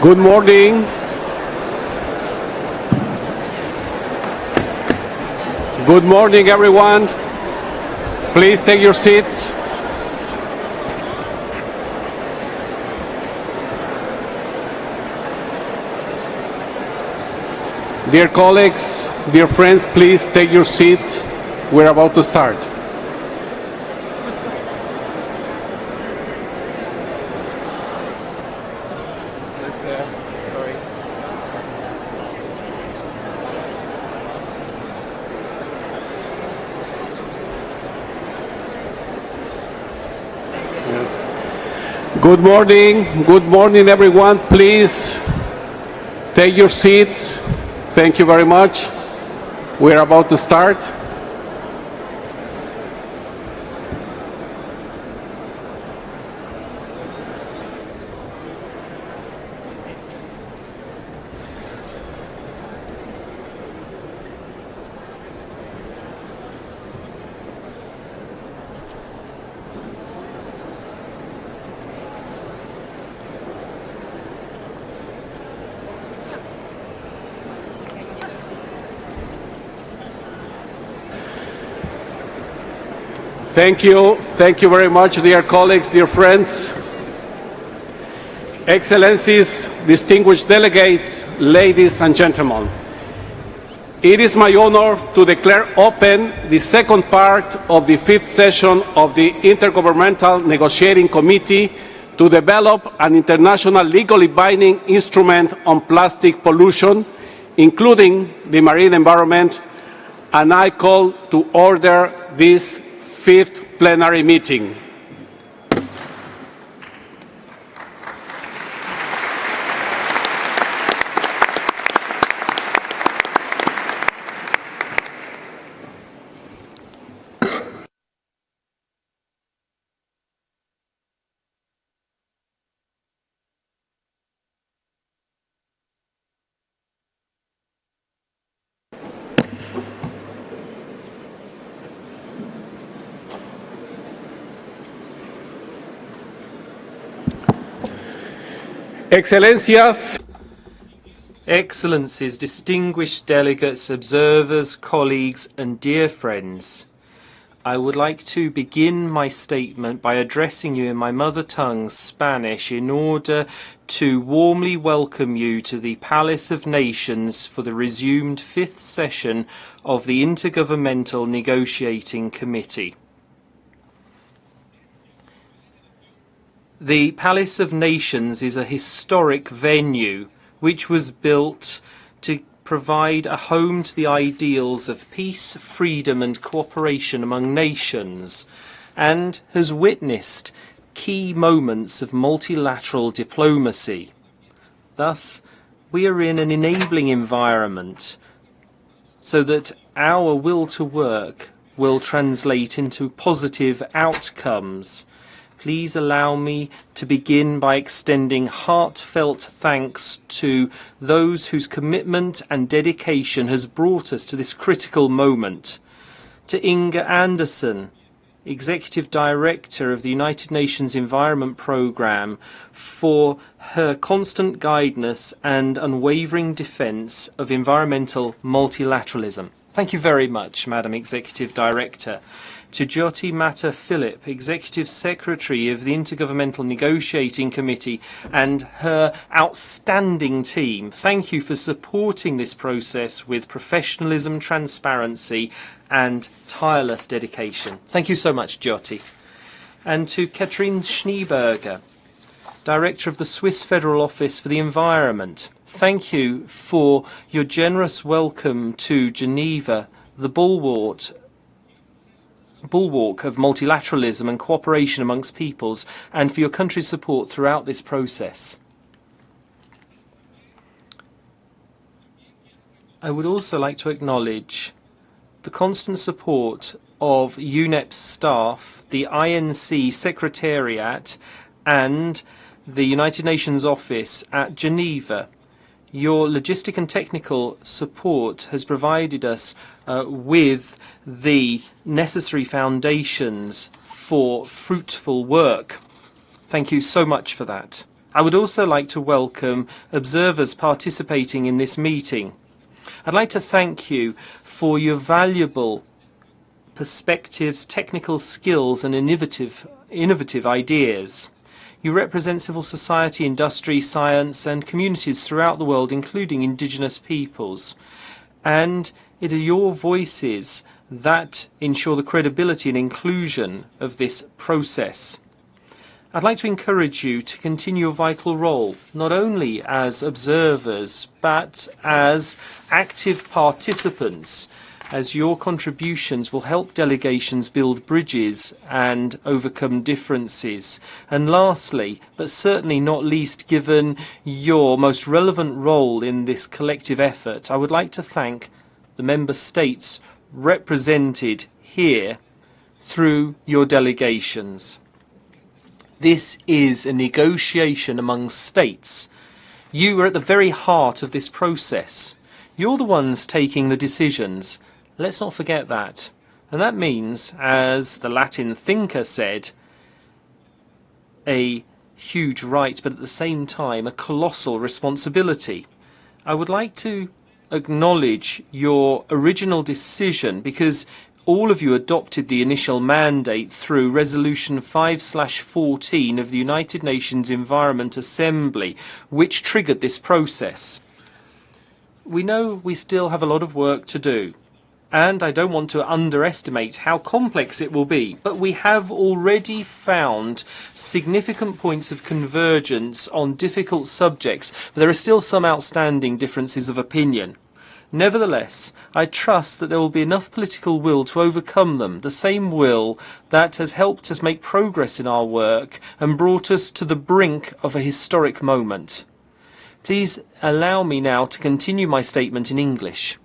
Good morning. Good morning, everyone. Please take your seats. Dear colleagues, dear friends, please take your seats. We're about to start. Good morning, everyone. Please take your seats. Thank you very much. We're about to start. Thank you. Thank you very much, dear colleagues, dear friends. Excellencies, distinguished delegates, ladies and gentlemen. It is my honor to declare open the second part of the fifth session of the Intergovernmental Negotiating Committee to develop an international legally binding instrument on plastic pollution, including the marine environment, and I call to order this fifth plenary meeting. Excellencias, Excellencies, distinguished delegates, observers, colleagues, and dear friends, I would like to begin my statement by addressing you in my mother tongue, Spanish, in order to warmly welcome you to the Palace of Nations for the resumed fifth session of the Intergovernmental Negotiating Committee. The Palace of Nations is a historic venue which was built to provide a home to the ideals of peace, freedom and cooperation among nations, and has witnessed key moments of multilateral diplomacy. Thus, we are in an enabling environment so that our will to work will translate into positive outcomes Please allow me to begin by extending heartfelt thanks to those whose commitment and dedication has brought us to this critical moment. To Inga Anderson, Executive Director of the United Nations Environment Programme, for her constant guidance and unwavering defence of environmental multilateralism. Thank you very much, Madam Executive Director. To Jyoti Mata Philip, Executive Secretary of the Intergovernmental Negotiating Committee, and her outstanding team, thank you for supporting this process with professionalism, transparency and tireless dedication. Thank you so much, Jyoti. And to Katrin Schneeberger, Director of the Swiss Federal Office for the Environment, thank you for your generous welcome to Geneva, the bulwark of multilateralism and cooperation amongst peoples, and for your country's support throughout this process. I would also like to acknowledge the constant support of UNEP staff, the INC Secretariat, and the United Nations office at Geneva. Your logistic and technical support has provided us with the necessary foundations for fruitful work. Thank you so much for that. I would also like to welcome observers participating in this meeting. I'd like to thank you for your valuable perspectives, technical skills and innovative ideas. You represent civil society, industry, science and communities throughout the world, including indigenous peoples. And it are your voices that ensure the credibility and inclusion of this process. I'd like to encourage you to continue a vital role, not only as observers, but as active participants, as your contributions will help delegations build bridges and overcome differences. And lastly, but certainly not least, given your most relevant role in this collective effort, I would like to thank the member states represented here through your delegations. This is a negotiation among states. You are at the very heart of this process. You're the ones taking the decisions. Let's not forget that. And that means, as the Latin thinker said, a huge right, but at the same time a colossal responsibility. I would like to acknowledge your original decision, because all of you adopted the initial mandate through Resolution 5/14 of the United Nations Environment Assembly, which triggered this process. We know we still have a lot of work to do, and I don't want to underestimate how complex it will be, but we have already found significant points of convergence on difficult subjects, but there are still some outstanding differences of opinion. Nevertheless, I trust that there will be enough political will to overcome them, the same will that has helped us make progress in our work and brought us to the brink of a historic moment. Please allow me now to continue my statement in English.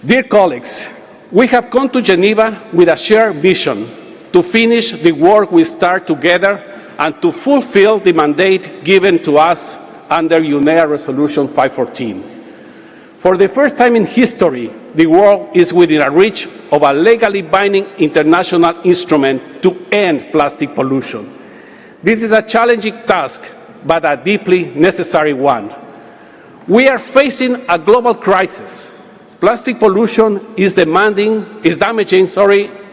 Dear colleagues, we have come to Geneva with a shared vision to finish the work we start together and to fulfill the mandate given to us under UNEP Resolution 514. For the first time in history, the world is within a reach of a legally binding international instrument to end plastic pollution. This is a challenging task, but a deeply necessary one. We are facing a global crisis. Plastic pollution is damaging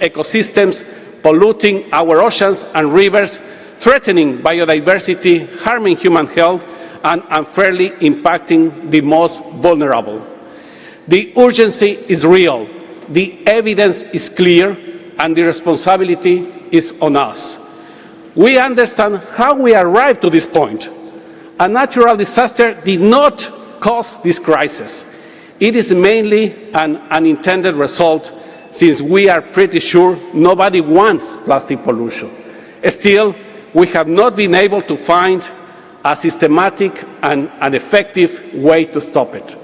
ecosystems, polluting our oceans and rivers, threatening biodiversity, harming human health, and unfairly impacting the most vulnerable. The urgency is real, the evidence is clear, and the responsibility is on us. We understand how we arrived to this point. A natural disaster did not cause this crisis. It is mainly an unintended result, since we are pretty sure nobody wants plastic pollution. Still, we have not been able to find a systematic and an effective way to stop it.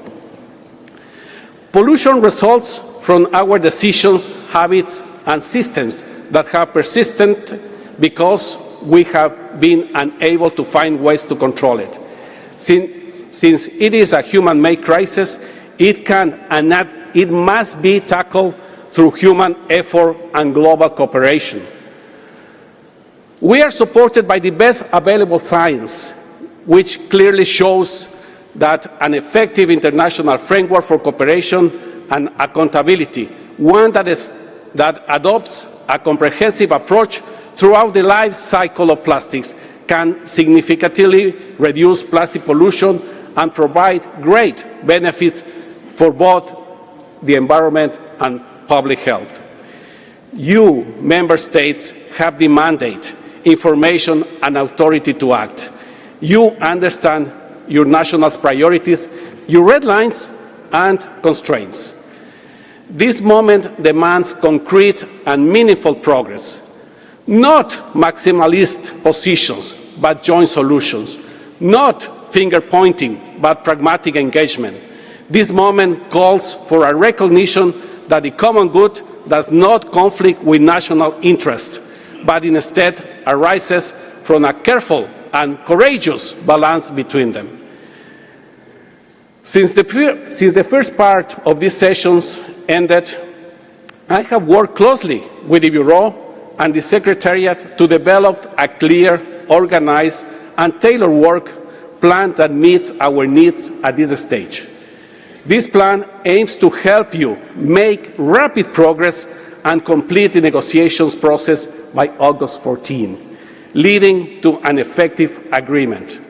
Pollution results from our decisions, habits, and systems that have persisted because we have been unable to find ways to control it. Since it is a human-made crisis, it can and it must be tackled through human effort and global cooperation. We are supported by the best available science, which clearly shows that an effective international framework for cooperation and accountability, one that adopts a comprehensive approach throughout the life cycle of plastics, can significantly reduce plastic pollution and provide great benefits for both the environment and public health. You, member states, have the mandate, information and authority to act. You understand your national priorities, your red lines and constraints. This moment demands concrete and meaningful progress, not maximalist positions, but joint solutions, not finger-pointing, but pragmatic engagement. This moment calls for a recognition that the common good does not conflict with national interests, but instead arises from a careful and courageous balance between them. Since the first part of these sessions ended, I have worked closely with the Bureau and the Secretariat to develop a clear, organized, and tailored work plan that meets our needs at this stage. This plan aims to help you make rapid progress and complete the negotiations process by August 14, leading to an effective agreement.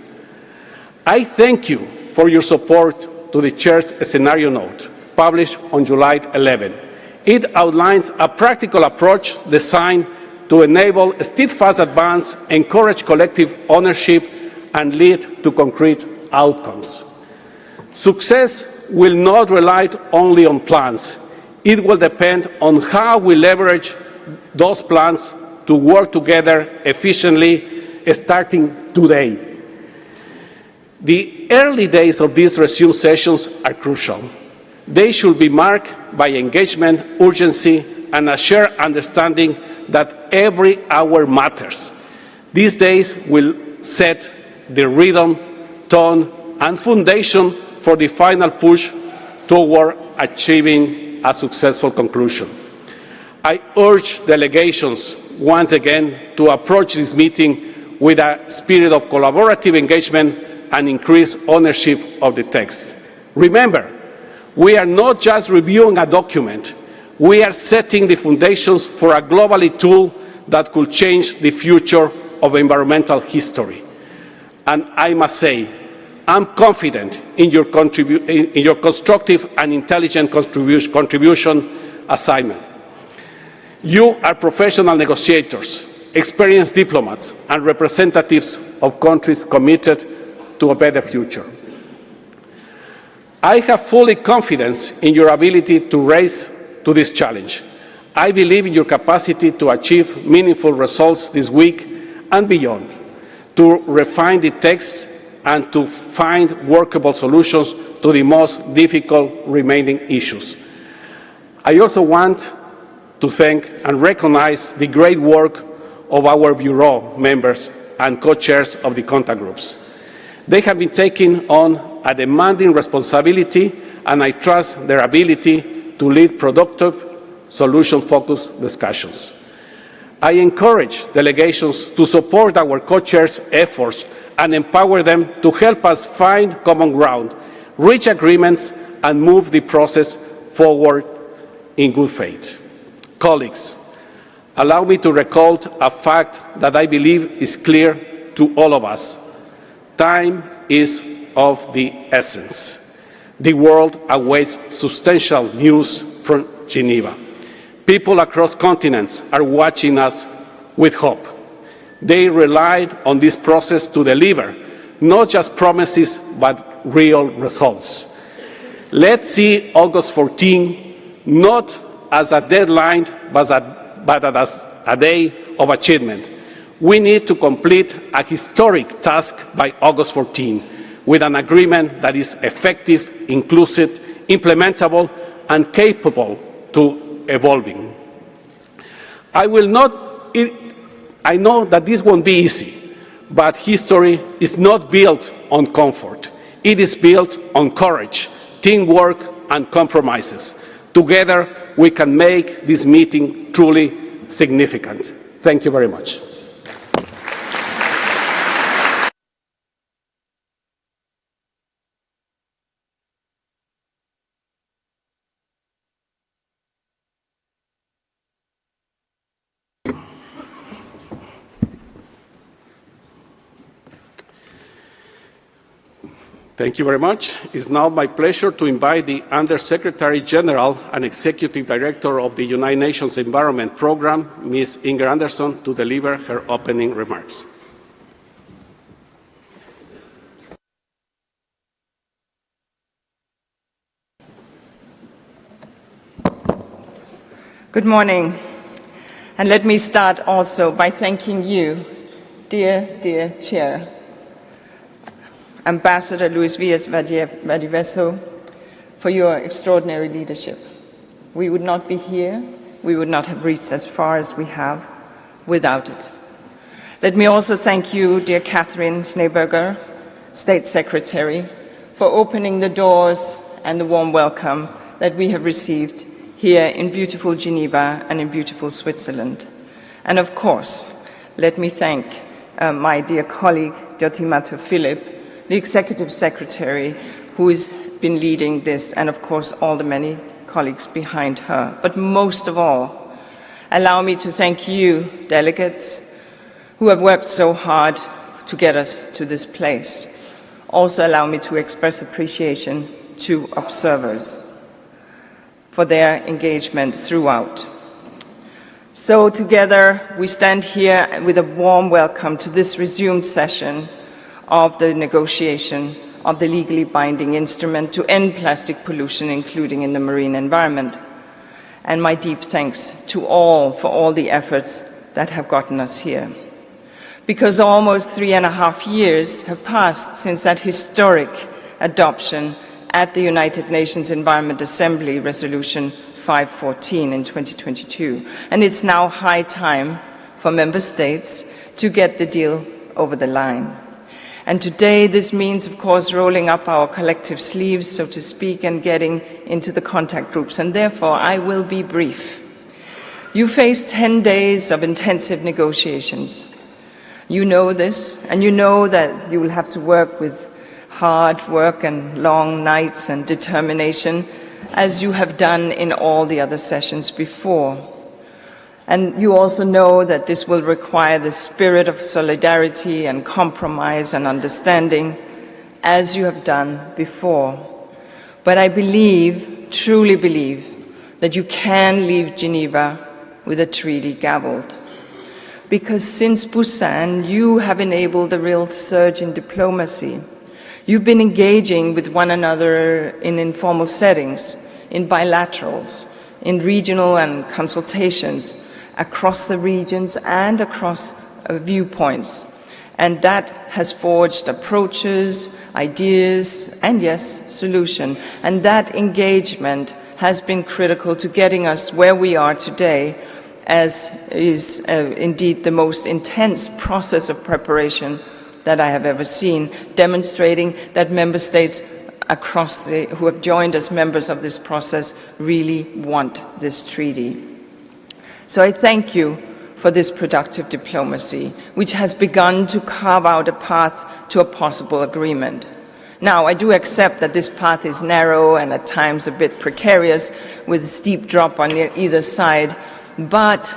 I thank you for your support to the Chair's scenario note, published on July 11. It outlines a practical approach designed to enable a steadfast advance, encourage collective ownership, and lead to concrete outcomes. Success will not rely only on plans. It will depend on how we leverage those plans to work together efficiently, starting today. The early days of these resumed sessions are crucial. They should be marked by engagement, urgency, and a shared understanding that every hour matters. These days will set the rhythm, tone, and foundation for the final push toward achieving a successful conclusion. I urge delegations once again to approach this meeting with a spirit of collaborative engagement and increased ownership of the text. Remember, we are not just reviewing a document, we are setting the foundations for a global tool that could change the future of environmental history. And I must say, I'm confident in your constructive and intelligent contribution assignment. You are professional negotiators, experienced diplomats, and representatives of countries committed to a better future. I have full confidence in your ability to rise to this challenge. I believe in your capacity to achieve meaningful results this week and beyond, to refine the text and to find workable solutions to the most difficult remaining issues. I also want to thank and recognize the great work of our Bureau members and co-chairs of the contact groups. They have been taking on a demanding responsibility, and I trust their ability to lead productive, solution-focused discussions. I encourage delegations to support our co-chairs' efforts and empower them to help us find common ground, reach agreements, and move the process forward in good faith. Colleagues, allow me to recall a fact that I believe is clear to all of us. Time is of the essence. The world awaits substantial news from Geneva. People across continents are watching us with hope. They relied on this process to deliver not just promises, but real results. Let's see August 14 not as a deadline, but as a day of achievement. We need to complete a historic task by August 14 with an agreement that is effective, inclusive, implementable, and capable to evolving. I will I know that this won't be easy, but history is not built on comfort. It is built on courage, teamwork, and compromises. Together, we can make this meeting truly significant. Thank you very much. Thank you very much. It's now my pleasure to invite the Under-Secretary General and Executive Director of the United Nations Environment Programme, Ms. Inger Anderson, to deliver her opening remarks. Good morning. And let me start also by thanking you, dear Chair, Ambassador Luis Valdivieso, for your extraordinary leadership. We would not be here, we would not have reached as far as we have without it. Let me also thank you, dear Catherine Schneeberger, State Secretary, for opening the doors and the warm welcome that we have received here in beautiful Geneva and in beautiful Switzerland. And of course, let me thank my dear colleague, Diotimato Philip, the Executive Secretary, who has been leading this, and of course all the many colleagues behind her. But most of all, allow me to thank you, delegates, who have worked so hard to get us to this place. Also allow me to express appreciation to observers for their engagement throughout. So together we stand here with a warm welcome to this resumed session of the negotiation of the legally binding instrument to end plastic pollution, including in the marine environment. And my deep thanks to all for all the efforts that have gotten us here. Because almost 3.5 years have passed since that historic adoption at the United Nations Environment Assembly Resolution 514 in 2022. And it's now high time for member states to get the deal over the line. And today this means, of course, rolling up our collective sleeves, so to speak, and getting into the contact groups. And therefore, I will be brief. You face 10 days of intensive negotiations. You know this, and you know that you will have to work with hard work and long nights and determination, as you have done in all the other sessions before. And you also know that this will require the spirit of solidarity and compromise and understanding, as you have done before. But I believe, truly believe, that you can leave Geneva with a treaty gavelled. Because since Busan, you have enabled a real surge in diplomacy. You've been engaging with one another in informal settings, in bilaterals, in regional and consultations, across the regions and across viewpoints. And that has forged approaches, ideas, and yes, solution. And that engagement has been critical to getting us where we are today, as is indeed the most intense process of preparation that I have ever seen, demonstrating that member states who have joined as members of this process really want this treaty. So I thank you for this productive diplomacy, which has begun to carve out a path to a possible agreement. Now, I do accept that this path is narrow and at times a bit precarious, with a steep drop on either side, but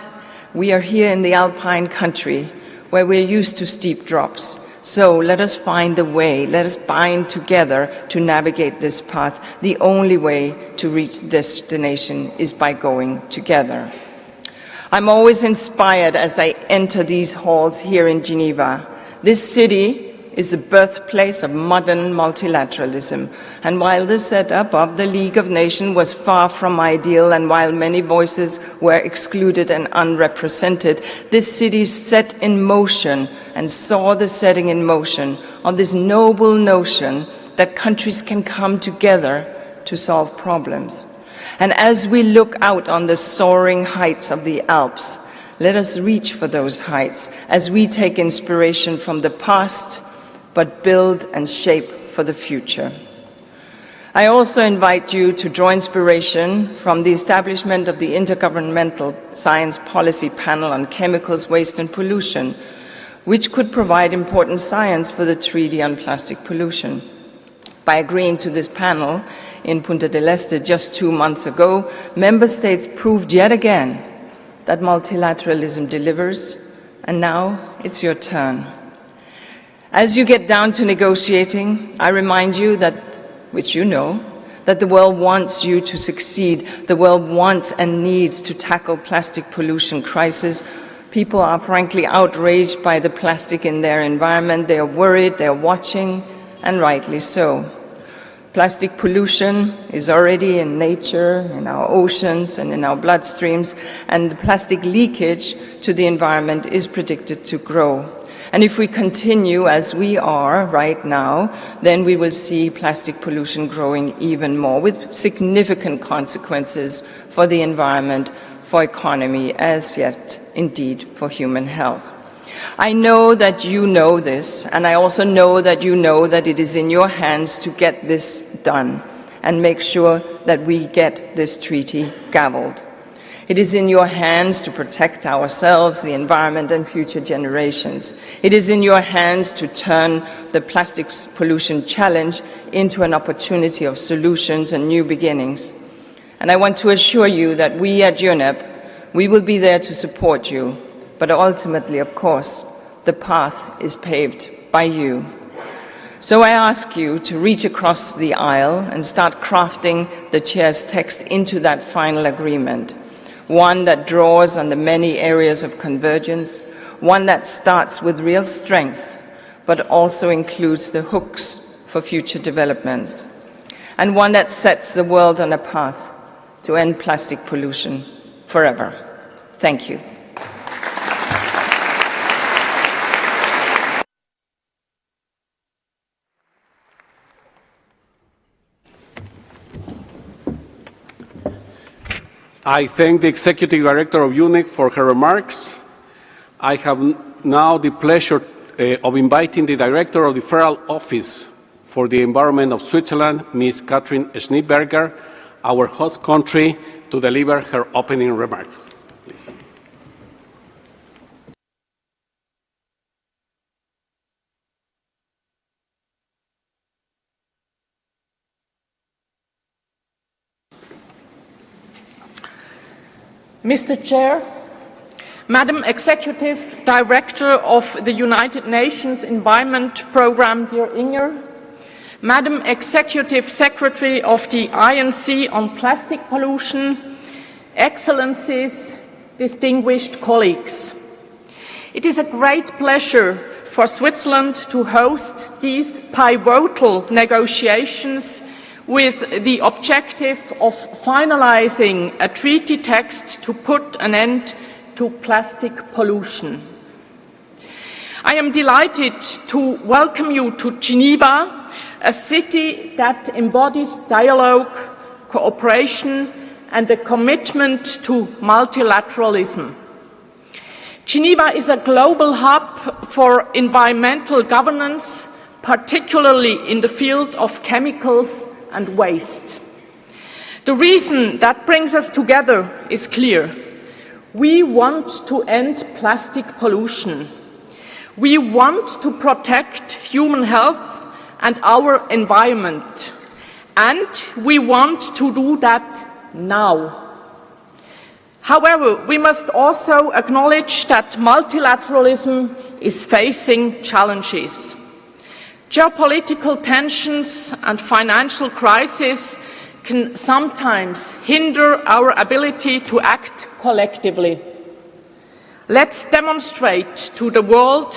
we are here in the Alpine country, where we're used to steep drops. So let us find a way, let us bind together to navigate this path. The only way to reach destination is by going together. I'm always inspired as I enter these halls here in Geneva. This city is the birthplace of modern multilateralism. And while the setup of the League of Nations was far from ideal, and while many voices were excluded and unrepresented, this city set in motion and saw the setting in motion of this noble notion that countries can come together to solve problems. And as we look out on the soaring heights of the Alps, Let us reach for those heights as we take inspiration from the past, but build and shape for the future. I also invite you to draw inspiration from the establishment of the Intergovernmental Science Policy Panel on Chemicals, Waste and Pollution, which could provide important science for the Treaty on Plastic Pollution. By agreeing to this panel in Punta del Este just 2 months ago, member states proved yet again that multilateralism delivers, and now it's your turn. As you get down to negotiating, I remind you that, which you know, that the world wants you to succeed. The world wants and needs to tackle plastic pollution crisis. People are frankly outraged by the plastic in their environment. They are worried, they are watching, and rightly so. Plastic pollution is already in nature, in our oceans, and in our bloodstreams, and the plastic leakage to the environment is predicted to grow. And if we continue as we are right now, then we will see plastic pollution growing even more, with significant consequences for the environment, for economy, as yet indeed for human health. I know that you know this, and I also know that you know that it is in your hands to get this done and make sure that we get this treaty gavelled. It is in your hands to protect ourselves, the environment, and future generations. It is in your hands to turn the plastics pollution challenge into an opportunity of solutions and new beginnings. And I want to assure you that we at UNEP, we will be there to support you. But ultimately, of course, the path is paved by you. So I ask you to reach across the aisle and start crafting the chair's text into that final agreement. One that draws on the many areas of convergence, one that starts with real strength, but also includes the hooks for future developments, and one that sets the world on a path to end plastic pollution forever. Thank you. I thank the Executive Director of UNEP for her remarks. I have now the pleasure of inviting the Director of the Federal Office for the Environment of Switzerland, Ms. Katrin Schneeberger, our host country, to deliver her opening remarks. Please. Mr. Chair, Madam Executive Director of the United Nations Environment Programme, dear Inger, Madam Executive Secretary of the INC on Plastic Pollution, Excellencies, distinguished colleagues. It is a great pleasure for Switzerland to host these pivotal negotiations with the objective of finalizing a treaty text to put an end to plastic pollution. I am delighted to welcome you to Geneva, a city that embodies dialogue, cooperation, and a commitment to multilateralism. Geneva is a global hub for environmental governance, particularly in the field of chemicals and waste. The reason that brings us together is clear. We want to end plastic pollution. We want to protect human health and our environment. And we want to do that now. However, we must also acknowledge that multilateralism is facing challenges. Geopolitical tensions and financial crises can sometimes hinder our ability to act collectively. Let's demonstrate to the world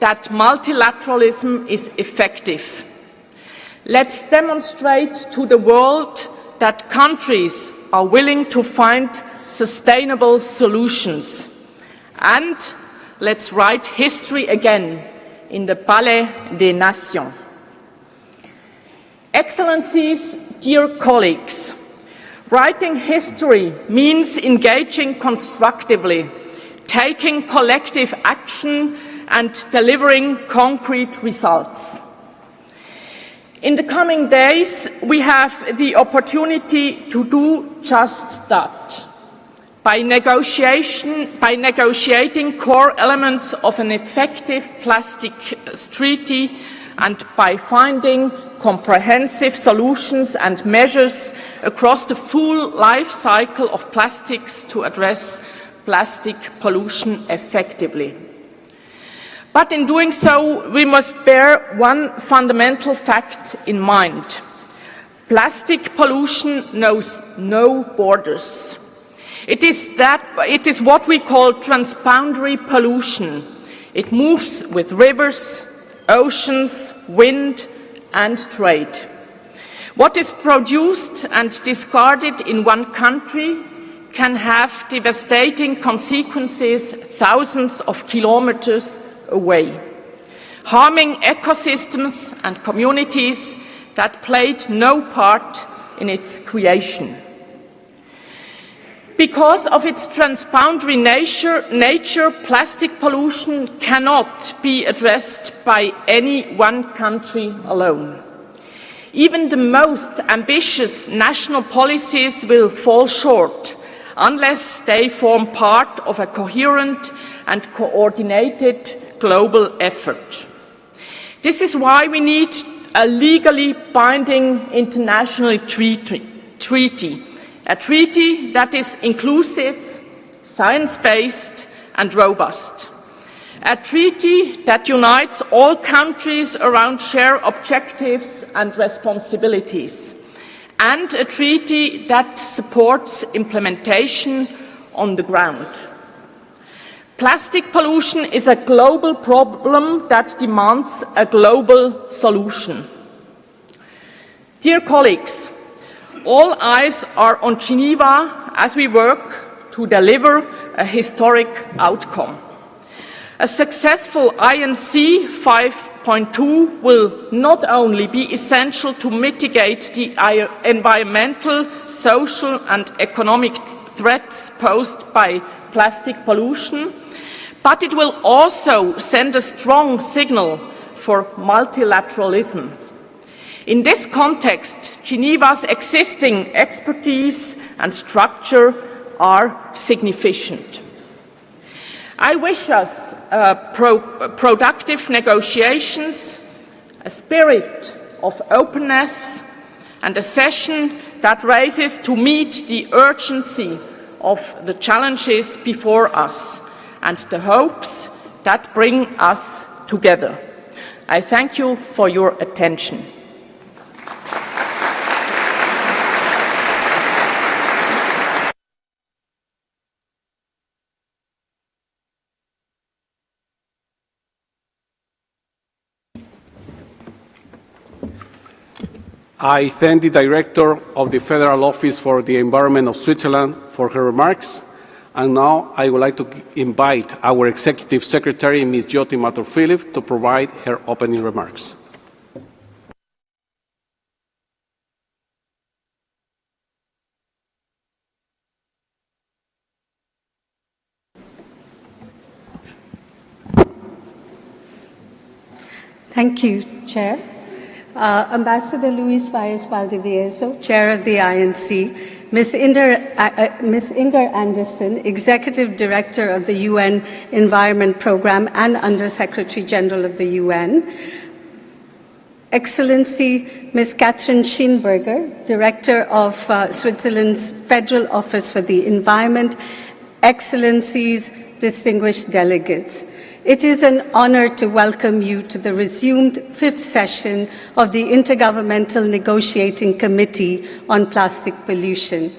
that multilateralism is effective. Let's demonstrate to the world that countries are willing to find sustainable solutions. And let's write history again in the Palais des Nations. Excellencies, dear colleagues, writing history means engaging constructively, taking collective action and delivering concrete results. In the coming days, we have the opportunity to do just that. By negotiating core elements of an effective plastics treaty and by finding comprehensive solutions and measures across the full life cycle of plastics to address plastic pollution effectively. But in doing so, we must bear one fundamental fact in mind. Plastic pollution knows no borders. It is what we call transboundary pollution. It moves with rivers, oceans, wind, and trade. What is produced and discarded in one country can have devastating consequences thousands of kilometers away, harming ecosystems and communities that played no part in its creation. Because of its transboundary nature, plastic pollution cannot be addressed by any one country alone. Even the most ambitious national policies will fall short unless they form part of a coherent and coordinated global effort. This is why we need a legally binding international treaty, a treaty that is inclusive, science-based and robust. A treaty that unites all countries around shared objectives and responsibilities. And a treaty that supports implementation on the ground. Plastic pollution is a global problem that demands a global solution. Dear colleagues, all eyes are on Geneva as we work to deliver a historic outcome. A successful INC 5.2 will not only be essential to mitigate the environmental, social and economic threats posed by plastic pollution, but it will also send a strong signal for multilateralism. In this context, Geneva's existing expertise and structure are significant. I wish us productive negotiations, a spirit of openness, and a session that raises to meet the urgency of the challenges before us and the hopes that bring us together. I thank you for your attention. I thank the Director of the Federal Office for the Environment of Switzerland for her remarks. And now I would like to invite our Executive Secretary, Ms. Jyoti Mathur-Philip, to provide her opening remarks. Thank you, Chair. Ambassador Luis Valles Valdivieso, Chair of the INC, Ms. Inger Anderson, Executive Director of the UN Environment Programme and Under-Secretary General of the UN, Excellency Ms. Catherine Scheenberger, Director of Switzerland's Federal Office for the Environment, Excellencies, distinguished delegates. It is an honor to welcome you to the resumed fifth session of the Intergovernmental Negotiating Committee on Plastic Pollution.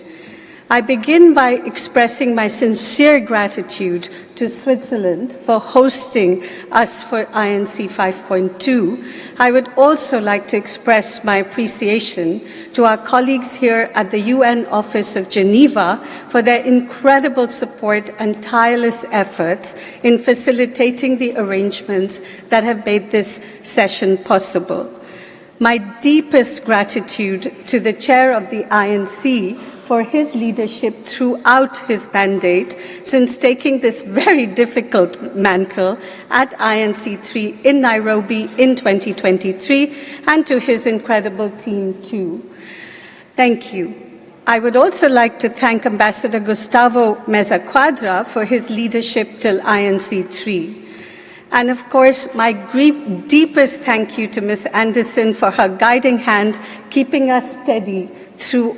I begin by expressing my sincere gratitude to Switzerland for hosting us for INC 5.2. I would also like to express my appreciation to our colleagues here at the UN Office of Geneva for their incredible support and tireless efforts in facilitating the arrangements that have made this session possible. My deepest gratitude to the Chair of the INC for his leadership throughout his mandate since taking this very difficult mantle at INC3 in Nairobi in 2023, and to his incredible team too. Thank you. I would also like to thank Ambassador Gustavo Meza Quadra for his leadership till INC3. And of course, my deepest thank you to Ms. Anderson for her guiding hand, keeping us steady through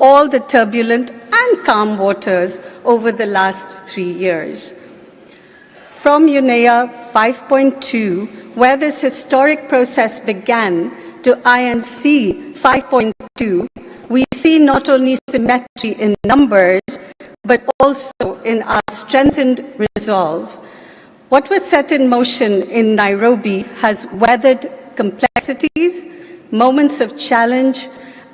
all the turbulent and calm waters over the last 3 years. From UNEA 5.2, where this historic process began, to INC 5.2, we see not only symmetry in numbers, but also in our strengthened resolve. What was set in motion in Nairobi has weathered complexities, moments of challenge,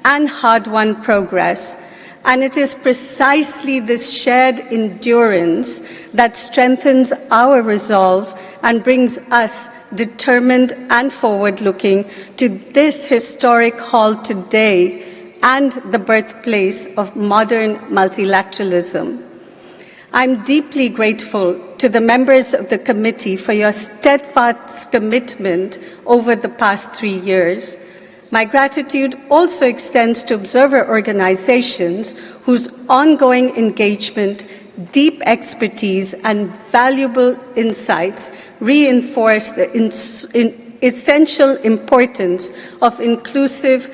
and hard-won progress. And it is precisely this shared endurance that strengthens our resolve and brings us determined and forward-looking to this historic hall today and the birthplace of modern multilateralism. I'm deeply grateful to the members of the committee for your steadfast commitment over the past 3 years. My gratitude also extends to observer organizations whose ongoing engagement, deep expertise, and valuable insights reinforce the essential importance of inclusive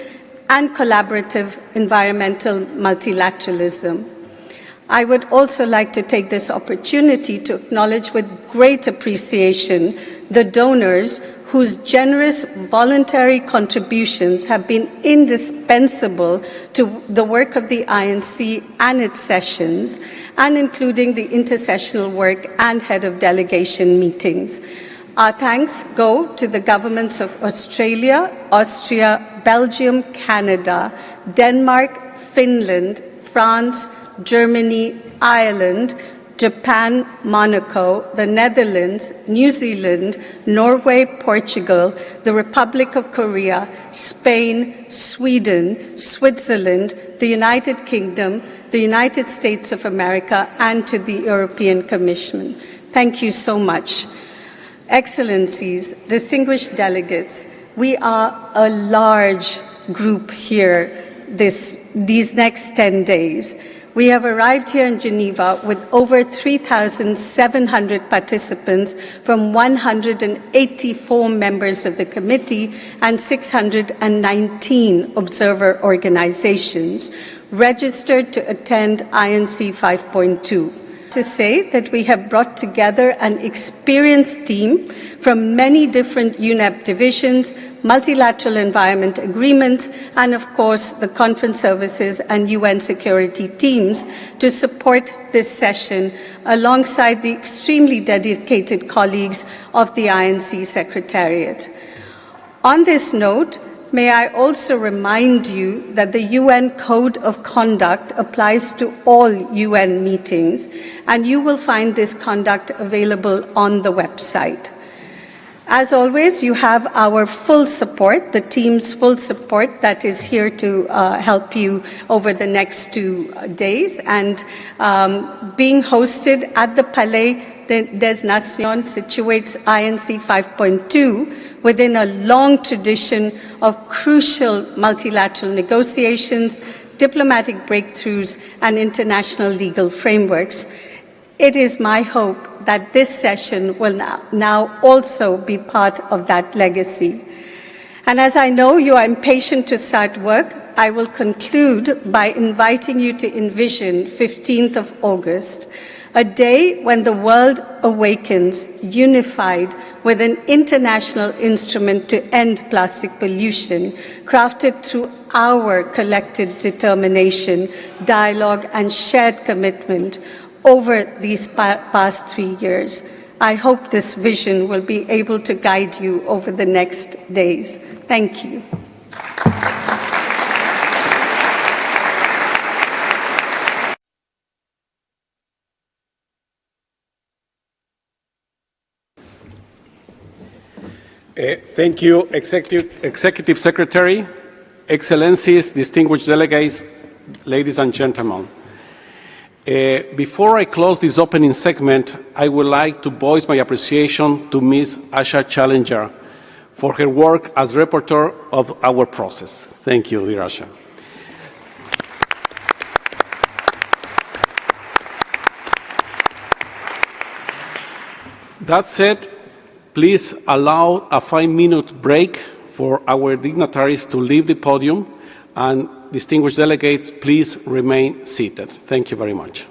and collaborative environmental multilateralism. I would also like to take this opportunity to acknowledge with great appreciation the donors whose generous voluntary contributions have been indispensable to the work of the INC and its sessions, and including the intersessional work and head of delegation meetings. Our thanks go to the governments of Australia, Austria, Belgium, Canada, Denmark, Finland, France, Germany, Ireland, Japan, Monaco, the Netherlands, New Zealand, Norway, Portugal, the Republic of Korea, Spain, Sweden, Switzerland, the United Kingdom, the United States of America, and to the European Commission. Thank you so much. Excellencies, distinguished delegates, we are a large group here these next 10 days. We have arrived here in Geneva with over 3,700 participants from 184 members of the committee and 619 observer organizations registered to attend INC 5.2. To say that we have brought together an experienced team from many different UNEP divisions, multilateral environment agreements, and of course the conference services and UN security teams to support this session alongside the extremely dedicated colleagues of the INC Secretariat. On this note, may I also remind you that the UN Code of Conduct applies to all UN meetings, and you will find this conduct available on the website. As always, you have our full support, the team's full support that is here to help you over the next 2 days, and being hosted at the Palais des Nations situates INC 5.2 within a long tradition of crucial multilateral negotiations, diplomatic breakthroughs, and international legal frameworks. It is my hope that this session will now also be part of that legacy. And as I know you are impatient to start work, I will conclude by inviting you to envision 15th of August, a day when the world awakens, unified with an international instrument to end plastic pollution, crafted through our collective determination, dialogue, and shared commitment over these past 3 years. I hope this vision will be able to guide you over the next days. Thank you. Thank you, Executive Secretary, Excellencies, distinguished delegates, ladies and gentlemen. Before I close this opening segment, I would like to voice my appreciation to Ms. Asha Challenger for her work as rapporteur of our process. Thank you, dear Asha. That said, please allow a 5-minute break for our dignitaries to leave the podium, and distinguished delegates, please remain seated. Thank you very much.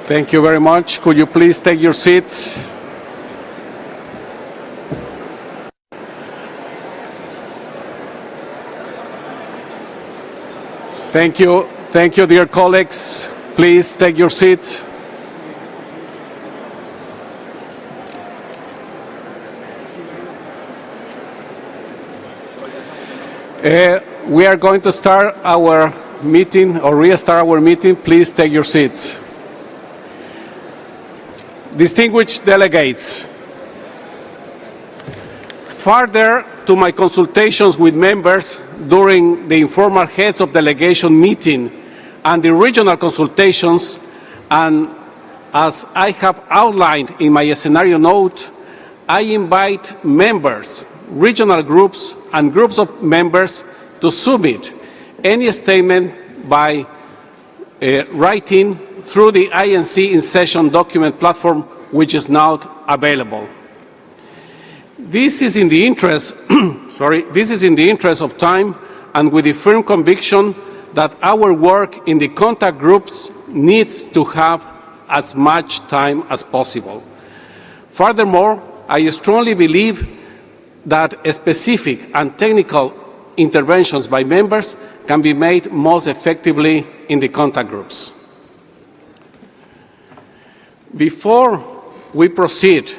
Thank you very much. Could you please take your seats? Thank you, dear colleagues. Please take your seats. We are going to start our meeting or restart our meeting. Please take your seats. Distinguished delegates, further to my consultations with members during the informal heads of delegation meeting and the regional consultations, and as I have outlined in my scenario note, I invite members, regional groups, and groups of members to submit any statement by writing through the INC in-session document platform, which is now available. This is in the interest, this is in the interest of time and with the firm conviction that our work in the contact groups needs to have as much time as possible. Furthermore, I strongly believe that specific and technical interventions by members can be made most effectively in the contact groups. Before we proceed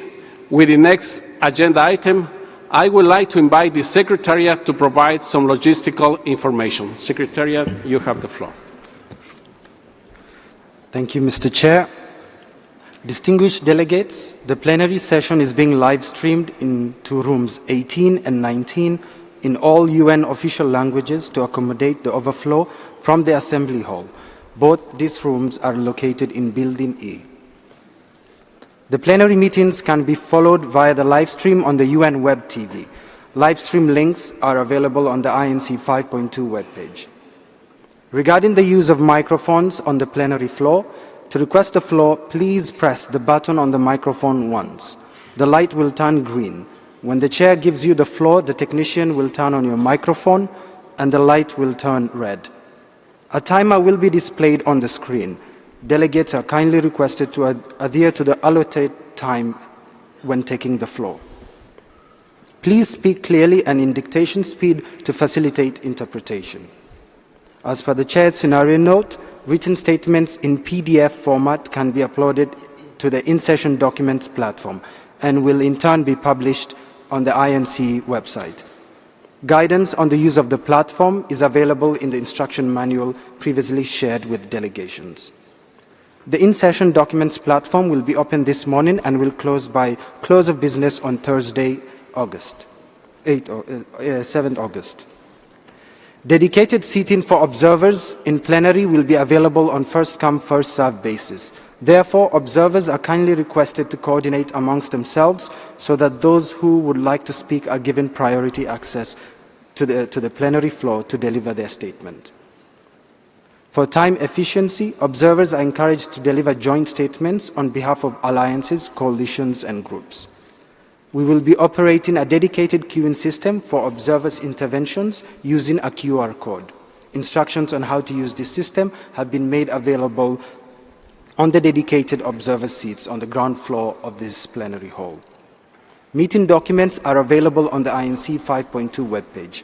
with the next agenda item, I would like to invite the Secretariat to provide some logistical information. Secretariat, you have the floor. Thank you, Mr. Chair. Distinguished delegates, the plenary session is being live-streamed into rooms 18 and 19 in all UN official languages to accommodate the overflow from the Assembly Hall. Both these rooms are located in Building E. The plenary meetings can be followed via the live stream on the UN Web TV. Live stream links are available on the INC 5.2 webpage. Regarding the use of microphones on the plenary floor, to request the floor, please press the button on the microphone once. The light will turn green. When the chair gives you the floor, the technician will turn on your microphone and the light will turn red. A timer will be displayed on the screen. Delegates are kindly requested to adhere to the allotted time when taking the floor. Please speak clearly and in dictation speed to facilitate interpretation. As per the chair's scenario note, written statements in PDF format can be uploaded to the in-session documents platform and will in turn be published on the INC website. Guidance on the use of the platform is available in the instruction manual previously shared with delegations. The in-session documents platform will be open this morning and will close by close of business on Thursday, 7th August. Dedicated seating for observers in plenary will be available on first-come, first-served basis. Therefore, observers are kindly requested to coordinate amongst themselves so that those who would like to speak are given priority access to the plenary floor to deliver their statement. For time efficiency, observers are encouraged to deliver joint statements on behalf of alliances, coalitions, and groups. We will be operating a dedicated queuing system for observers' interventions using a QR code. Instructions on how to use this system have been made available on the dedicated observer seats on the ground floor of this plenary hall. Meeting documents are available on the INC 5.2 webpage.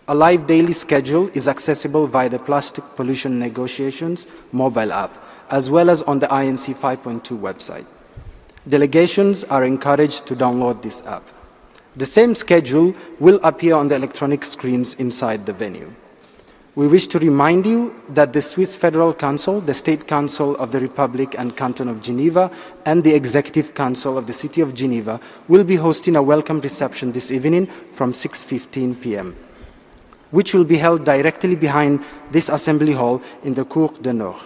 A live daily schedule is accessible via the Plastic Pollution Negotiations mobile app, as well as on the INC 5.2 website. Delegations are encouraged to download this app. The same schedule will appear on the electronic screens inside the venue. We wish to remind you that the Swiss Federal Council, the State Council of the Republic and Canton of Geneva, and the Executive Council of the City of Geneva will be hosting a welcome reception this evening from 6:15 p.m., which will be held directly behind this Assembly Hall in the Cour du Nord.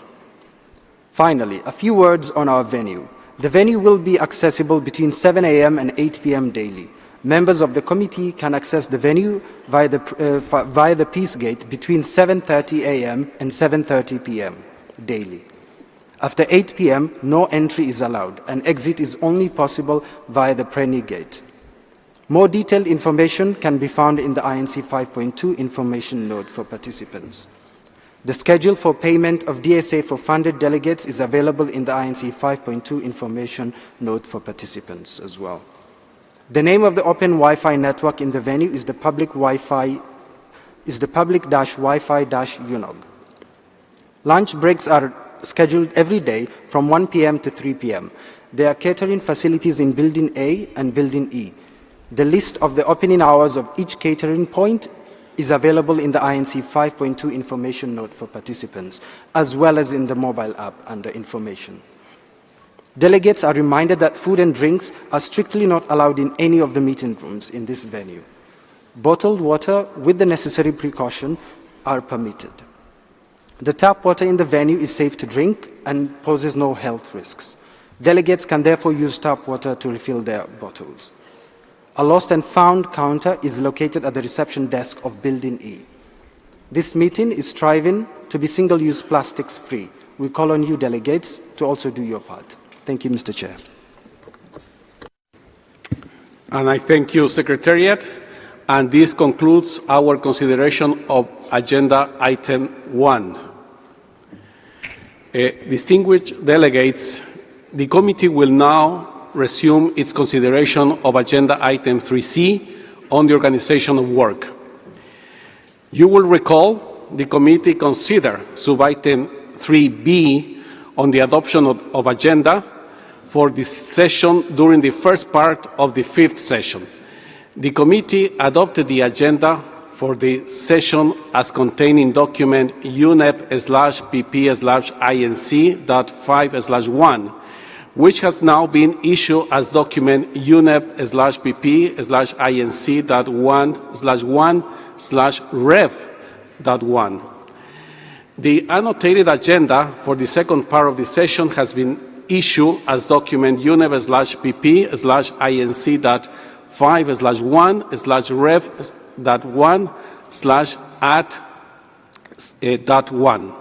Finally, a few words on our venue. The venue will be accessible between 7 a.m. and 8 p.m. daily. Members of the committee can access the venue via the Peace Gate between 7:30 a.m. and 7:30 p.m. daily. After 8 p.m., no entry is allowed, and exit is only possible via the Preny Gate. More detailed information can be found in the INC 5.2 information note for participants. The schedule for payment of DSA for funded delegates is available in the INC 5.2 information note for participants as well. The name of the open Wi-Fi network in the venue is the public-Wi-Fi UNOG. Lunch breaks are scheduled every day from 1 p.m. to 3 p.m. There are catering facilities in Building A and Building E. The list of the opening hours of each catering point is available in the INC 5.2 information note for participants, as well as in the mobile app under information. Delegates are reminded that food and drinks are strictly not allowed in any of the meeting rooms in this venue. Bottled water with the necessary precaution are permitted. The tap water in the venue is safe to drink and poses no health risks. Delegates can therefore use tap water to refill their bottles. A lost and found counter is located at the reception desk of Building E. This meeting is striving to be single-use plastics free. We call on you, delegates, to also do your part. Thank you, Mr. Chair. And I thank you, Secretariat. And this concludes our consideration of Agenda Item 1. Distinguished delegates, the committee will now resume its consideration of Agenda Item 3C on the organization of work. You will recall the committee considered Sub-Item 3B on the adoption of agenda for this session during the first part of the fifth session. The committee adopted the agenda for the session as contained in document UNEP/PP/INC.5/1, which has now been issued as document UNEP/PP/INC.1/1/Rev.1. The annotated agenda for the second part of the session has been issued as document UNEP/PP/INC.5/1/Rev.1/@.1.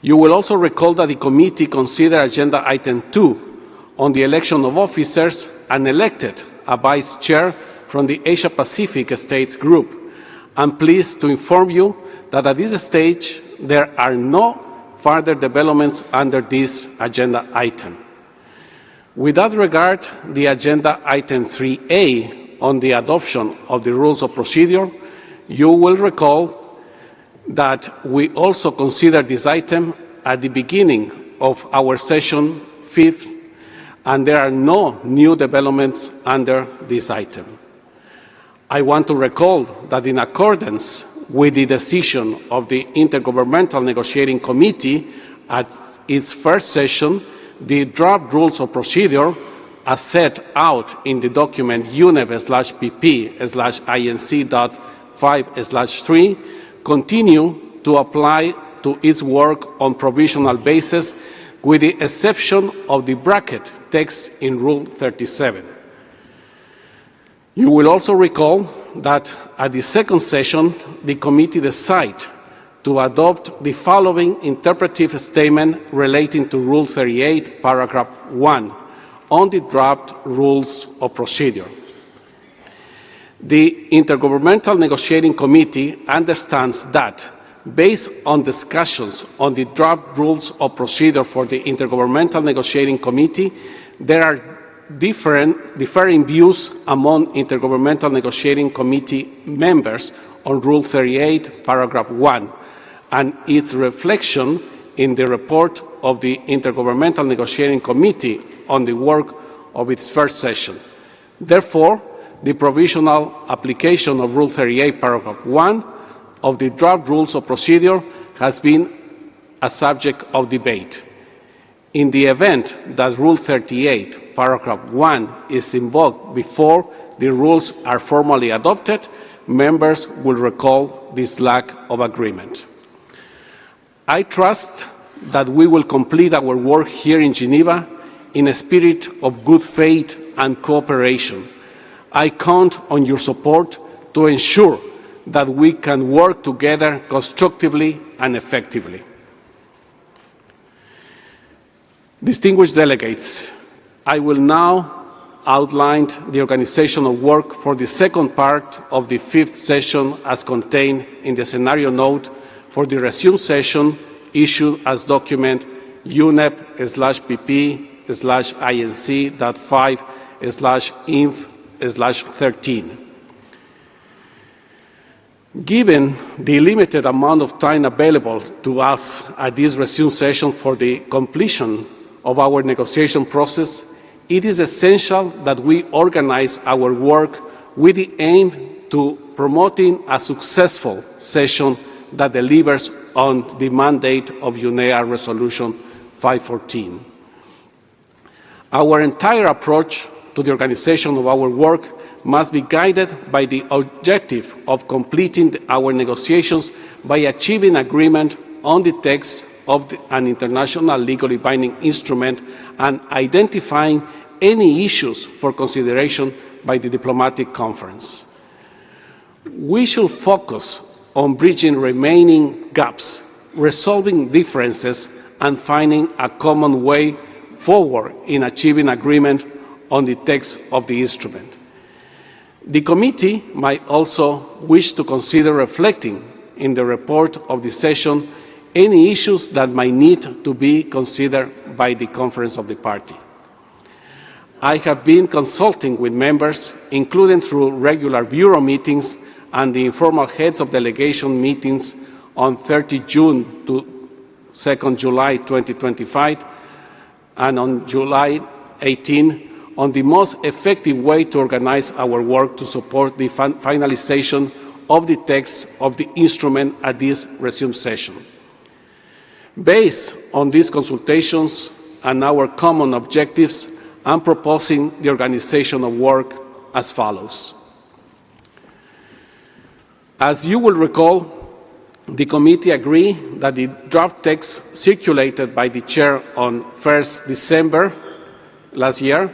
You will also recall that the committee considered Agenda Item 2 on the election of officers and elected a vice chair from the Asia-Pacific States Group. I'm pleased to inform you that at this stage there are no further developments under this agenda item. With that regard, the Agenda Item 3A on the adoption of the rules of procedure, you will recall that we also considered this item at the beginning of our session 5th, and there are no new developments under this item. I want to recall that in accordance with the decision of the Intergovernmental Negotiating Committee at its first session, the draft rules of procedure as set out in the document UNEP/PP/INC.5/3 continue to apply to its work on provisional basis, with the exception of the bracket text in Rule 37. You will also recall that at the second session, the committee decided to adopt the following interpretive statement relating to Rule 38, Paragraph 1, on the draft rules of procedure. The Intergovernmental Negotiating Committee understands that, based on discussions on the draft rules of procedure for the Intergovernmental Negotiating Committee, there are differing views among Intergovernmental Negotiating Committee members on Rule 38, Paragraph 1, and its reflection in the report of the Intergovernmental Negotiating Committee on the work of its first session. Therefore, the provisional application of Rule 38, Paragraph 1 of the draft rules of procedure has been a subject of debate. In the event that Rule 38, Paragraph 1 is invoked before the rules are formally adopted, members will recall this lack of agreement. I trust that we will complete our work here in Geneva in a spirit of good faith and cooperation. I count on your support to ensure that we can work together constructively and effectively. Distinguished delegates, I will now outline the organization of work for the second part of the fifth session as contained in the scenario note for the resumed session issued as document UNEP/PP/INC.5/INF/13. Given the limited amount of time available to us at this resumed session for the completion of our negotiation process, it is essential that we organize our work with the aim to promoting a successful session that delivers on the mandate of UNEA Resolution 514. Our entire approach to the organization of our work must be guided by the objective of completing our negotiations by achieving agreement on the text of an international legally binding instrument and identifying any issues for consideration by the diplomatic conference. We should focus on bridging remaining gaps, resolving differences, and finding a common way forward in achieving agreement on the text of the instrument. The committee might also wish to consider reflecting in the report of the session any issues that might need to be considered by the Conference of the Party. I have been consulting with members, including through regular Bureau meetings and the informal heads of delegation meetings on 30 June to 2nd July 2025 and on July 18 on the most effective way to organize our work to support the finalization of the text of the instrument at this resumed session. Based on these consultations and our common objectives, I'm proposing the organization of work as follows. As you will recall, the committee agreed that the draft text circulated by the chair on 1st December last year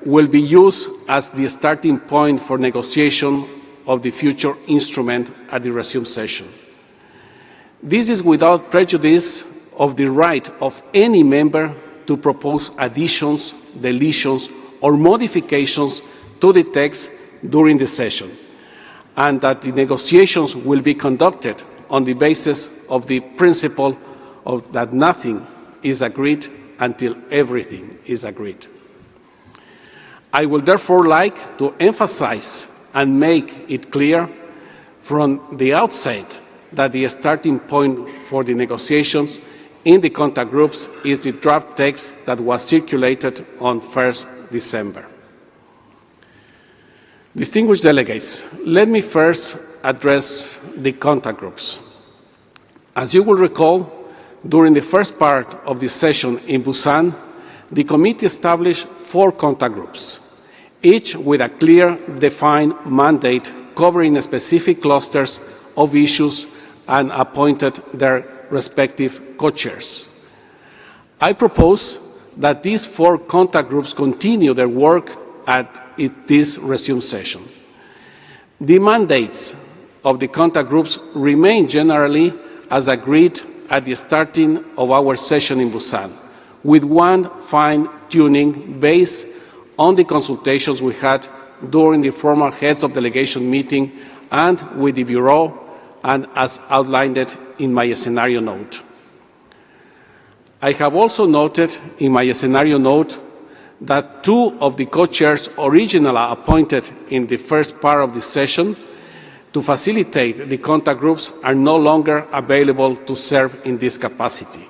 will be used as the starting point for negotiation of the future instrument at the resumed session. This is without prejudice of the right of any member to propose additions, deletions, or modifications to the text during the session, and that the negotiations will be conducted on the basis of the principle of that nothing is agreed until everything is agreed. I would therefore like to emphasize and make it clear from the outset that the starting point for the negotiations in the contact groups is the draft text that was circulated on 1st December. Distinguished delegates, let me first address the contact groups. As you will recall, during the first part of the session in Busan, the committee established 4 contact groups, each with a clear, defined mandate covering specific clusters of issues and appointed their respective co-chairs. I propose that these 4 contact groups continue their work at this resumed session. The mandates of the contact groups remain generally as agreed at the starting of our session in Busan, with one fine-tuning based on the consultations we had during the formal heads of delegation meeting and with the Bureau, and as outlined in my scenario note. I have also noted in my scenario note that 2 of the co-chairs originally appointed in the first part of the session to facilitate the contact groups are no longer available to serve in this capacity.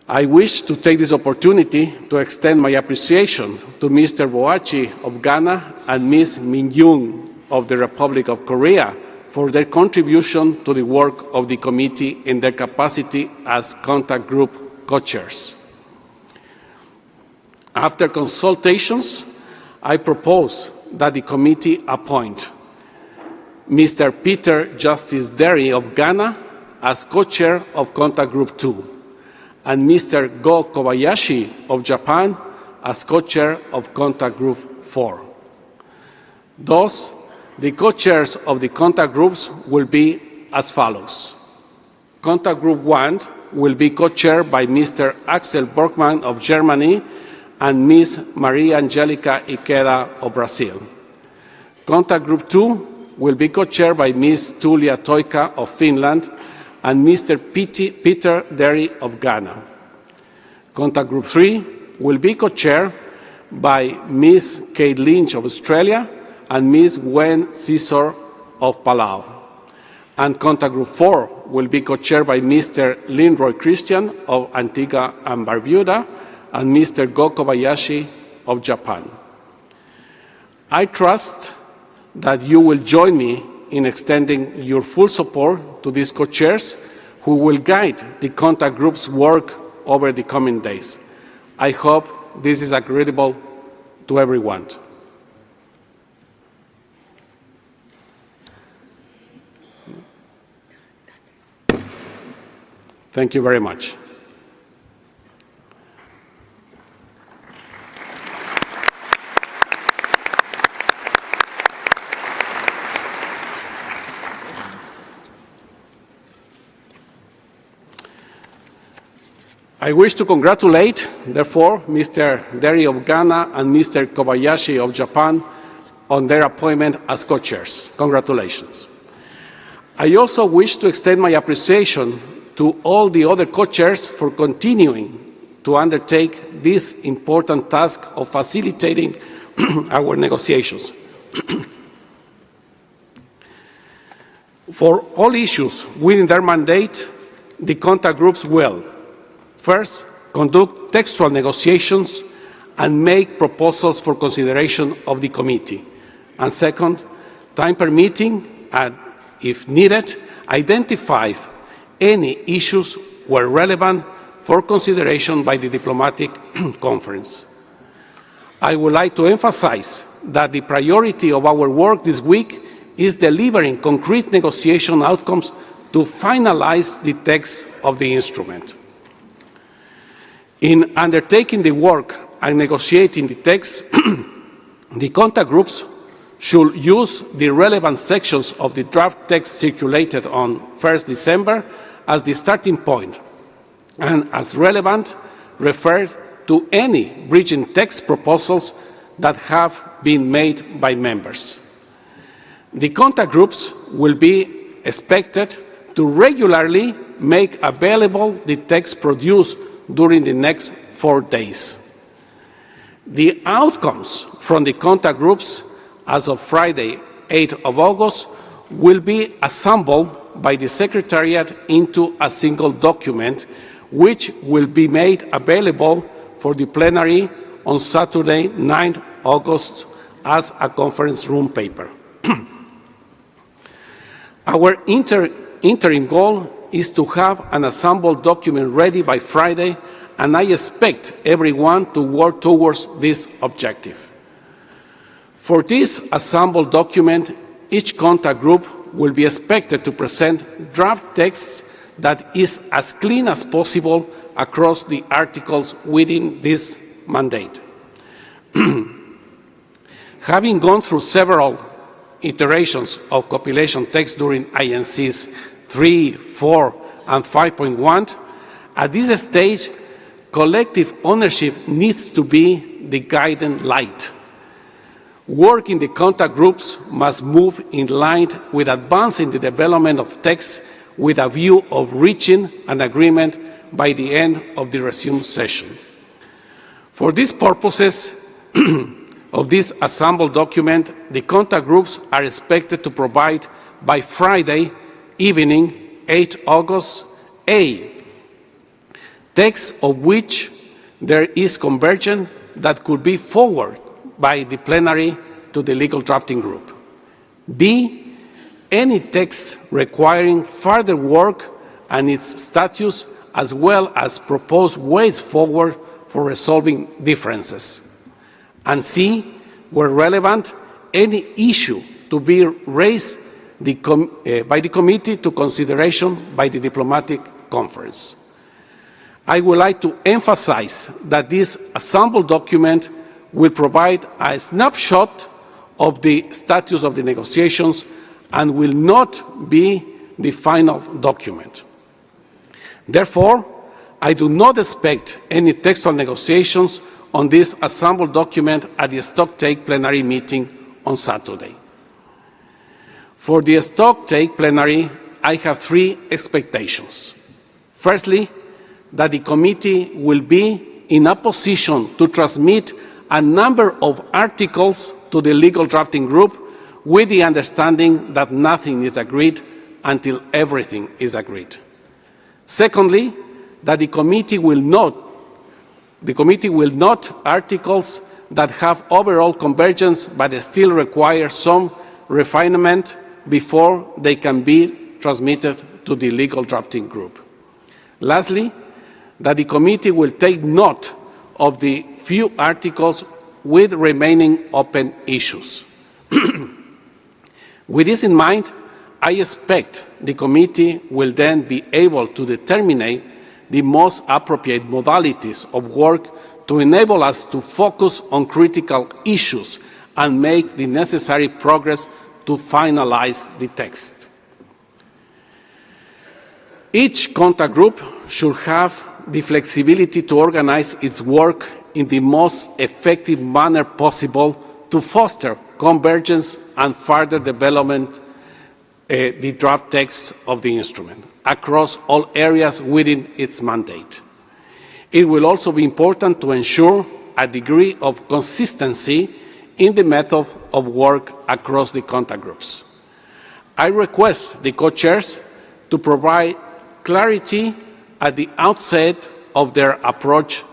I wish to take this opportunity to extend my appreciation to Mr. Boachi of Ghana and Ms. Min Young of the Republic of Korea for their contribution to the work of the committee in their capacity as contact group co-chairs. After consultations, I propose that the committee appoint Mr. Peter Justice Derry of Ghana as co-chair of Contact Group 2, and Mr. Go Kobayashi of Japan as co-chair of Contact Group 4. Thus, the co-chairs of the contact groups will be as follows. Contact Group 1 will be co-chaired by Mr. Axel Borgman of Germany and Ms. Maria Angelica Ikeda of Brazil. Contact Group 2 will be co-chaired by Ms. Tulia Toika of Finland and Mr. Peter Derry of Ghana. Contact Group 3 will be co-chaired by Ms. Kate Lynch of Australia and Ms. Gwen Caesar of Palau. And Contact Group 4 will be co-chaired by Mr. Linroy Christian of Antigua and Barbuda and Mr. Go Kobayashi of Japan. I trust that you will join me in extending your full support to these co-chairs who will guide the contact group's work over the coming days. I hope this is agreeable to everyone. Thank you very much. I wish to congratulate, therefore, Mr. Deri of Ghana and Mr. Kobayashi of Japan on their appointment as co-chairs. Congratulations. I also wish to extend my appreciation to all the other co-chairs for continuing to undertake this important task of facilitating our negotiations. For all issues within their mandate, the contact groups will first, conduct textual negotiations and make proposals for consideration of the committee. And second, time permitting, and if needed, identify any issues where relevant for consideration by the diplomatic conference. I would like to emphasize that the priority of our work this week is delivering concrete negotiation outcomes to finalize the text of the instrument. In undertaking the work and negotiating the text, the contact groups should use the relevant sections of the draft text circulated on 1st December as the starting point, and as relevant, refer to any bridging text proposals that have been made by members. The contact groups will be expected to regularly make available the text produced during the next 4 days. The outcomes from the contact groups as of Friday, 8th of August, will be assembled by the Secretariat into a single document, which will be made available for the plenary on Saturday, 9th August, as a conference room paper. Our interim goal is to have an assembled document ready by Friday, and I expect everyone to work towards this objective. For this assembled document, each contact group will be expected to present draft text that is as clean as possible across the articles within this mandate. Having gone through several iterations of compilation text during INCs 3, 4, and 5.1, at this stage, collective ownership needs to be the guiding light. Work in the contact groups must move in line with advancing the development of text with a view of reaching an agreement by the end of the resumed session. For these purposes of this assembled document, the contact groups are expected to provide by Friday evening, 8 August, a text of which there is convergence that could be forwarded by the plenary to the legal drafting group. B, any text requiring further work and its status, as well as proposed ways forward for resolving differences. And C, where relevant, any issue to be raised by the committee to consideration by the diplomatic conference. I would like to emphasize that this assembled document will provide a snapshot of the status of the negotiations and will not be the final document. Therefore, I do not expect any textual negotiations on this assembled document at the stocktake plenary meeting on Saturday. For the stocktake plenary, I have 3 expectations. Firstly, that the committee will be in a position to transmit a number of articles to the legal drafting group with the understanding that nothing is agreed until everything is agreed. Secondly, that the committee will not articles that have overall convergence but still require some refinement before they can be transmitted to the legal drafting group. Lastly, that the committee will take note of the few articles with remaining open issues. With this in mind, I expect the committee will then be able to determine the most appropriate modalities of work to enable us to focus on critical issues and make the necessary progress to finalize the text. Each contact group should have the flexibility to organize its work in the most effective manner possible to foster convergence and further development the draft text of the instrument across all areas within its mandate. It will also be important to ensure a degree of consistency in the method of work across the contact groups. I request the co-chairs to provide clarity at the outset of their approach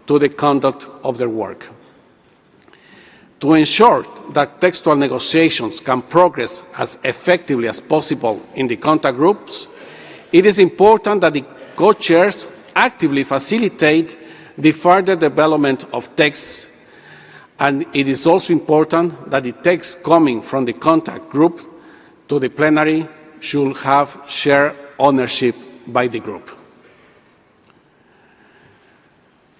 to the conduct of their work. To ensure that textual negotiations can progress as effectively as possible in the contact groups, it is important that the co-chairs actively facilitate the further development of texts, and it is also important that the text coming from the contact group to the plenary should have shared ownership by the group.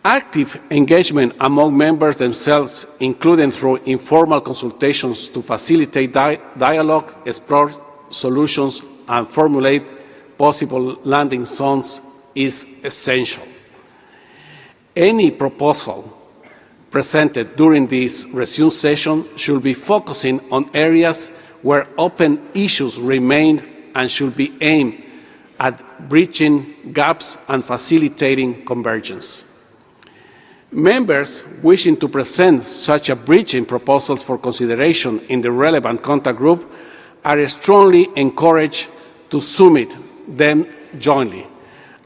Active engagement among members themselves, including through informal consultations to facilitate dialogue, explore solutions, and formulate possible landing zones, is essential. Any proposal presented during this resume session should be focusing on areas where open issues remain and should be aimed at bridging gaps and facilitating convergence. Members wishing to present such a bridging proposals for consideration in the relevant contact group are strongly encouraged to submit them jointly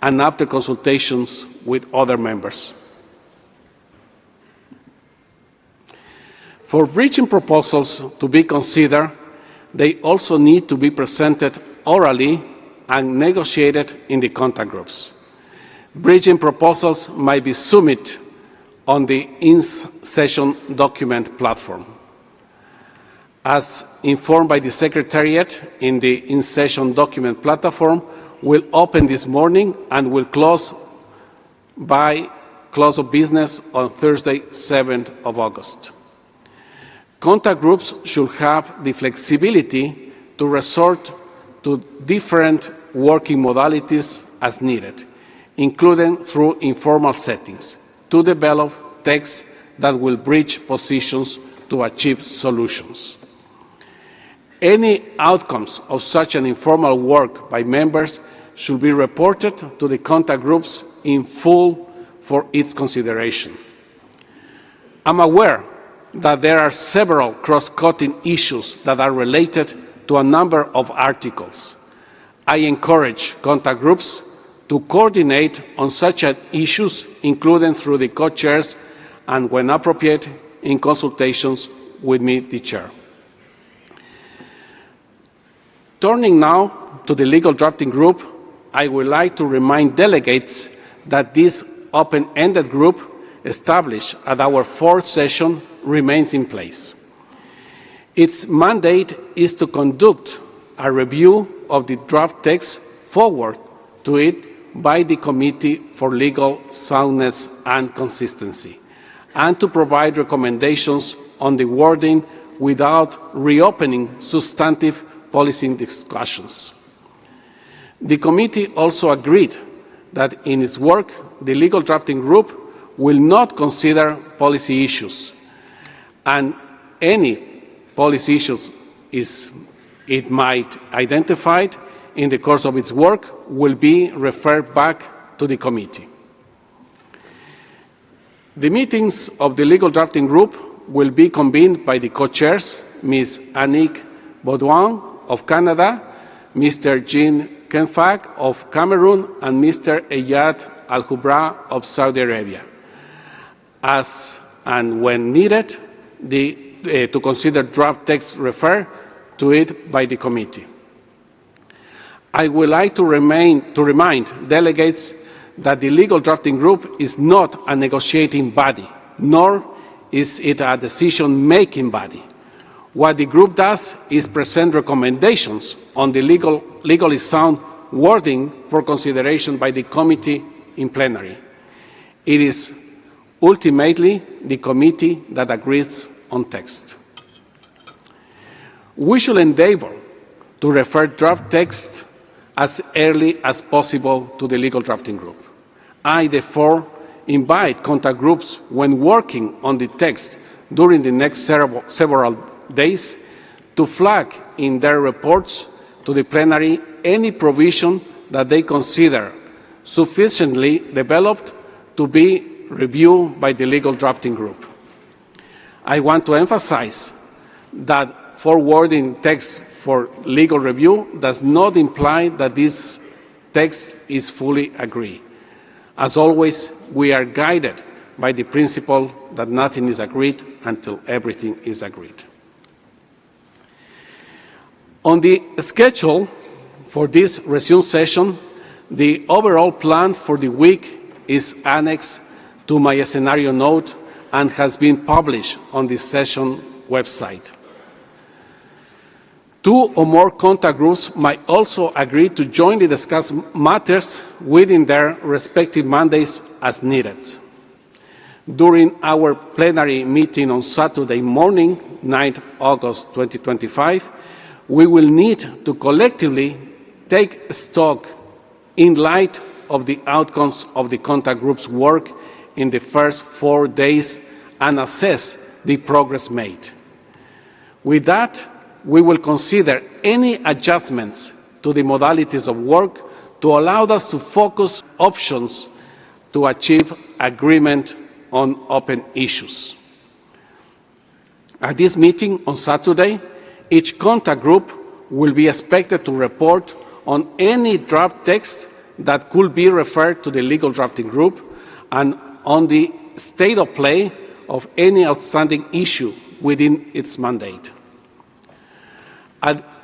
and after consultations with other members. For bridging proposals to be considered, they also need to be presented orally and negotiated in the contact groups. Bridging proposals might be submitted on the in-session document platform. As informed by the Secretariat, in the in-session document platform will open this morning and will close by close of business on Thursday, 7th of August. Contact groups should have the flexibility to resort to different working modalities as needed, including through informal settings, to develop texts that will bridge positions to achieve solutions. Any outcomes of such an informal work by members should be reported to the contact groups in full for its consideration. I'm aware that there are several cross-cutting issues that are related to a number of articles. I encourage contact groups to coordinate on such issues, including through the co-chairs and, when appropriate, in consultations with me, the chair. Turning now to the legal drafting group, I would like to remind delegates that this open-ended group established at our fourth session remains in place. Its mandate is to conduct a review of the draft text forward to it by the Committee for Legal Soundness and Consistency, and to provide recommendations on the wording without reopening substantive policy discussions. The committee also agreed that in its work, the legal drafting group will not consider policy issues, and any policy issues it might identify in the course of its work will be referred back to the committee. The meetings of the legal drafting group will be convened by the co-chairs, Ms. Annick Baudouin of Canada, Mr. Jean Kenfag of Cameroon, and Mr. Eyad Al-Hubra of Saudi Arabia, as and when needed, to consider draft text referred to it by the committee. I would like to remind delegates that the legal drafting group is not a negotiating body, nor is it a decision-making body. What the group does is present recommendations on the legally sound wording for consideration by the committee in plenary. It is ultimately the committee that agrees on text. We should endeavor to refer draft text as early as possible to the legal drafting group. I, therefore, invite contact groups when working on the text during the next several days to flag in their reports to the plenary any provision that they consider sufficiently developed to be reviewed by the legal drafting group. I want to emphasize that forwarding text for legal review does not imply that this text is fully agreed. As always, we are guided by the principle that nothing is agreed until everything is agreed. On the schedule for this resumed session, the overall plan for the week is annexed to my scenario note and has been published on the session website. 2 or more contact groups might also agree to jointly discuss matters within their respective mandates as needed. During our plenary meeting on Saturday morning, 9th August 2025, we will need to collectively take stock in light of the outcomes of the contact group's work in the first 4 days and assess the progress made. With that, we will consider any adjustments to the modalities of work to allow us to focus options to achieve agreement on open issues. At this meeting on Saturday, each contact group will be expected to report on any draft text that could be referred to the legal drafting group and on the state of play of any outstanding issue within its mandate.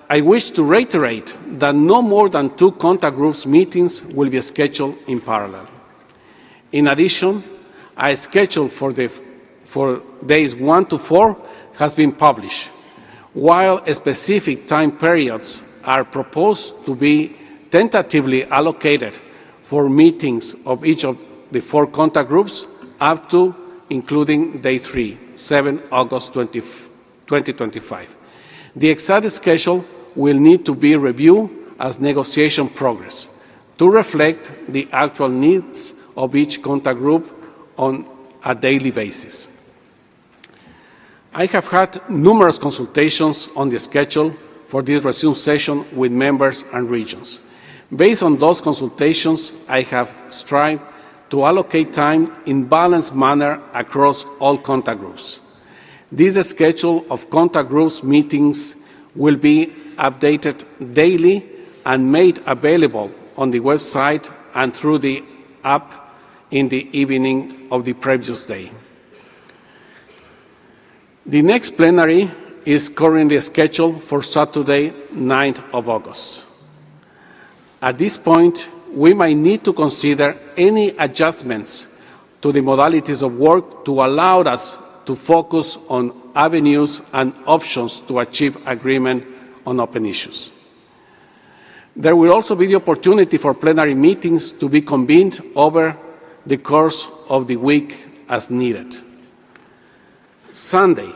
I wish to reiterate that no more than 2 contact groups meetings will be scheduled in parallel. In addition, a schedule for days 1 to 4 has been published, while specific time periods are proposed to be tentatively allocated for meetings of each of the 4 contact groups up to including day 3, 7 August 2025. The exact schedule will need to be reviewed as negotiation progress to reflect the actual needs of each contact group on a daily basis. I have had numerous consultations on the schedule for this resumed session with members and regions. Based on those consultations, I have strived to allocate time in balanced manner across all contact groups. This schedule of contact groups meetings will be updated daily and made available on the website and through the app in the evening of the previous day. The next plenary is currently scheduled for Saturday, 9th of August. At this point, we might need to consider any adjustments to the modalities of work to allow us to focus on avenues and options to achieve agreement on open issues. There will also be the opportunity for plenary meetings to be convened over the course of the week as needed. Sunday,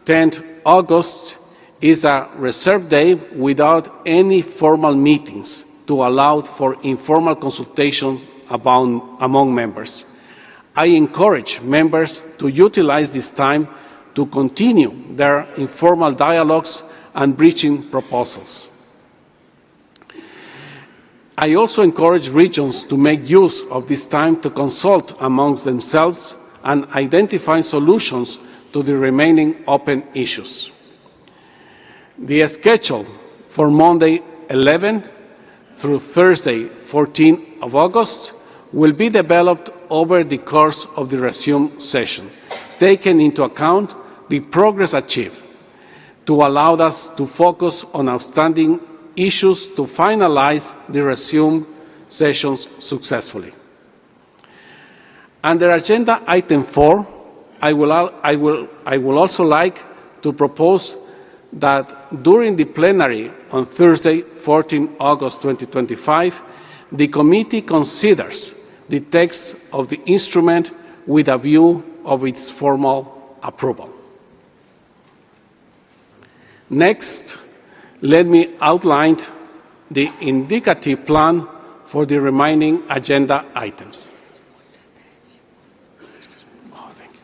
10th August, is a reserved day without any formal meetings to allow for informal consultation among members. I encourage members to utilize this time to continue their informal dialogues and bridging proposals. I also encourage regions to make use of this time to consult amongst themselves and identify solutions to the remaining open issues. The schedule for Monday 11th through Thursday 14th of August will be developed over the course of the resumed session, taking into account the progress achieved. to allow us to focus on outstanding issues to finalize the resumed sessions successfully. Under Agenda Item 4, I will also like to propose that during the plenary on Thursday, 14 August 2025, the committee considers the text of the instrument with a view of its formal approval. Next, let me outline the indicative plan for the remaining agenda items. Oh, thank you.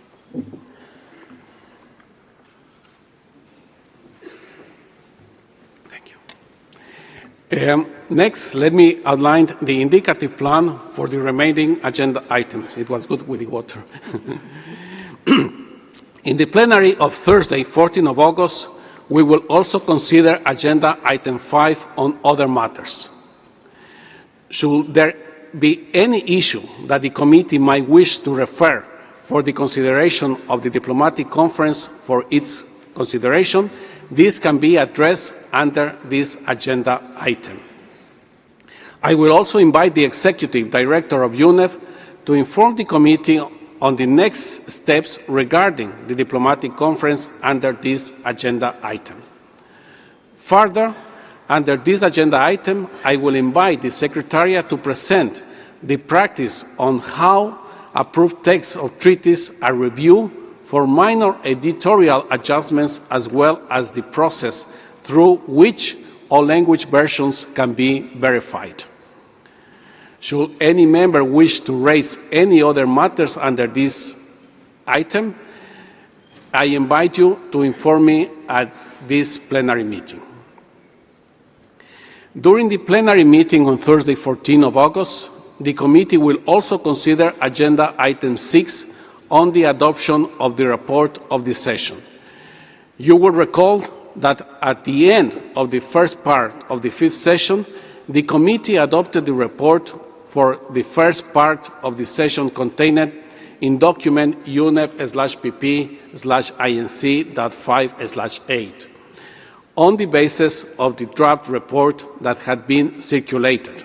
Thank you. Next, let me outline the indicative plan for the remaining agenda items. It was good with the water. In the plenary of Thursday, 14 of August, we will also consider Agenda Item 5 on other matters. Should there be any issue that the committee might wish to refer for the consideration of the diplomatic conference for its consideration, this can be addressed under this agenda item. I will also invite the Executive Director of UNEP to inform the committee on the next steps regarding the diplomatic conference under this agenda item. Further, under this agenda item, I will invite the Secretariat to present the practice on how approved texts of treaties are reviewed for minor editorial adjustments, as well as the process through which all language versions can be verified. Should any member wish to raise any other matters under this item, I invite you to inform me at this plenary meeting. During the plenary meeting on Thursday, 14 of August, the committee will also consider Agenda Item 6 on the adoption of the report of the session. You will recall that at the end of the first part of the fifth session, the committee adopted the report for the first part of the session contained in document UNEP/PP/INC.5/8 on the basis of the draft report that had been circulated,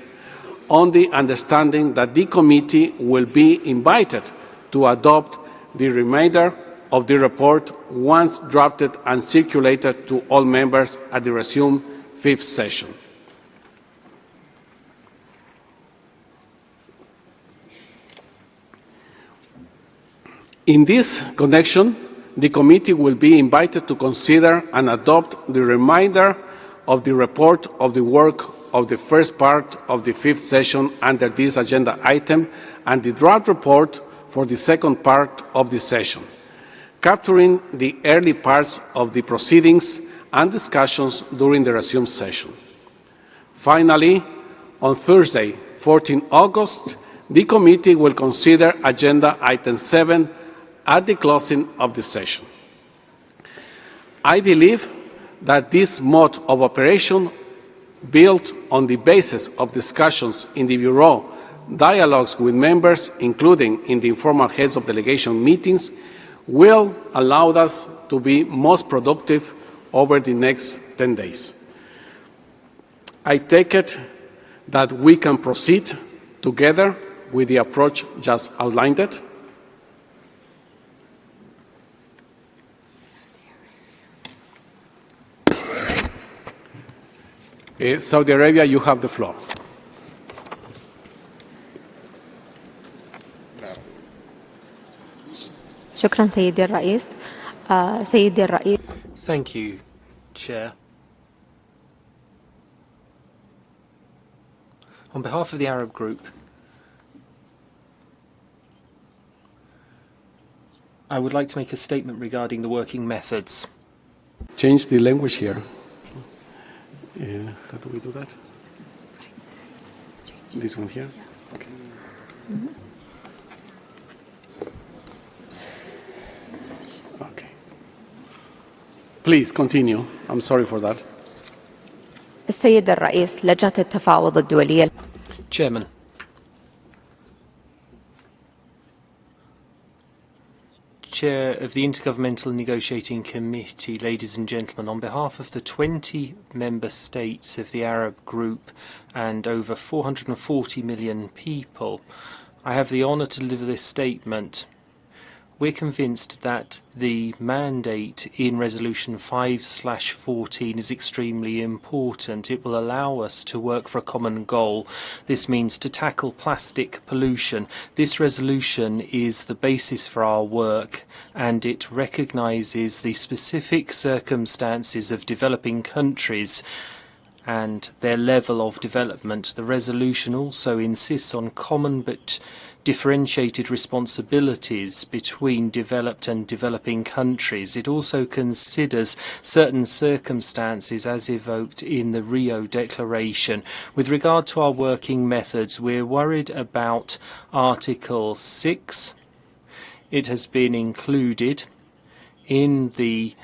on the understanding that the committee will be invited to adopt the remainder of the report once drafted and circulated to all members at the resumed fifth session. In this connection, the committee will be invited to consider and adopt the remainder of the report of the work of the first part of the fifth session under this agenda item and the draft report for the second part of the session, capturing the early parts of the proceedings and discussions during the resumed session. Finally, on Thursday, 14 August, the committee will consider Agenda Item 7 at the closing of the session. I believe that this mode of operation, built on the basis of discussions in the Bureau, dialogues with members, including in the informal heads of delegation meetings, will allow us to be most productive over the next 10 days. I take it that we can proceed together with the approach just outlined. Saudi Arabia, you have the floor. شكرا سيدي الرئيس. سيدي الرئيس. Thank you, Chair. On behalf of the Arab Group, I would like to make a statement regarding the working methods. Change the language here. How do we do that? This one here? Okay. Okay. Please continue. I'm sorry for that. السيد الرئيس، لجنة التفاوض الدولية. Chair of the Intergovernmental Negotiating Committee, ladies and gentlemen, on behalf of the 20 member states of the Arab group and over 440 million people, I have the honour to deliver this statement. We're convinced that the mandate in Resolution 5/14 is extremely important. It will allow us to work for a common goal. This means to tackle plastic pollution. This resolution is the basis for our work, and it recognises the specific circumstances of developing countries and their level of development. The resolution also insists on common but differentiated responsibilities between developed and developing countries. It also considers certain circumstances as evoked in the Rio Declaration. With regard to our working methods, we're worried about Article 6. It has been included in the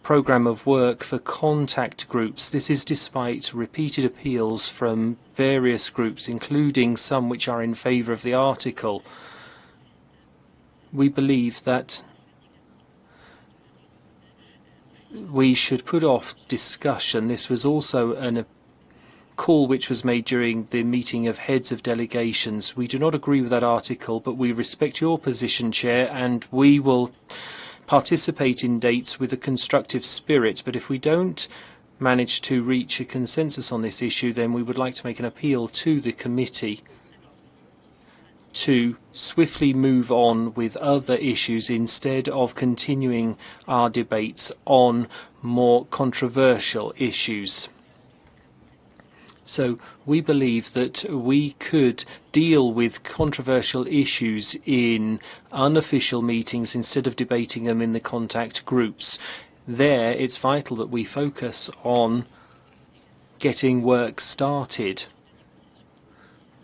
programme of work for contact groups. This is despite repeated appeals from various groups, including some which are in favour of the article. We believe that we should put off discussion. This was also a call which was made during the meeting of heads of delegations. We do not agree with that article, but we respect your position, Chair, and we will participate in dates with a constructive spirit. But if we don't manage to reach a consensus on this issue, then we would like to make an appeal to the committee to swiftly move on with other issues instead of continuing our debates on more controversial issues. So we believe that we could deal with controversial issues in unofficial meetings instead of debating them in the contact groups. There, it's vital that we focus on getting work started.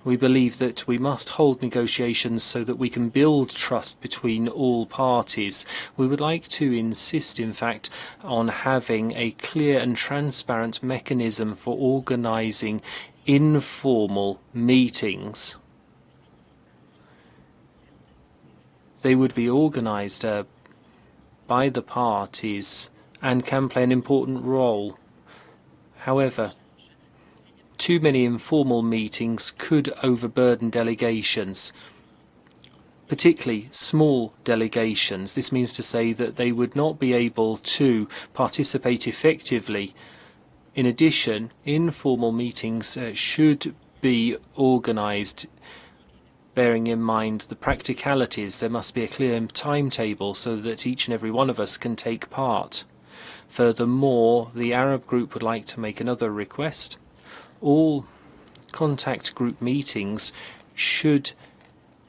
We believe that we must hold negotiations so that we can build trust between all parties. We would like to insist, in fact, on having a clear and transparent mechanism for organising informal meetings. They would be organised by the parties and can play an important role. However, too many informal meetings could overburden delegations, particularly small delegations. This means to say that they would not be able to participate effectively. In addition, informal meetings should be organised bearing in mind the practicalities. There must be a clear timetable so that each and every one of us can take part. Furthermore, the Arab group would like to make another request. All contact group meetings should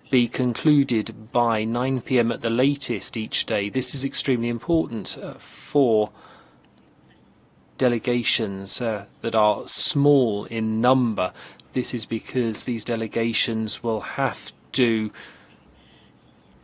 be concluded by 9 p.m. at the latest each day. This is extremely important for delegations that are small in number. This is because these delegations will have to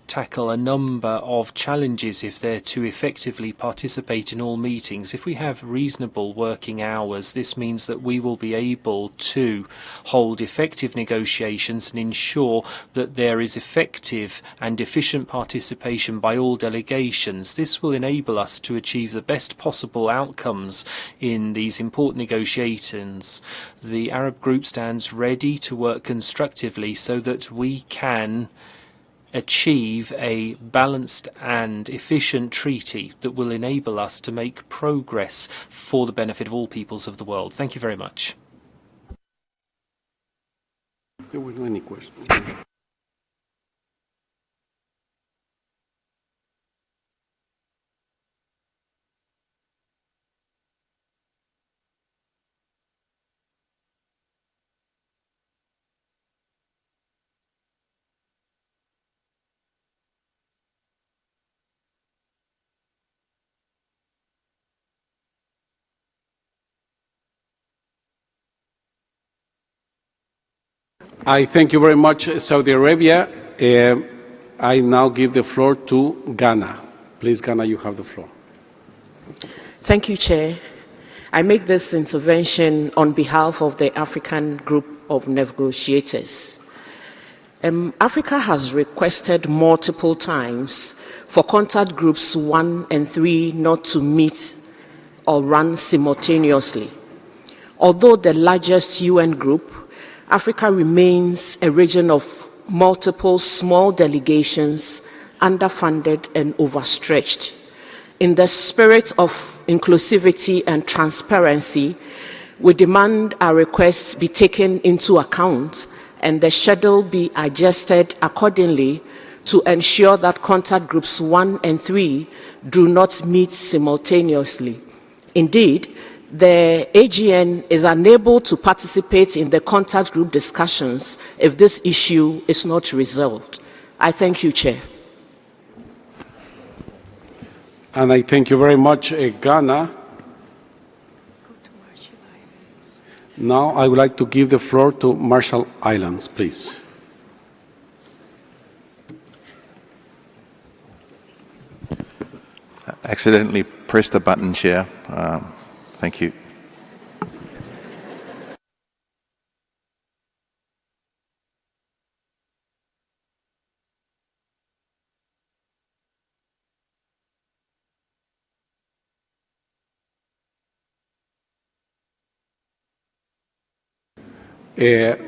tackle a number of challenges if they're to effectively participate in all meetings. If we have reasonable working hours, this means that we will be able to hold effective negotiations and ensure that there is effective and efficient participation by all delegations. This will enable us to achieve the best possible outcomes in these important negotiations. The Arab group stands ready to work constructively so that we can achieve a balanced and efficient treaty that will enable us to make progress for the benefit of all peoples of the world. Thank you very much. There were no any questions. I thank you very much, Saudi Arabia. I now give the floor to Ghana. Please, Ghana, you have the floor. Thank you, Chair. I make this intervention on behalf of the African Group of Negotiators. Africa has requested multiple times for contact groups 1 and 3 not to meet or run simultaneously. Although the largest UN group, Africa remains a region of multiple small delegations, underfunded and overstretched. In the spirit of inclusivity and transparency, we demand our requests be taken into account and the schedule be adjusted accordingly to ensure that contact groups 1 and 3 do not meet simultaneously. Indeed, the AGN is unable to participate in the contact group discussions if this issue is not resolved. I thank you, Chair. And I thank you very much, Ghana. Now I would like to give the floor to Marshall Islands, please. Accidentally pressed the button, Chair. Thank you.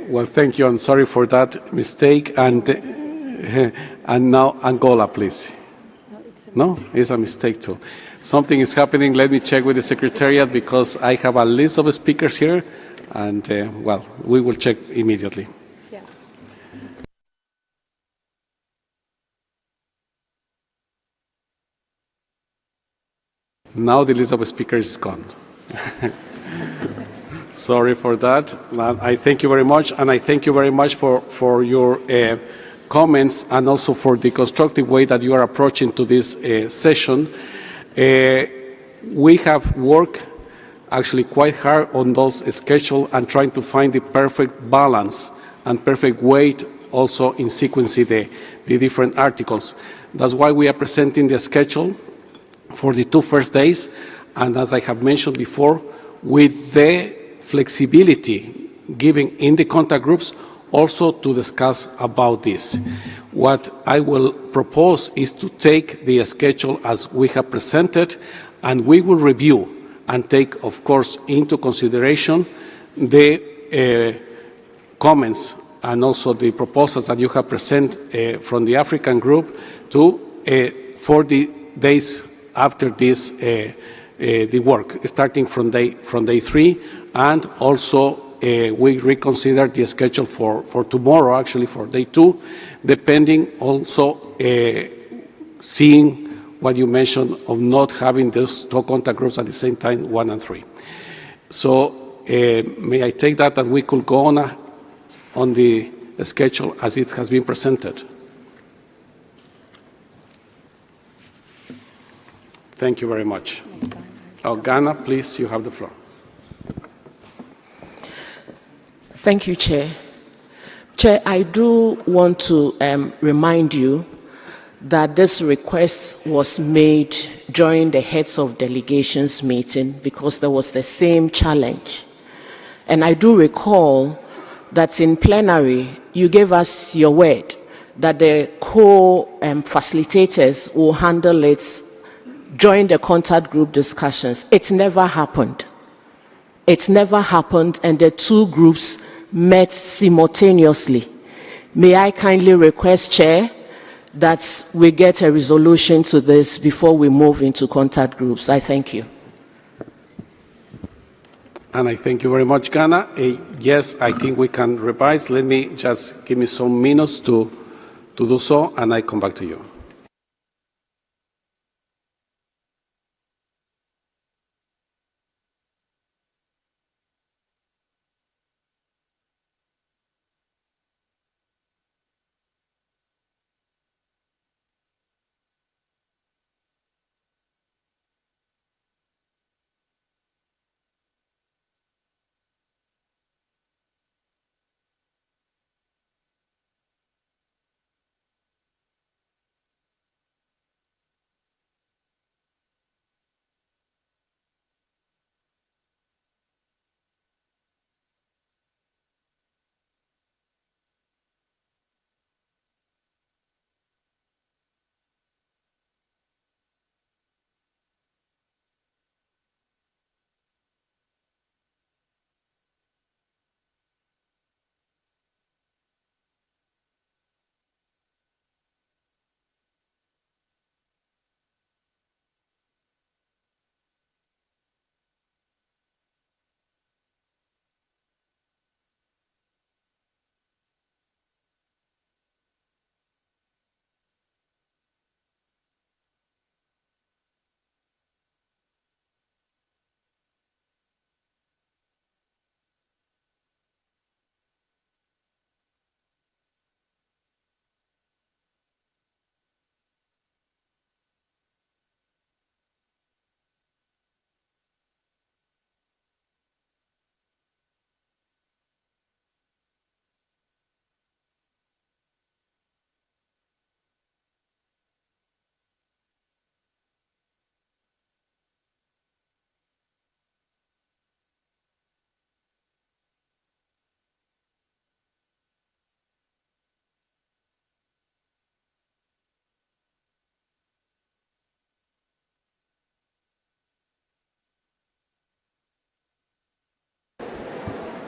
Well, thank you. I'm sorry for that mistake. And now Angola, please. No, it's a mistake too. Something is happening. Let me check with the Secretariat because I have a list of speakers here. And, well, we will check immediately. Yeah. Now the list of speakers is gone. Sorry for that. I thank you very much, and I thank you very much for your comments and also for the constructive way that you are approaching to this session. We have worked actually quite hard on those schedules and trying to find the perfect balance and perfect weight also in sequencing the different articles. That's why we are presenting the schedule for the 2 first days, and as I have mentioned before, with the flexibility given in the contact groups also to discuss about this. What I will propose is to take the schedule as we have presented, and we will review and take, of course, into consideration the comments and also the proposals that you have presented from the African group for the days after this the work, starting from day 3, and also we reconsider the schedule for tomorrow, actually for day 2, depending also seeing what you mentioned of not having those 2 contact groups at the same time, 1 and 3. So may I take that we could go on the schedule as it has been presented? Thank you very much. Ghana, please, you have the floor. Thank you, Chair. Chair, I do want to remind you that this request was made during the heads of delegations meeting because there was the same challenge. And I do recall that in plenary, you gave us your word that the co-facilitators will handle it during the contact group discussions. It never happened. It never happened, and the 2 groups met simultaneously. May I kindly request, Chair, that we get a resolution to this before we move into contact groups. I thank you. And I thank you very much, Ghana. Yes, I think we can revise. Let me just give me some minutes to do so, and I come back to you.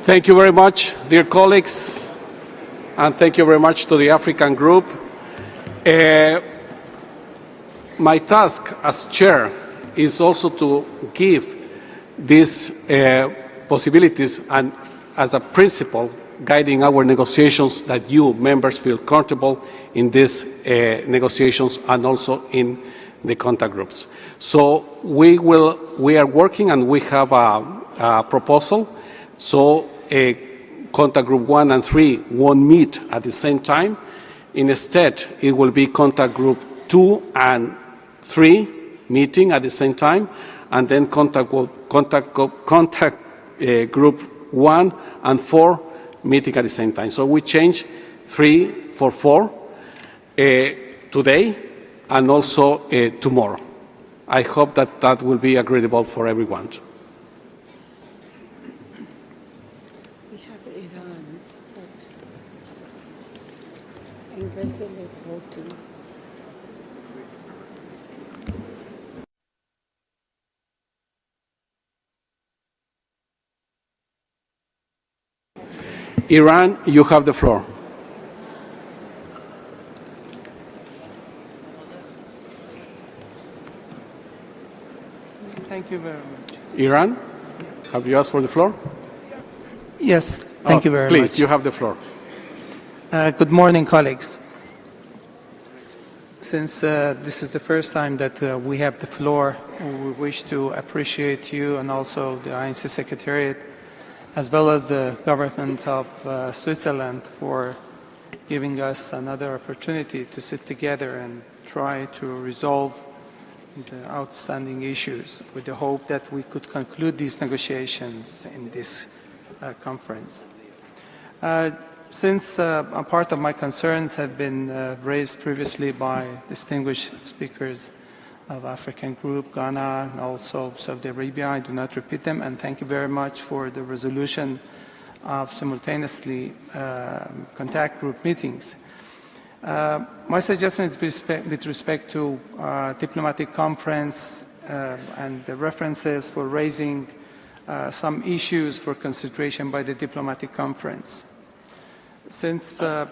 Thank you very much, dear colleagues, and thank you very much to the African group. My task as chair is also to give these possibilities and as a principle guiding our negotiations that you members feel comfortable in these negotiations and also in the contact groups. So we are working and we have a proposal. So contact group 1 and 3 won't meet at the same time. Instead, it will be contact group 2 and 3 meeting at the same time, and then contact group 1 and 4 meeting at the same time. So we change 3 for 4 today and also tomorrow. I hope that that will be agreeable for everyone. We have Iran, and Brazil is voting. Iran, you have the floor. Thank you very much. Iran, have you asked for the floor? Yes, thank you very much. Please, you have the floor. Good morning, colleagues. Since this is the first time that we have the floor, we wish to appreciate you and also the INC Secretariat, as well as the government of Switzerland, for giving us another opportunity to sit together and try to resolve the outstanding issues with the hope that we could conclude these negotiations in this conference. Since a part of my concerns have been raised previously by distinguished speakers of African group, Ghana, and also Saudi Arabia, I do not repeat them, and thank you very much for the resolution of simultaneously contact group meetings. My suggestion is with respect to diplomatic conference and the references for raising some issues for consideration by the diplomatic conference. Since the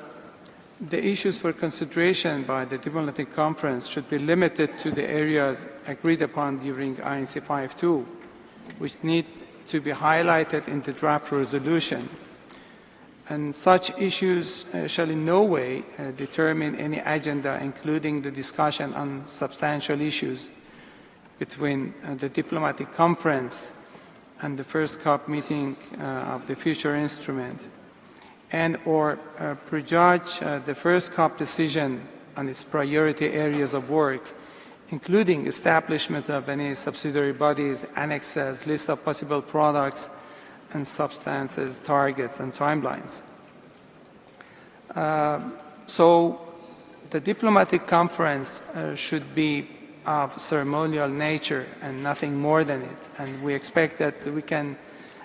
issues for consideration by the diplomatic conference should be limited to the areas agreed upon during INC 5.2, which need to be highlighted in the draft resolution. And such issues shall in no way determine any agenda, including the discussion on substantial issues between the diplomatic conference and the first COP meeting of the future instrument, and or prejudge the first COP decision on its priority areas of work, including establishment of any subsidiary bodies, annexes, list of possible products and substances, targets, and timelines. So the diplomatic conference should be of ceremonial nature and nothing more than it. And we expect that we can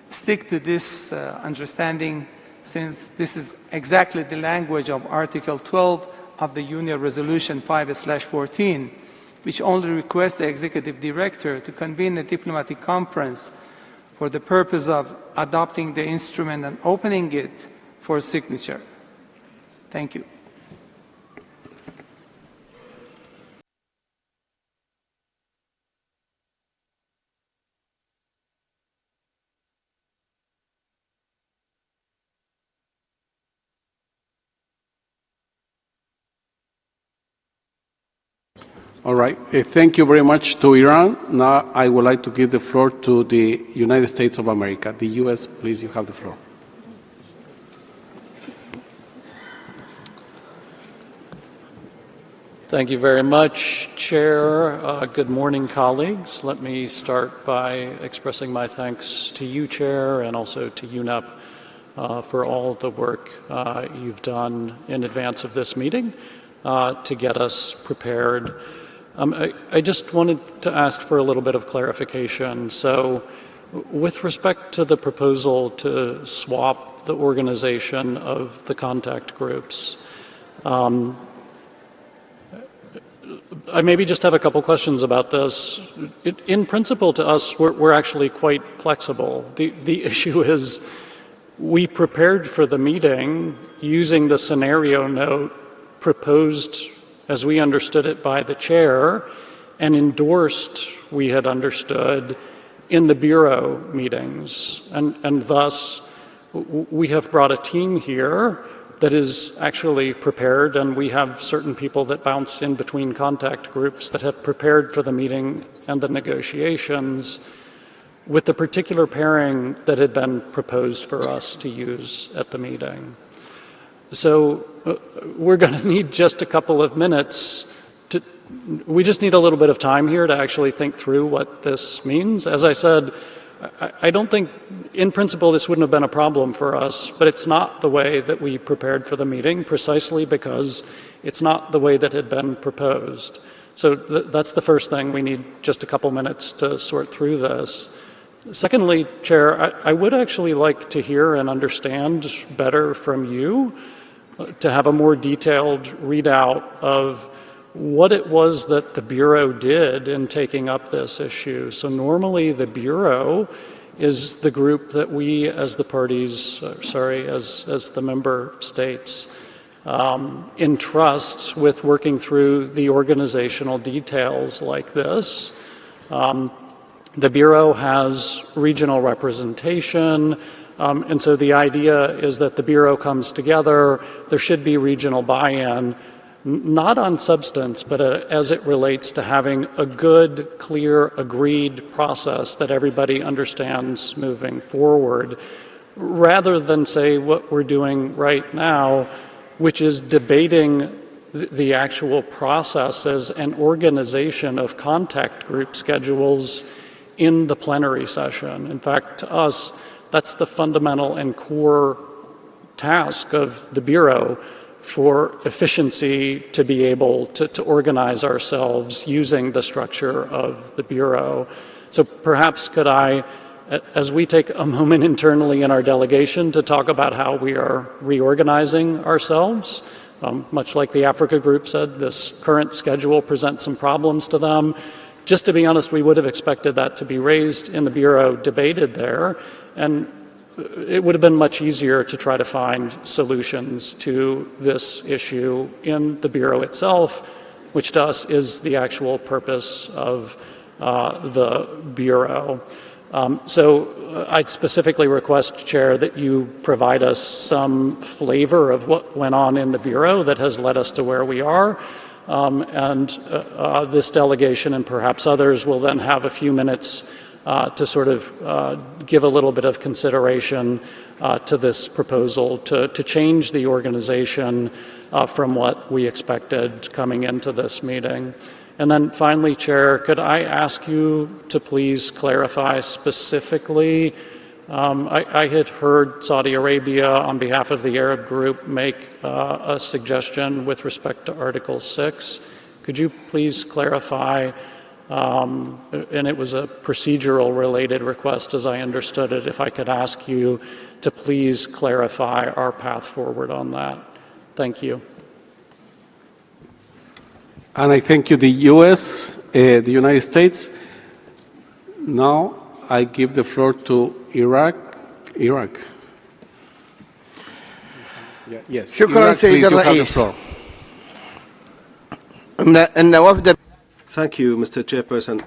stick to this understanding, since this is exactly the language of Article 12 of the Union Resolution 5/14, which only requests the Executive Director to convene a diplomatic conference for the purpose of adopting the instrument and opening it for signature. Thank you. All right. Thank you very much to Iran. Now I would like to give the floor to the United States of America. The U.S., please, you have the floor. Thank you very much, Chair. Good morning, colleagues. Let me start by expressing my thanks to you, Chair, and also to UNEP for all the work you've done in advance of this meeting to get us prepared. I just wanted to ask for a little bit of clarification. So, with respect to the proposal to swap the organization of the contact groups, I maybe just have a couple questions about this. In principle, to us, we're actually quite flexible. The issue is We prepared for the meeting using the scenario note proposed, as we understood it, by the chair and endorsed, we had understood, in the Bureau meetings. And thus, we have brought a team here that is actually prepared, and we have certain people that bounce in between contact groups that have prepared for the meeting and the negotiations with the particular pairing that had been proposed for us to use at the meeting. So we're going to need just a couple of minutes. We just need a little bit of time here to actually think through what this means. As I said, I don't think, in principle, this wouldn't have been a problem for us, but it's not the way that we prepared for the meeting, precisely because it's not the way that had been proposed. So that's the first thing. We need just a couple minutes to sort through this. Secondly, Chair, I would actually like to hear and understand better from you, to have a more detailed readout of what it was that the Bureau did in taking up this issue. So normally the Bureau is the group that we as the parties, as the member states, entrust with working through the organizational details like this. The Bureau has regional representation, and so the idea is that the Bureau comes together, there should be regional buy-in, not on substance, but as it relates to having a good, clear, agreed process that everybody understands moving forward, rather than say what we're doing right now, which is debating the actual processes and organization of contact group schedules in the plenary session. In fact, to us, that's the fundamental and core task of the Bureau, for efficiency to be able to organize ourselves using the structure of the Bureau. So perhaps could I, as we take a moment internally in our delegation to talk about how we are reorganizing ourselves, much like the Africa group said, this current schedule presents some problems to them. Just to be honest, we would have expected that to be raised in the Bureau, debated there, and it would have been much easier to try to find solutions to this issue in the Bureau itself, which to us is the actual purpose of the Bureau. So I'd specifically request, Chair, that you provide us some flavor of what went on in the Bureau that has led us to where we are. And this delegation and perhaps others will then have a few minutes to sort of give a little bit of consideration to this proposal to change the organization from what we expected coming into this meeting. And then finally, Chair, could I ask you to please clarify specifically, I had heard Saudi Arabia on behalf of the Arab group make a suggestion with respect to Article 6. Could you please clarify, and it was a procedural related request as I understood it, if I could ask you to please clarify our path forward on that. Thank you. And I thank you, the U.S., the United States. Now I give the floor to Iraq. Yes. شكرا سيد الرئيس. Thank you, Mr. Chairperson.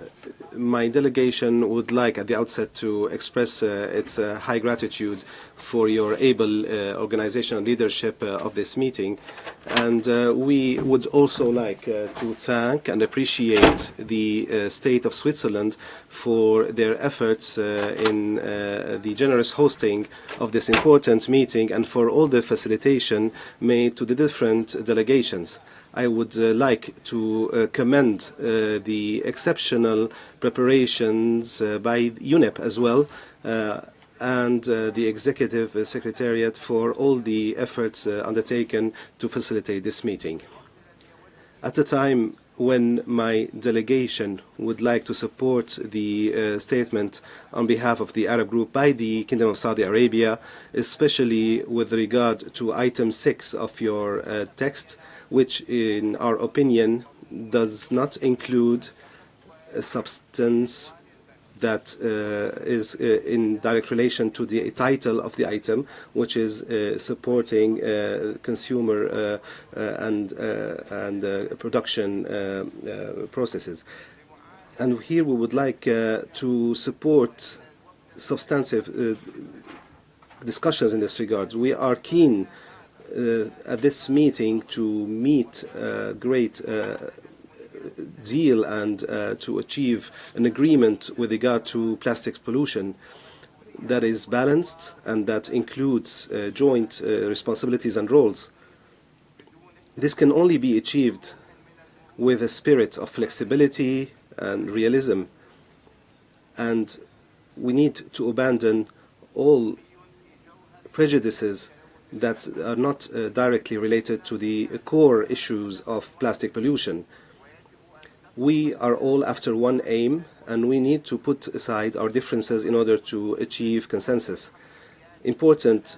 My delegation would like at the outset to express its high gratitude for your able organizational leadership of this meeting. And we would also like to thank and appreciate the State of Switzerland for their efforts in the generous hosting of this important meeting and for all the facilitation made to the different delegations. I would like to commend the exceptional preparations by UNEP as well and the Executive Secretariat for all the efforts undertaken to facilitate this meeting. At a time when my delegation would like to support the statement on behalf of the Arab group by the Kingdom of Saudi Arabia, especially with regard to item 6 of your text, which in our opinion does not include a substance that is in direct relation to the title of the item, which is supporting consumer and production processes. And here we would like to support substantive discussions in this regard. We are keen at this meeting to meet a great deal and to achieve an agreement with regard to plastic pollution that is balanced and that includes joint responsibilities and roles. This can only be achieved with a spirit of flexibility and realism, and we need to abandon all prejudices that are not directly related to the core issues of plastic pollution. We are all after one aim, and we need to put aside our differences in order to achieve consensus. Important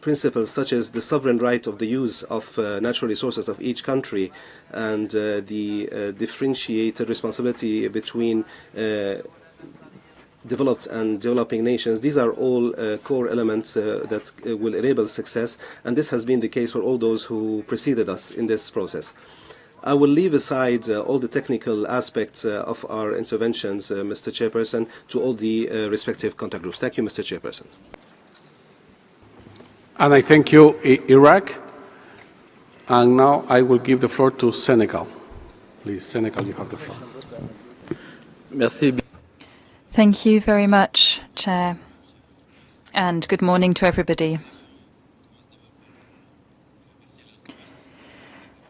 principles such as the sovereign right of the use of natural resources of each country and the differentiated responsibility between developed and developing nations, these are all core elements that will enable success, and this has been the case for all those who preceded us in this process. I will leave aside all the technical aspects of our interventions, Mr. Chairperson, to all the respective contact groups. Thank you, Mr. Chairperson. And I thank you, Iraq. And now I will give the floor to Senegal. Please, Senegal, you have the floor. Merci. Thank you very much, Chair. And good morning to everybody.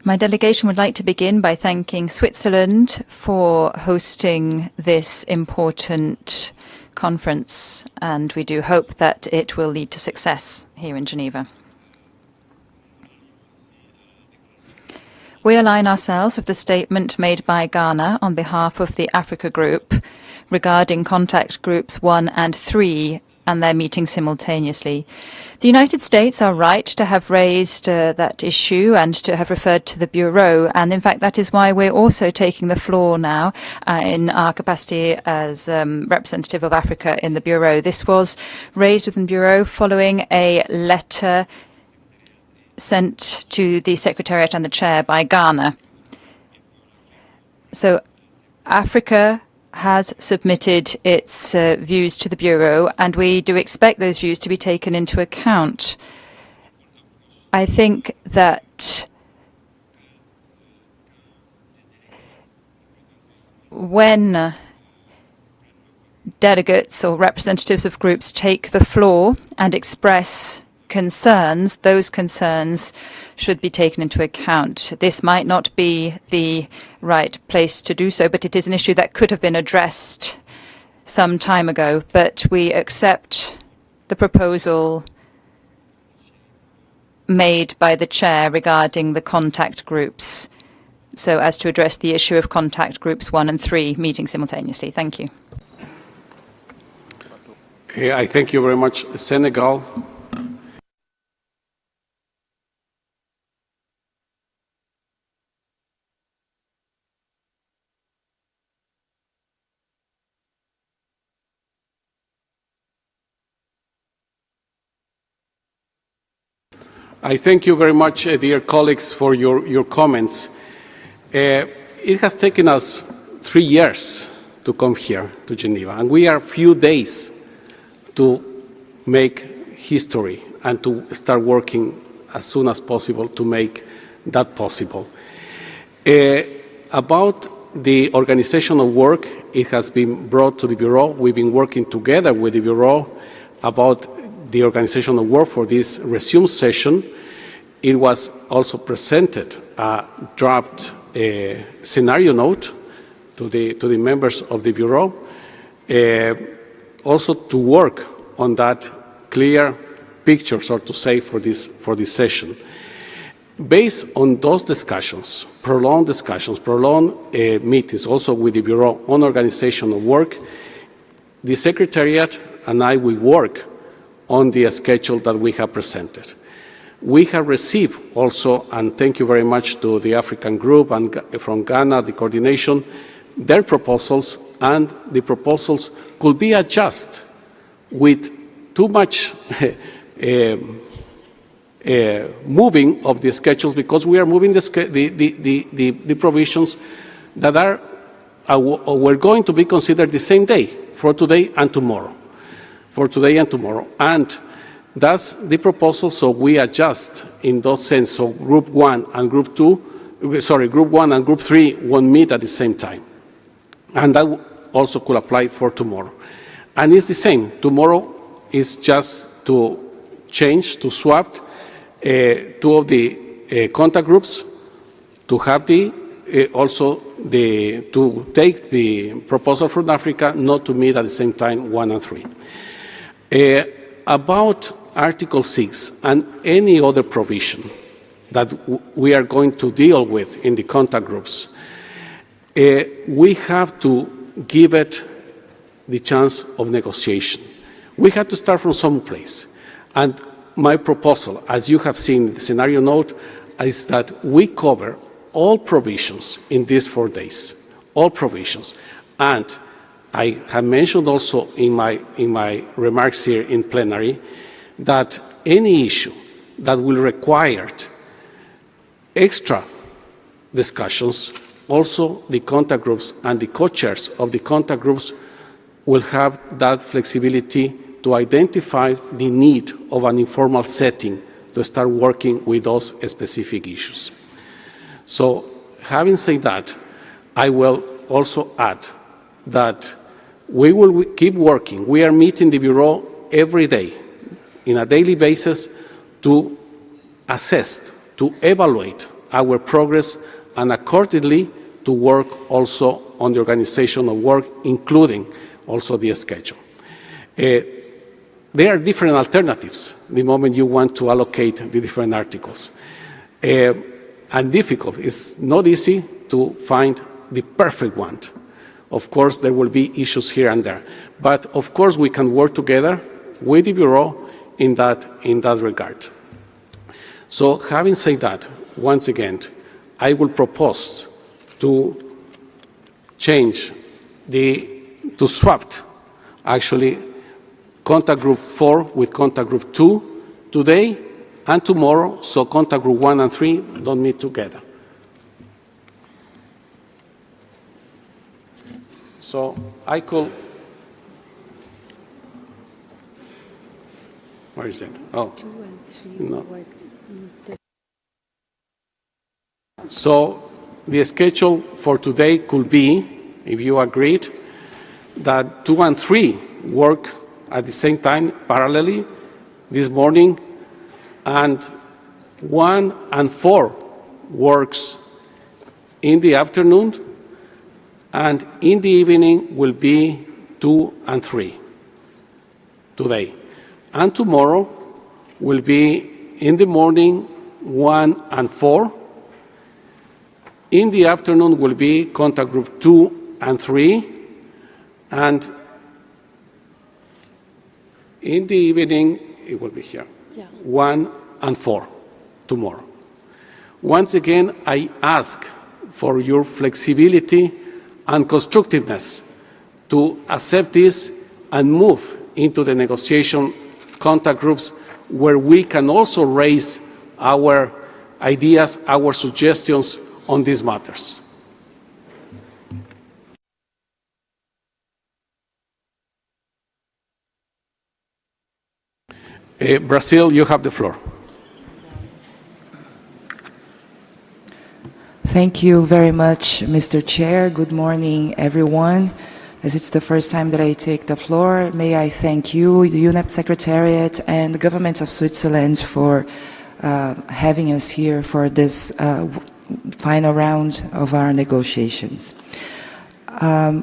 My delegation would like to begin by thanking Switzerland for hosting this important conference, and we do hope that it will lead to success here in Geneva. We align ourselves with the statement made by Ghana on behalf of the Africa Group regarding contact groups 1 and 3 and their meeting simultaneously. The United States are right to have raised that issue and to have referred to the Bureau, and in fact that is why we're also taking the floor now in our capacity as representative of Africa in the Bureau. This was raised within the Bureau following a letter sent to the Secretariat and the Chair by Ghana. So Africa has submitted its views to the Bureau, and we do expect those views to be taken into account. I think that when delegates or representatives of groups take the floor and express concerns, those concerns should be taken into account. This might not be the right place to do so, but it is an issue that could have been addressed some time ago. But we accept the proposal made by the Chair regarding the contact groups, so as to address the issue of contact groups 1 and 3 meeting simultaneously. Thank you. I thank you very much, Senegal. I thank you very much, dear colleagues, for your comments. It has taken us 3 years to come here to Geneva, and we are a few days to make history and to start working as soon as possible to make that possible. About the organization of work, it has been brought to the Bureau. We've been working together with the Bureau about the organization of work for this resumed session. It was also presented a draft scenario note to the members of the Bureau, also to work on that clear picture, so to say, for this session. Based on those discussions, prolonged meetings also with the Bureau on organization of work, the Secretariat and I will work on the schedule that we have presented. We have received also, and thank you very much to the African group and from Ghana, the coordination, their proposals, and the proposals could be adjusted with too much moving of the schedules, because we are moving the provisions that are we're going to be considered the same day, for today and tomorrow. And that's the proposal, so we adjust in that sense. So Group 1 and Group 1 and Group 3 won't meet at the same time. And that also could apply for tomorrow. And it's the same. Tomorrow is just to change, to swap two of the contact groups, to have to take the proposal from Africa, not to meet at the same time 1 and 3. About Article 6 and any other provision that we are going to deal with in the contact groups, we have to give it the chance of negotiation. We have to start from some place. And my proposal, as you have seen in the scenario note, is that we cover all provisions in these 4 days, all provisions. And I have mentioned also in my remarks here in plenary that any issue that will require extra discussions, also the contact groups and the co-chairs of the contact groups will have that flexibility to identify the need of an informal setting to start working with those specific issues. So, having said that, I will also add that we will keep working. We are meeting the Bureau every day, on a daily basis, to assess, to evaluate our progress, and accordingly to work also on the organization of work, including also the schedule. There are different alternatives the moment you want to allocate the different articles. And difficult. It's not easy to find the perfect one. Of course, there will be issues here and there. But of course, we can work together with the Bureau in that regard. So having said that, once again, I will propose to swap actually contact group 4 with contact group 2 today and tomorrow, so contact group 1 and 3 don't meet together. So I could, where is it? Oh, 2 and 3 no. So the schedule for today could be, if you agreed, that 2 and 3 work at the same time, parallelly, this morning, and 1 and 4 works in the afternoon, and in the evening will be 2 and 3 today. And tomorrow will be in the morning 1 and 4. In the afternoon will be contact group 2 and 3. And in the evening, it will be here, 1 and 4 tomorrow. Once again, I ask for your flexibility and constructiveness to accept this and move into the negotiation contact groups where we can also raise our ideas, our suggestions on these matters. Brazil, you have the floor. Thank you very much, Mr. Chair. Good morning, everyone. As it's the first time that I take the floor, may I thank you, the UNEP Secretariat, and the Government of Switzerland for having us here for this final round of our negotiations.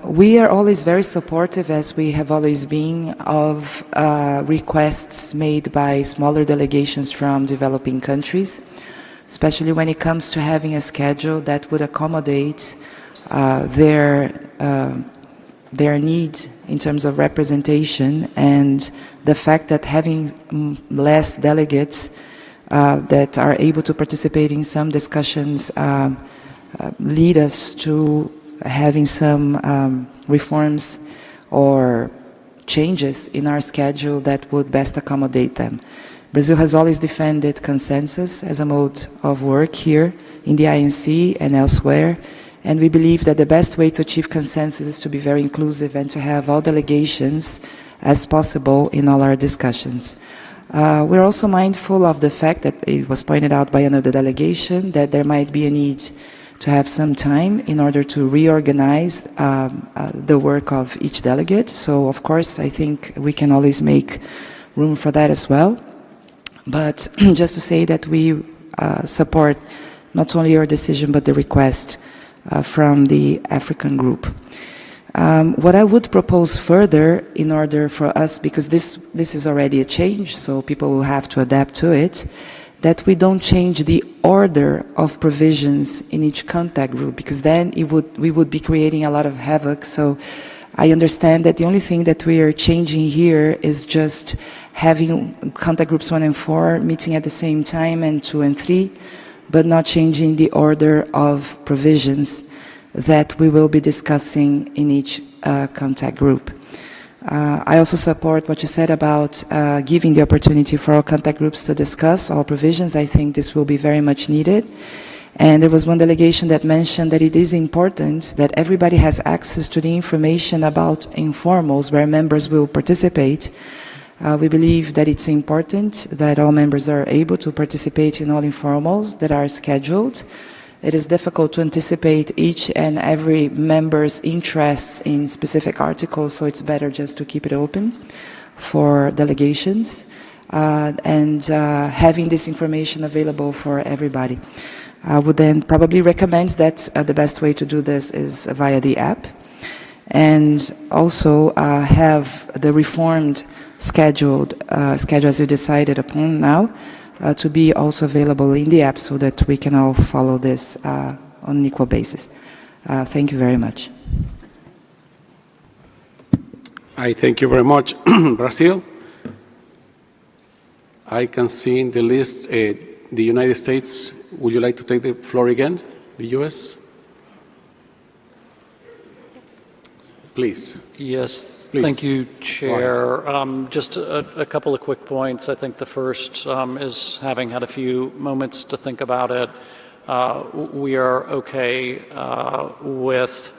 We are always very supportive, as we have always been, of requests made by smaller delegations from developing countries, especially when it comes to having a schedule that would accommodate their need in terms of representation, and the fact that having less delegates that are able to participate in some discussions lead us to having some reforms or changes in our schedule that would best accommodate them. Brazil has always defended consensus as a mode of work here in the INC and elsewhere, and we believe that the best way to achieve consensus is to be very inclusive and to have all delegations as possible in all our discussions. We're also mindful of the fact that it was pointed out by another delegation that there might be a need to have some time in order to reorganize the work of each delegate. So, of course, I think we can always make room for that as well. But just to say that we support not only your decision but the request from the African group. What I would propose further in order for us, because this is already a change, so people will have to adapt to it, that we don't change the order of provisions in each contact group, because then we would be creating a lot of havoc. So I understand that the only thing that we are changing here is just having contact groups 1 and 4 meeting at the same time and 2 and 3, but not changing the order of provisions that we will be discussing in each contact group. I also support what you said about giving the opportunity for all contact groups to discuss all provisions. I think this will be very much needed. And there was one delegation that mentioned that it is important that everybody has access to the information about informals where members will participate. We believe that it's important that all members are able to participate in all informals that are scheduled. It is difficult to anticipate each and every member's interests in specific articles, so it's better just to keep it open for delegations and having this information available for everybody. I would then probably recommend that the best way to do this is via the app, and also have the reformed schedule as you decided upon now, to be also available in the app so that we can all follow this on an equal basis. Thank you very much. I thank you very much. Brazil. I can see in the list the United States. Would you like to take the floor again? The U.S.? Please. Yes. Please. Thank you, Chair. Just a couple of quick points. I think the first is, having had a few moments to think about it, we are okay with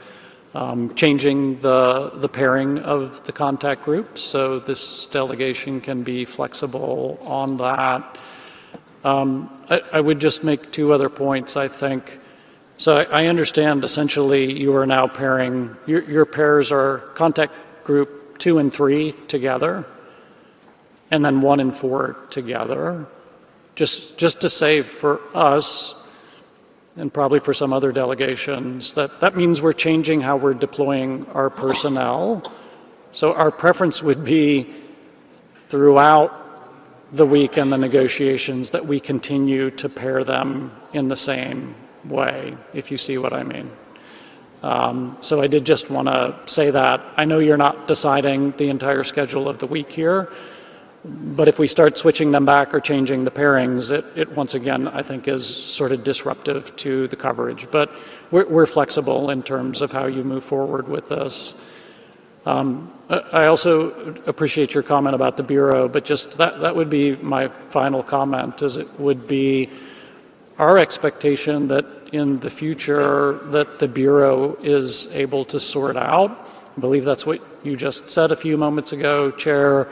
changing the pairing of the contact groups, so this delegation can be flexible on that. I would just make two other points, I think. So I understand essentially you are now pairing, your pairs are contact group 2 and 3 together, and then 1 and 4 together. Just to say for us, and probably for some other delegations, that means we're changing how we're deploying our personnel. So our preference would be throughout the week and the negotiations that we continue to pair them in the same way, if you see what I mean. So I did just want to say that. I know you're not deciding the entire schedule of the week here, but if we start switching them back or changing the pairings, it once again, I think, is sort of disruptive to the coverage. But we're flexible in terms of how you move forward with this. I also appreciate your comment about the Bureau, but just that would be my final comment, is it would be our expectation that in the future that the Bureau is able to sort out. I believe that's what you just said a few moments ago, Chair,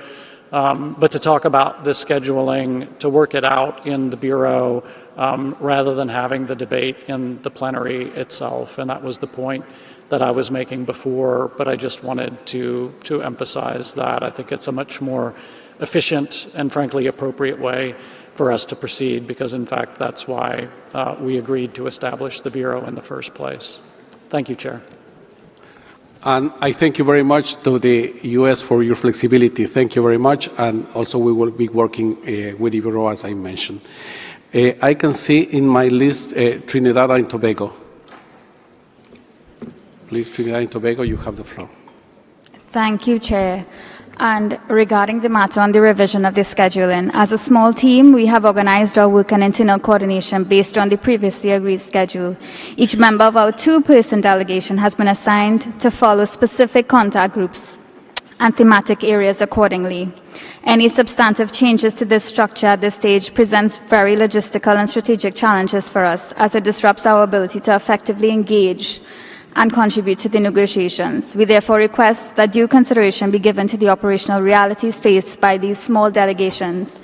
but to talk about the scheduling, to work it out in the Bureau rather than having the debate in the plenary itself. And that was the point that I was making before, but I just wanted to emphasize that. I think it's a much more efficient and frankly appropriate way for us to proceed, because in fact that's why we agreed to establish the Bureau in the first place. Thank you, Chair. And I thank you very much to the U.S. for your flexibility. Thank you very much. And also we will be working with the Bureau, as I mentioned. I can see in my list Trinidad and Tobago. Please, Trinidad and Tobago, you have the floor. Thank you, Chair. And regarding the matter on the revision of the scheduling, as a small team, we have organized our work and internal coordination based on the previously agreed schedule. Each member of our two-person delegation has been assigned to follow specific contact groups and thematic areas accordingly. Any substantive changes to this structure at this stage presents very logistical and strategic challenges for us, as it disrupts our ability to effectively engage and contribute to the negotiations. We therefore request that due consideration be given to the operational realities faced by these small delegations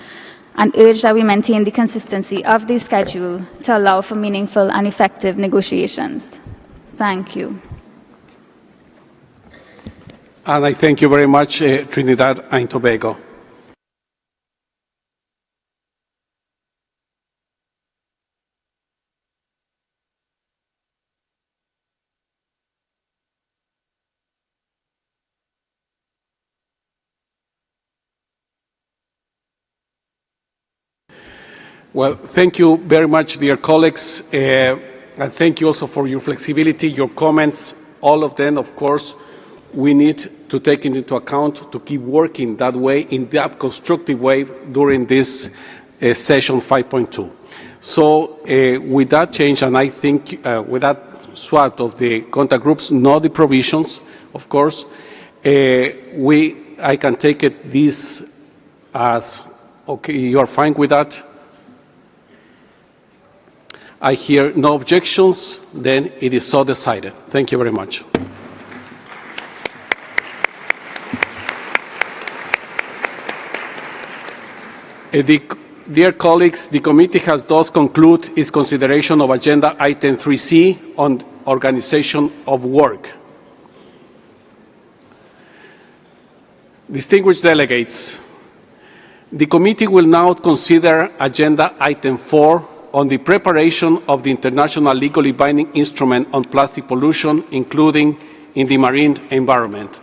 and urge that we maintain the consistency of the schedule to allow for meaningful and effective negotiations. Thank you. And I thank you very much, Trinidad and Tobago. Well, thank you very much, dear colleagues, and thank you also for your flexibility, your comments, all of them, of course, we need to take it into account to keep working that way, in that constructive way, during this session 5.2. So with that change, and I think with that swap of the contact groups, not the provisions, of course, I can take it this as, okay, you are fine with that? I hear no objections, then it is so decided. Thank you very much. Dear colleagues, the committee has thus concluded its consideration of Agenda Item 3C on organization of work. Distinguished delegates, the committee will now consider Agenda Item 4 on the preparation of the international legally binding instrument on plastic pollution, including in the marine environment.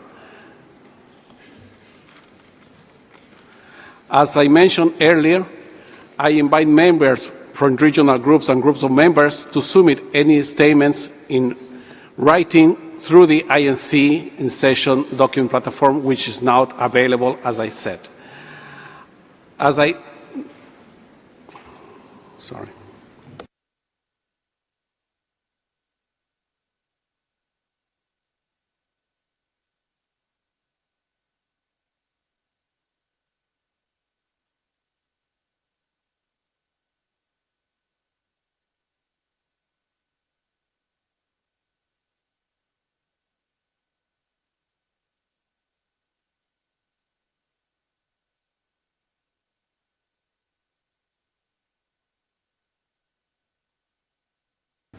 As I mentioned earlier, I invite members from regional groups and groups of members to submit any statements in writing through the INC in session document platform, which is now available, as I said. Sorry.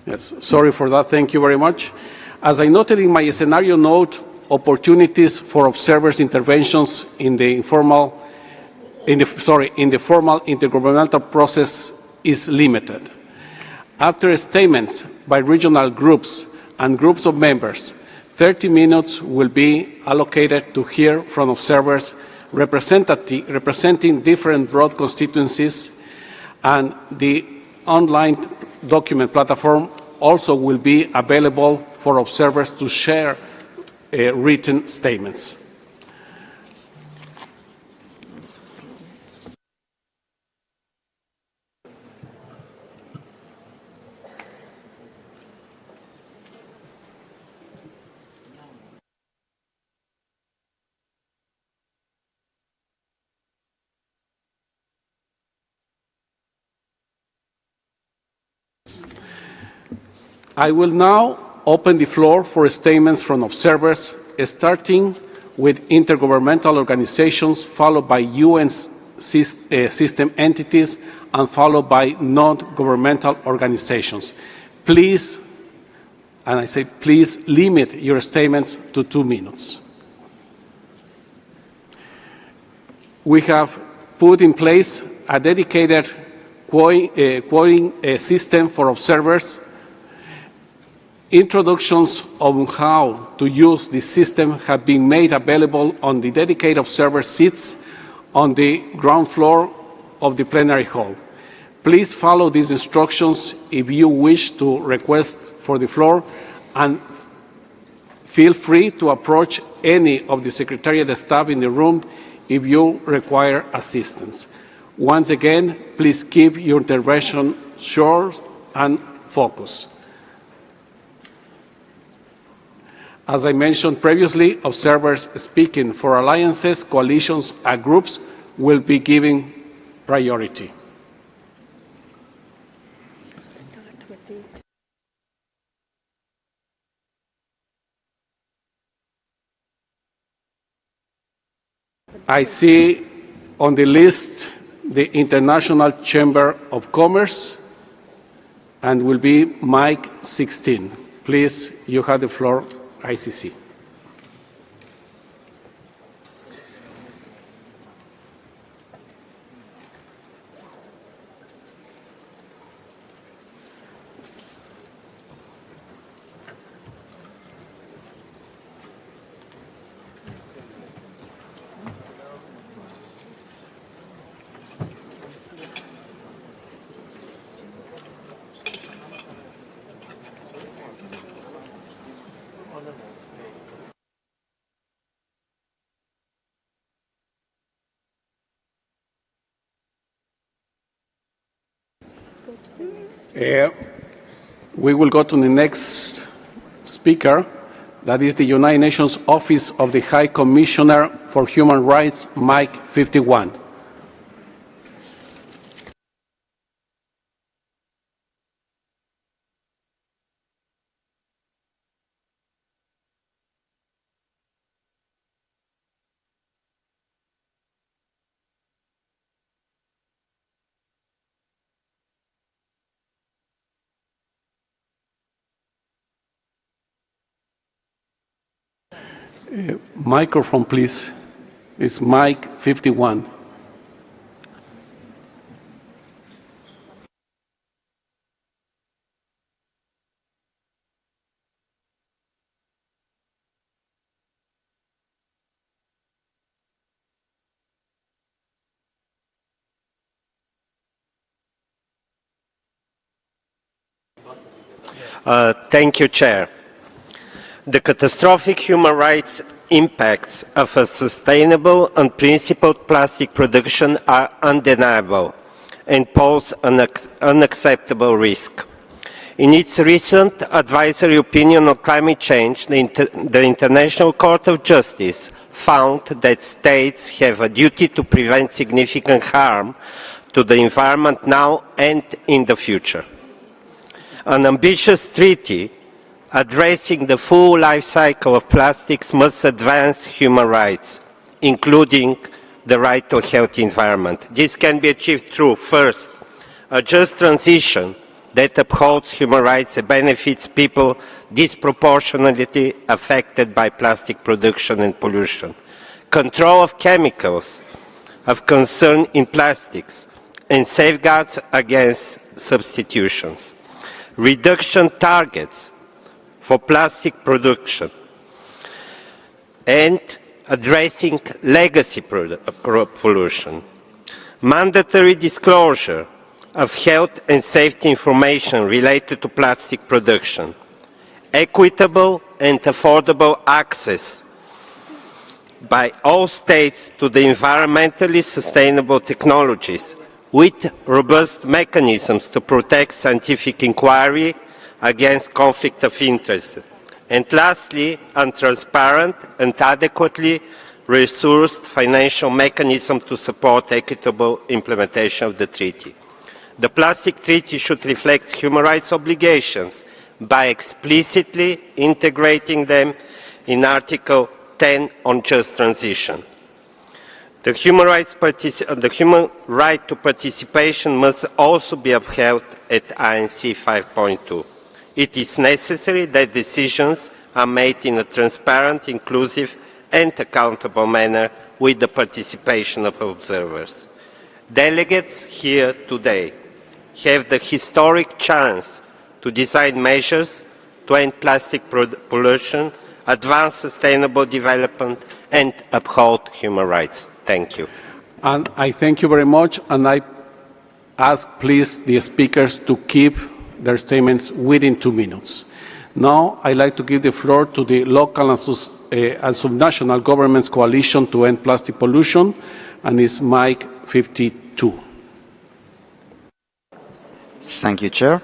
Yes, sorry for that. Thank you very much. As I noted in my scenario note, opportunities for observers' interventions in the formal intergovernmental process is limited. After statements by regional groups and groups of members, 30 minutes will be allocated to hear from observers representing different broad constituencies, and the online document platform also will be available for observers to share written statements. I will now open the floor for statements from observers, starting with intergovernmental organizations, followed by UN system entities, and followed by non-governmental organizations. Please, and I say please, limit your statements to 2 minutes. We have put in place a dedicated quoting system for observers. Introductions on how to use this system have been made available on the dedicated observer seats on the ground floor of the plenary hall. Please follow these instructions if you wish to request for the floor, and Feel free to approach any of the Secretariat staff in the room if you require assistance. Once again, please keep your intervention short and focused. As I mentioned previously, observers speaking for alliances, coalitions, and groups will be given priority. I see on the list the International Chamber of Commerce, and will be mic 16. Please, you have the floor, ICC. We will go to the next speaker. That is the United Nations Office of the High Commissioner for Human Rights, mic 51. Microphone, please. It's mic 51. Thank you, Chair. The catastrophic human rights impacts of a sustainable and principled plastic production are undeniable and pose an unacceptable risk. In its recent advisory opinion on climate change, the International Court of Justice found that states have a duty to prevent significant harm to the environment now and in the future. An ambitious treaty addressing the full life cycle of plastics must advance human rights, including the right to a healthy environment. This can be achieved through, first, a just transition that upholds human rights and benefits people disproportionately affected by plastic production and pollution, control of chemicals of concern in plastics, and safeguards against substitutions, reduction targets for plastic production, and addressing legacy pollution, mandatory disclosure of health and safety information related to plastic production, equitable and affordable access by all states to the environmentally sustainable technologies with robust mechanisms to protect scientific inquiry against conflict of interest. And lastly, transparent and adequately resourced financial mechanism to support equitable implementation of the treaty. The plastic treaty should reflect human rights obligations by explicitly integrating them in Article 10 on just transition. The human right to participation must also be upheld at INC 5.2. It is necessary that decisions are made in a transparent, inclusive and accountable manner with the participation of observers. Delegates here today have the historic chance to design measures to end plastic pollution, advance sustainable development and uphold human rights. Thank you. And I thank you very much, and I ask please the speakers to keep their statements within 2 minutes. Now, I'd like to give the floor to the local and subnational governments coalition to end plastic pollution, and it's mic 52. Thank you, Chair.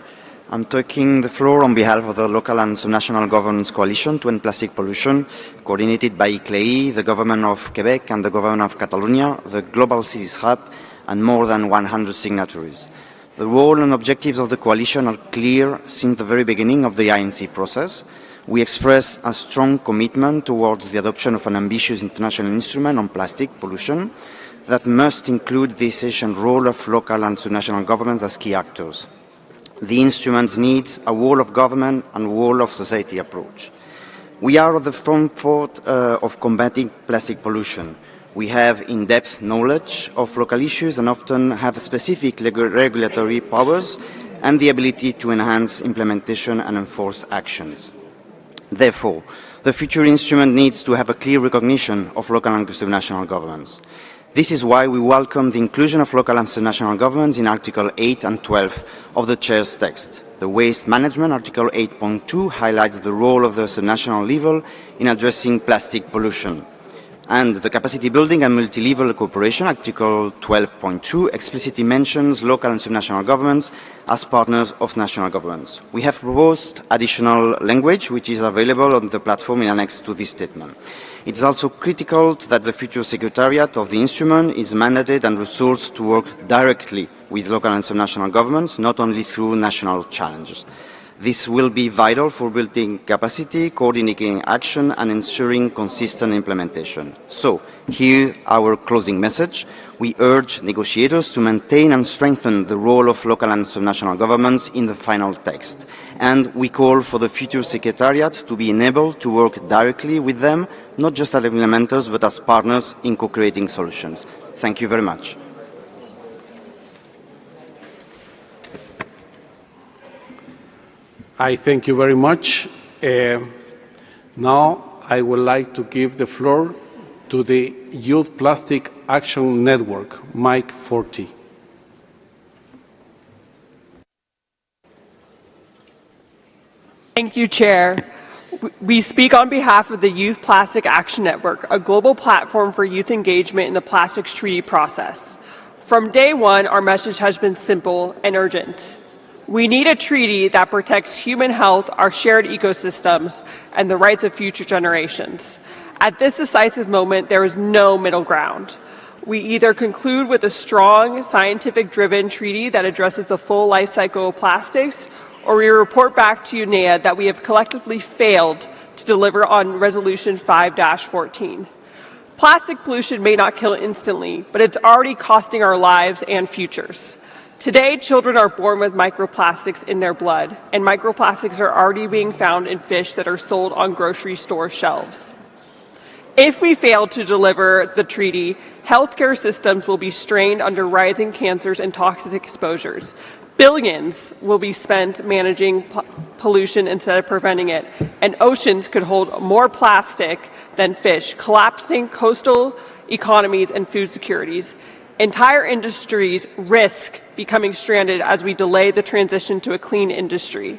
I'm taking the floor on behalf of the local and subnational governments coalition to end plastic pollution, coordinated by ICLEI, the government of Quebec and the government of Catalonia, the Global Cities Hub, and more than 100 signatories. The role and objectives of the coalition are clear since the very beginning of the INC process. We express a strong commitment towards the adoption of an ambitious international instrument on plastic pollution that must include the essential role of local and subnational governments as key actors. The instrument needs a whole of government and whole of society approach. We are at the front of combating plastic pollution. We have in-depth knowledge of local issues and often have specific regulatory powers and the ability to enhance implementation and enforce actions. Therefore, the future instrument needs to have a clear recognition of local and subnational governments. This is why we welcome the inclusion of local and subnational governments in Article 8 and 12 of the Chair's text. The Waste Management, Article 8.2, highlights the role of the subnational level in addressing plastic pollution. And the Capacity Building and Multi-Level Cooperation, Article 12.2, explicitly mentions local and subnational governments as partners of national governments. We have proposed additional language, which is available on the platform in annex to this statement. It is also critical that the future Secretariat of the instrument is mandated and resourced to work directly with local and subnational governments, not only through national challenges. This will be vital for building capacity, coordinating action, and ensuring consistent implementation. So, here our closing message. We urge negotiators to maintain and strengthen the role of local and subnational governments in the final text. And we call for the future Secretariat to be enabled to work directly with them, not just as implementers, but as partners in co-creating solutions. Thank you very much. I thank you very much. Now I would like to give the floor to the Youth Plastic Action Network, mic 40. Thank you, Chair. We speak on behalf of the Youth Plastic Action Network, a global platform for youth engagement in the plastics treaty process. From day one, our message has been simple and urgent. We need a treaty that protects human health, our shared ecosystems, and the rights of future generations. At this decisive moment, there is no middle ground. We either conclude with a strong, scientific-driven treaty that addresses the full life cycle of plastics, or we report back to UNEP that we have collectively failed to deliver on Resolution 5-14. Plastic pollution may not kill instantly, but it's already costing our lives and futures. Today, children are born with microplastics in their blood, and microplastics are already being found in fish that are sold on grocery store shelves. If we fail to deliver the treaty, healthcare systems will be strained under rising cancers and toxic exposures. Billions will be spent managing pollution instead of preventing it, and oceans could hold more plastic than fish, collapsing coastal economies and food securities. Entire industries risk becoming stranded as we delay the transition to a clean industry.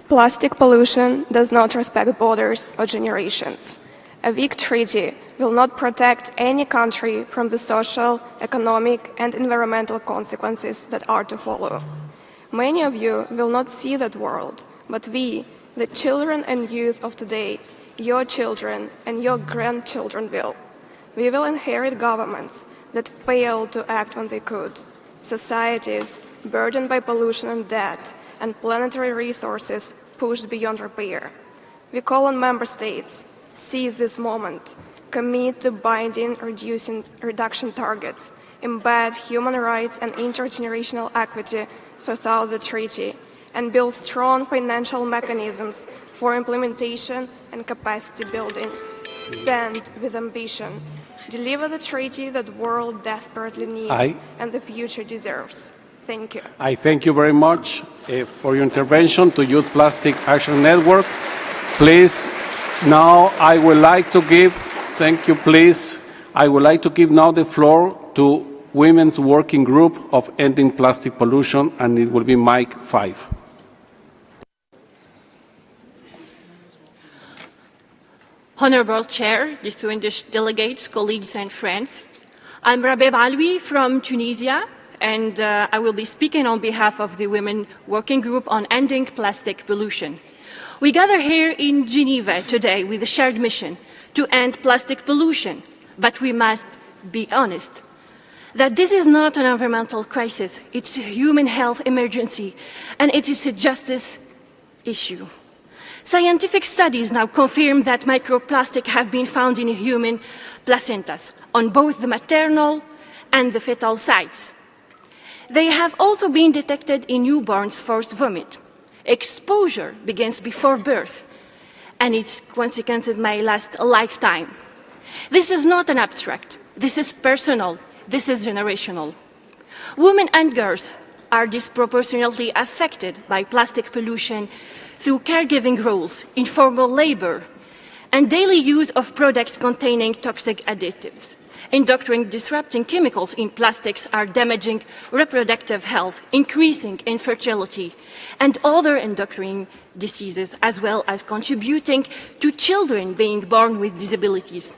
Plastic pollution does not respect borders or generations. A weak treaty will not protect any country from the social, economic, and environmental consequences that are to follow. Many of you will not see that world, but we, the children and youth of today, your children and your grandchildren will. We will inherit governments that fail to act when they could, societies burdened by pollution and debt, and planetary resources pushed beyond repair. We call on member states, seize this moment, commit to binding reduction targets, embed human rights and intergenerational equity throughout the treaty, and build strong financial mechanisms for implementation and capacity building. Stand with ambition. Deliver the treaty that the world desperately needs and the future deserves. Thank you. I thank you very much for your intervention to Youth Plastic Action Network. Please, now I would like to give, thank you please, I would like to give now the floor to Women's Working Group of Ending Plastic Pollution, and it will be mic 5. Honorable Chair, distinguished delegates, colleagues and friends. I'm Rabeb Alwi from Tunisia, and I will be speaking on behalf of the Women Working Group on Ending Plastic Pollution. We gather here in Geneva today with a shared mission to end plastic pollution, but we must be honest that this is not an environmental crisis, it's a human health emergency, and it is a justice issue. Scientific studies now confirm that microplastics have been found in human placentas on both the maternal and the fetal sides. They have also been detected in newborns' forced vomit. Exposure begins before birth, and its consequences may last a lifetime. This is not an abstract. This is personal. This is generational. Women and girls are disproportionately affected by plastic pollution through caregiving roles, informal labor, and daily use of products containing toxic additives. Endocrine disrupting chemicals in plastics are damaging reproductive health, increasing infertility, and other endocrine diseases, as well as contributing to children being born with disabilities.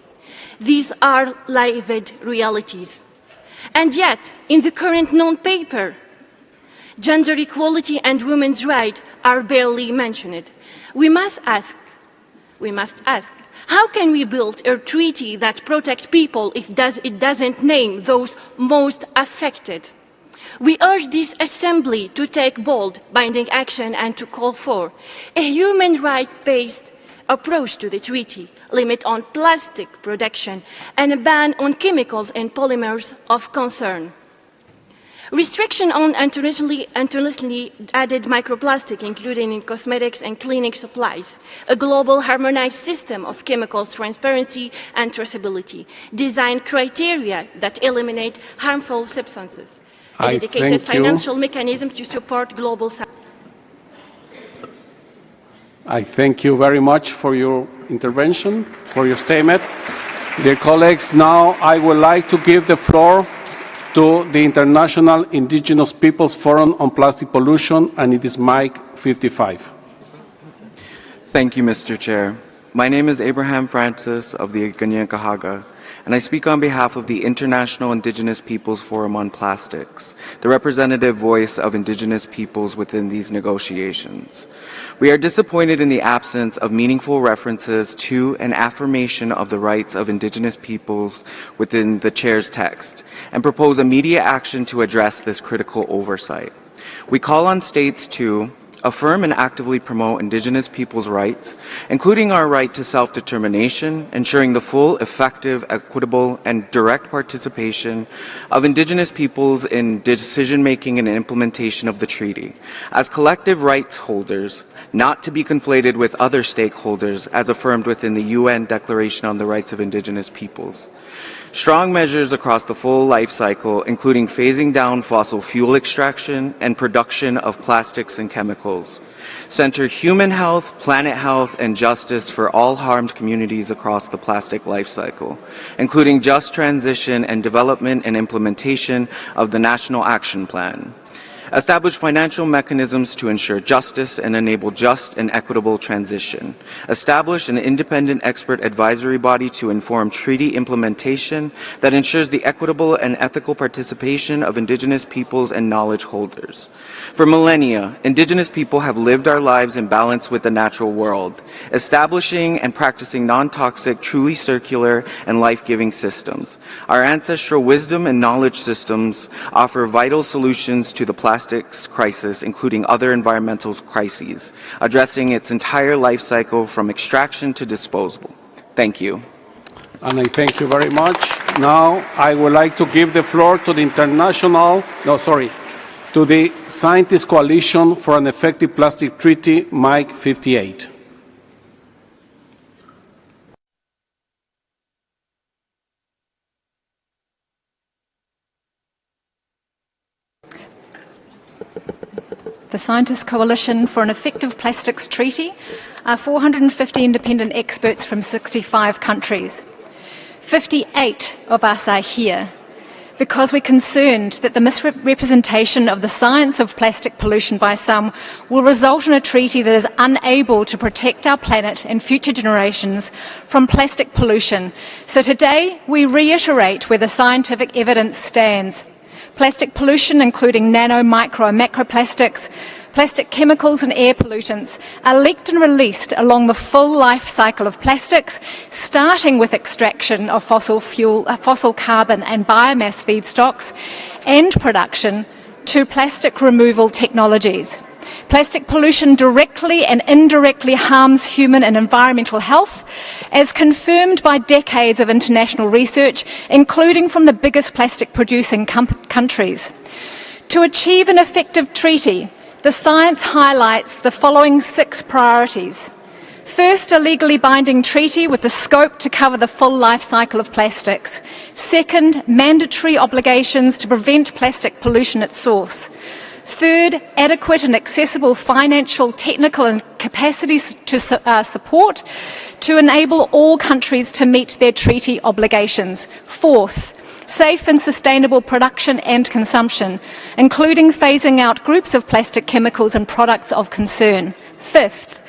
These are lived realities. And yet, in the current non-paper, gender equality and women's rights are barely mentioned. We must ask, how can we build a treaty that protects people if it doesn't name those most affected? We urge this assembly to take bold, binding action and to call for a human rights-based approach to the treaty, limit on plastic production, and a ban on chemicals and polymers of concern. Restriction on internationally added microplastic, including in cosmetics and cleaning supplies, a global harmonized system of chemicals transparency and traceability, design criteria that eliminate harmful substances, a dedicated financial mechanism to support global science. I thank you very much for your intervention, for your statement. Dear colleagues, now I would like to give the floor to the International Indigenous Peoples Forum on Plastic Pollution, and it is mic 55. Thank you, Mr. Chair. My name is Abraham Francis of the Ganyankahaga, and I speak on behalf of the International Indigenous Peoples Forum on Plastics, the representative voice of Indigenous peoples within these negotiations. We are disappointed in the absence of meaningful references to and affirmation of the rights of Indigenous peoples within the Chair's text, and propose immediate action to address this critical oversight. We call on states to affirm and actively promote Indigenous peoples' rights, including our right to self-determination, ensuring the full, effective, equitable, and direct participation of Indigenous peoples in decision-making and implementation of the treaty, as collective rights holders, not to be conflated with other stakeholders as affirmed within the UN Declaration on the Rights of Indigenous Peoples. Strong measures across the full life cycle, including phasing down fossil fuel extraction and production of plastics and chemicals. Center human health, planet health, and justice for all harmed communities across the plastic life cycle, including just transition and development and implementation of the National Action Plan. Establish financial mechanisms to ensure justice and enable just and equitable transition. Establish an independent expert advisory body to inform treaty implementation that ensures the equitable and ethical participation of Indigenous peoples and knowledge holders. For millennia, Indigenous people have lived our lives in balance with the natural world, establishing and practicing non-toxic, truly circular, and life-giving systems. Our ancestral wisdom and knowledge systems offer vital solutions to the plastics crisis, including other environmental crises, addressing its entire life cycle from extraction to disposal. Thank you. And I thank you very much. Now I would like to give the floor to the to the Scientist Coalition for an Effective Plastic Treaty, mic 58. The Scientist Coalition for an Effective Plastics Treaty are 450 independent experts from 65 countries. 58 of us are here. because we're concerned that the misrepresentation of the science of plastic pollution by some will result in a treaty that is unable to protect our planet and future generations from plastic pollution. So today we reiterate where the scientific evidence stands. Plastic pollution, including nano, micro and macroplastics, plastic chemicals and air pollutants, are leaked and released along the full life cycle of plastics, starting with extraction of fossil carbon and biomass feedstocks, and production to plastic removal technologies. Plastic pollution directly and indirectly harms human and environmental health, as confirmed by decades of international research, including from the biggest plastic-producing countries. To achieve an effective treaty, the science highlights the following 6 priorities. First, a legally binding treaty with the scope to cover the full life cycle of plastics. Second, mandatory obligations to prevent plastic pollution at source. Third, adequate and accessible financial, technical and capacity support to enable all countries to meet their treaty obligations. Fourth, safe and sustainable production and consumption, including phasing out groups of plastic chemicals and products of concern. Fifth,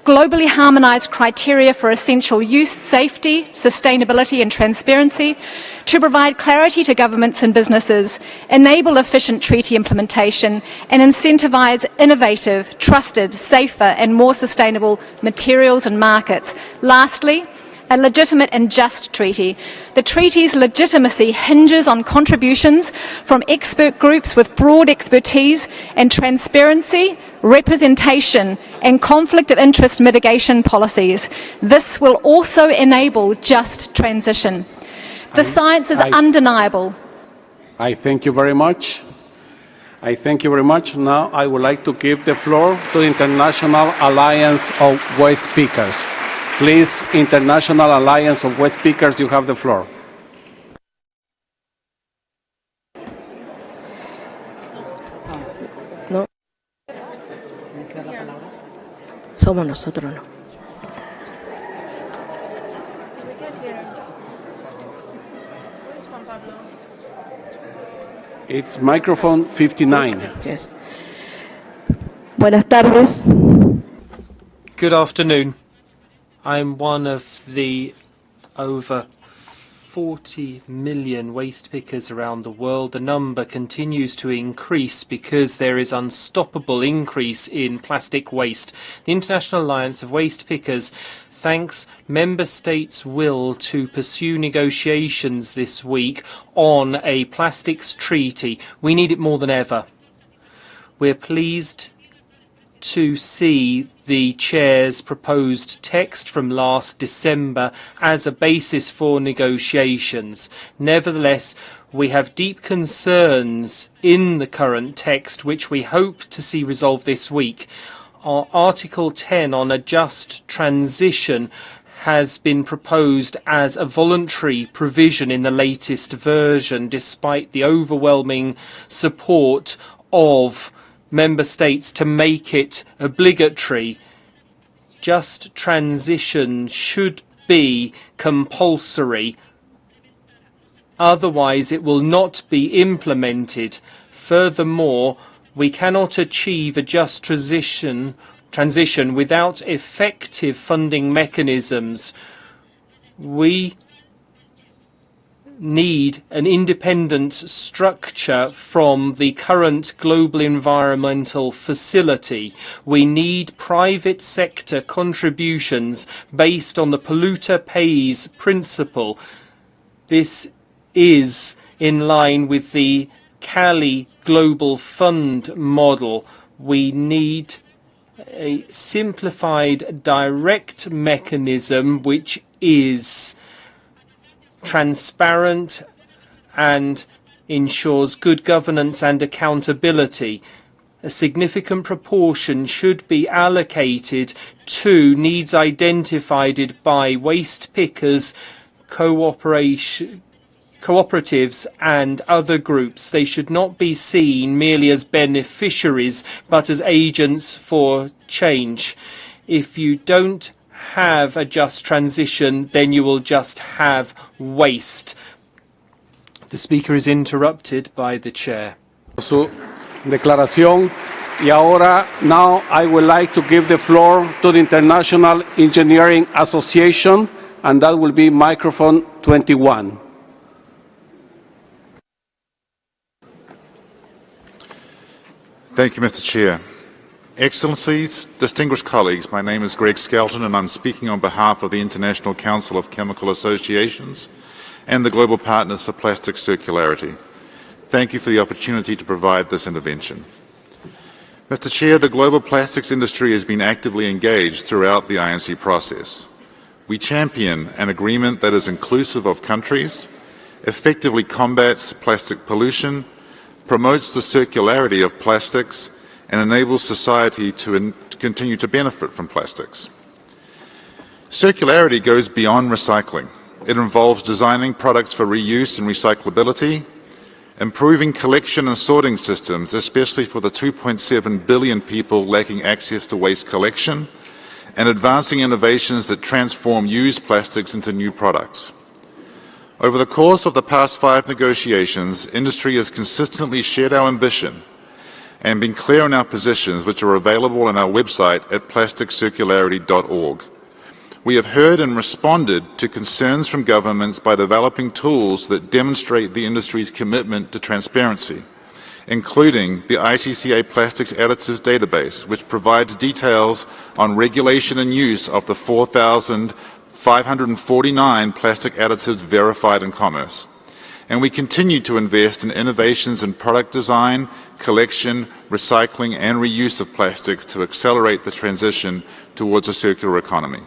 globally harmonised criteria for essential use, safety, sustainability and transparency to provide clarity to governments and businesses, enable efficient treaty implementation and incentivise innovative, trusted, safer and more sustainable materials and markets. Lastly, a legitimate and just treaty. The treaty's legitimacy hinges on contributions from expert groups with broad expertise and transparency, representation and conflict of interest mitigation policies. This will also enable just transition. The science is undeniable. I thank you very much. I thank you very much. Now I would like to give the floor to the International Alliance of Waste Speakers. Please, International Alliance of Waste Speakers, you have the floor. No. Somos nosotros, no. It's microphone 59. Yes. Buenas tardes. Good afternoon. I'm one of the over 40 million waste pickers around the world. The number continues to increase because there is unstoppable increase in plastic waste. The International Alliance of Waste Pickers thanks member states' will to pursue negotiations this week on a plastics treaty. We need it more than ever. We're pleased to see the Chair's proposed text from last December as a basis for negotiations. Nevertheless, we have deep concerns in the current text, which we hope to see resolved this week. Our Article 10 on a just transition has been proposed as a voluntary provision in the latest version, despite the overwhelming support of member states to make it obligatory. Just transition should be compulsory. Otherwise, it will not be implemented. Furthermore, we cannot achieve a just transition without effective funding mechanisms. We need an independent structure from the current global environmental facility. We need private sector contributions based on the polluter pays principle. This is in line with the Cali Global Fund model. We need a simplified direct mechanism which is transparent and ensures good governance and accountability. A significant proportion should be allocated to needs identified by waste pickers, cooperatives and other groups. They should not be seen merely as beneficiaries but as agents for change. If you don't have a just transition, then you will just have waste. The speaker is interrupted by the chair. Su declaración. Y ahora, now I would like to give the floor to the International Engineering Association, and that will be microphone 21. Thank you, Mr. Chair. Excellencies, distinguished colleagues, my name is Greg Skelton and I'm speaking on behalf of the International Council of Chemical Associations and the Global Partners for Plastic Circularity. Thank you for the opportunity to provide this intervention. Mr. Chair, the global plastics industry has been actively engaged throughout the INC process. We champion an agreement that is inclusive of countries, effectively combats plastic pollution, promotes the circularity of plastics, and enables society to continue to benefit from plastics. Circularity goes beyond recycling. It involves designing products for reuse and recyclability, improving collection and sorting systems, especially for the 2.7 billion people lacking access to waste collection, and advancing innovations that transform used plastics into new products. Over the course of the past 5 negotiations, industry has consistently shared our ambition and been clear on our positions, which are available on our website at plasticcircularity.org. We have heard and responded to concerns from governments by developing tools that demonstrate the industry's commitment to transparency, including the ICCA Plastics Additives Database, which provides details on regulation and use of the 4,549 plastic additives verified in commerce. And we continue to invest in innovations in product design, collection, recycling and reuse of plastics to accelerate the transition towards a circular economy.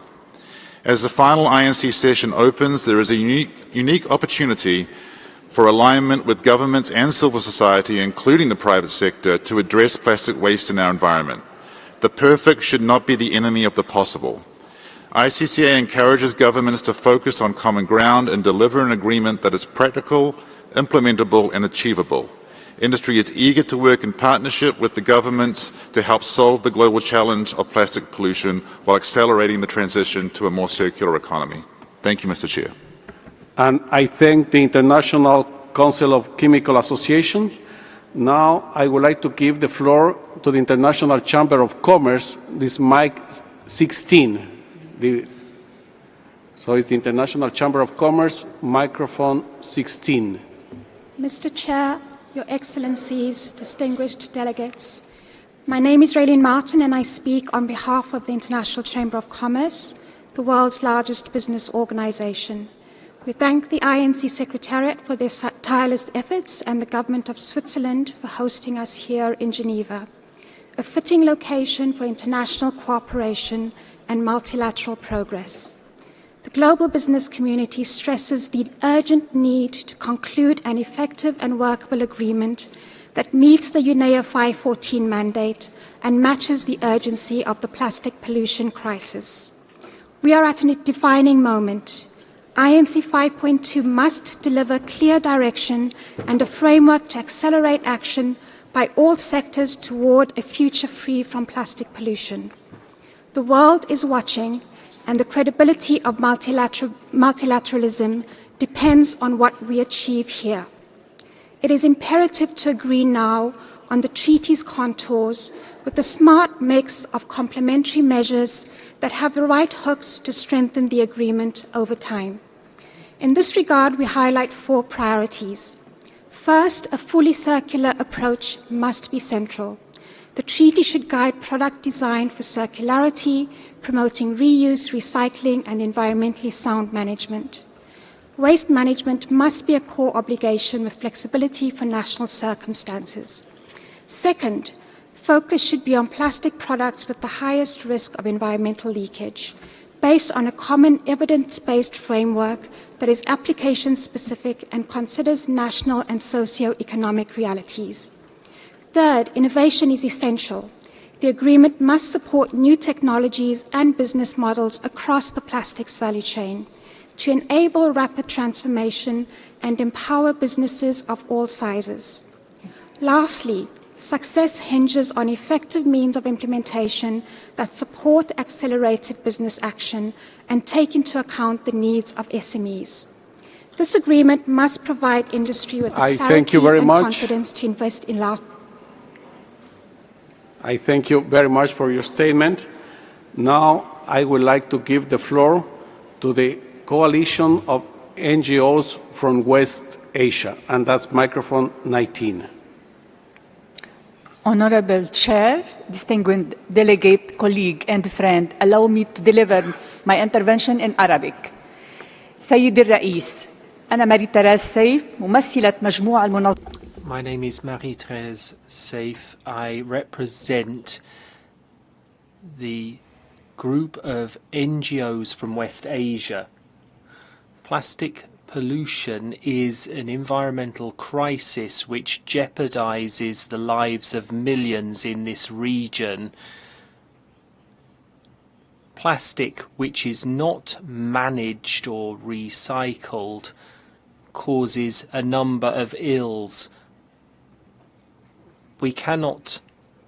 As the final INC session opens, there is a unique opportunity for alignment with governments and civil society, including the private sector, to address plastic waste in our environment. The perfect should not be the enemy of the possible. ICCA encourages governments to focus on common ground and deliver an agreement that is practical, implementable and achievable. Industry is eager to work in partnership with the governments to help solve the global challenge of plastic pollution while accelerating the transition to a more circular economy. Thank you, Mr. Chair. And I thank the International Council of Chemical Associations. Now I would like to give the floor to the International Chamber of Commerce, this mic 16. So it's the International Chamber of Commerce, microphone 16. Mr. Chair, Your Excellencies, distinguished delegates, my name is Raylene Martin and I speak on behalf of the International Chamber of Commerce, the world's largest business organization. We thank the INC Secretariat for their tireless efforts and the Government of Switzerland for hosting us here in Geneva, a fitting location for international cooperation and multilateral progress. The global business community stresses the urgent need to conclude an effective and workable agreement that meets the UNEP 514 mandate and matches the urgency of the plastic pollution crisis. We are at a defining moment. INC 5.2 must deliver clear direction and a framework to accelerate action by all sectors toward a future free from plastic pollution. The world is watching, and the credibility of multilateralism depends on what we achieve here. It is imperative to agree now on the treaty's contours with a smart mix of complementary measures that have the right hooks to strengthen the agreement over time. In this regard, we highlight 4 priorities. First, a fully circular approach must be central. The treaty should guide product design for circularity, promoting reuse, recycling, and environmentally sound management. Waste management must be a core obligation with flexibility for national circumstances. Second, focus should be on plastic products with the highest risk of environmental leakage, based on a common evidence-based framework that is application-specific and considers national and socio-economic realities. Third, innovation is essential. The agreement must support new technologies and business models across the plastics value chain to enable rapid transformation and empower businesses of all sizes. Lastly, success hinges on effective means of implementation that support accelerated business action and take into account the needs of SMEs. This agreement must provide industry with the I clarity thank you very and much. confidence to invest in I thank you very much for your statement. Now I would like to give the floor to the coalition of NGOs from West Asia, and that's microphone 19. Honorable Chair, distinguished delegate, colleague, and friend, allow me to deliver my intervention in Arabic. سيد الرئيس، أنا ماري-تherese سيف، ممثلة مجموعة المنظمة. My name is Marie-Therese Saif. I represent the group of NGOs from West Asia. Plastic pollution is an environmental crisis which jeopardizes the lives of millions in this region. Plastic which is not managed or recycled causes a number of ills. We cannot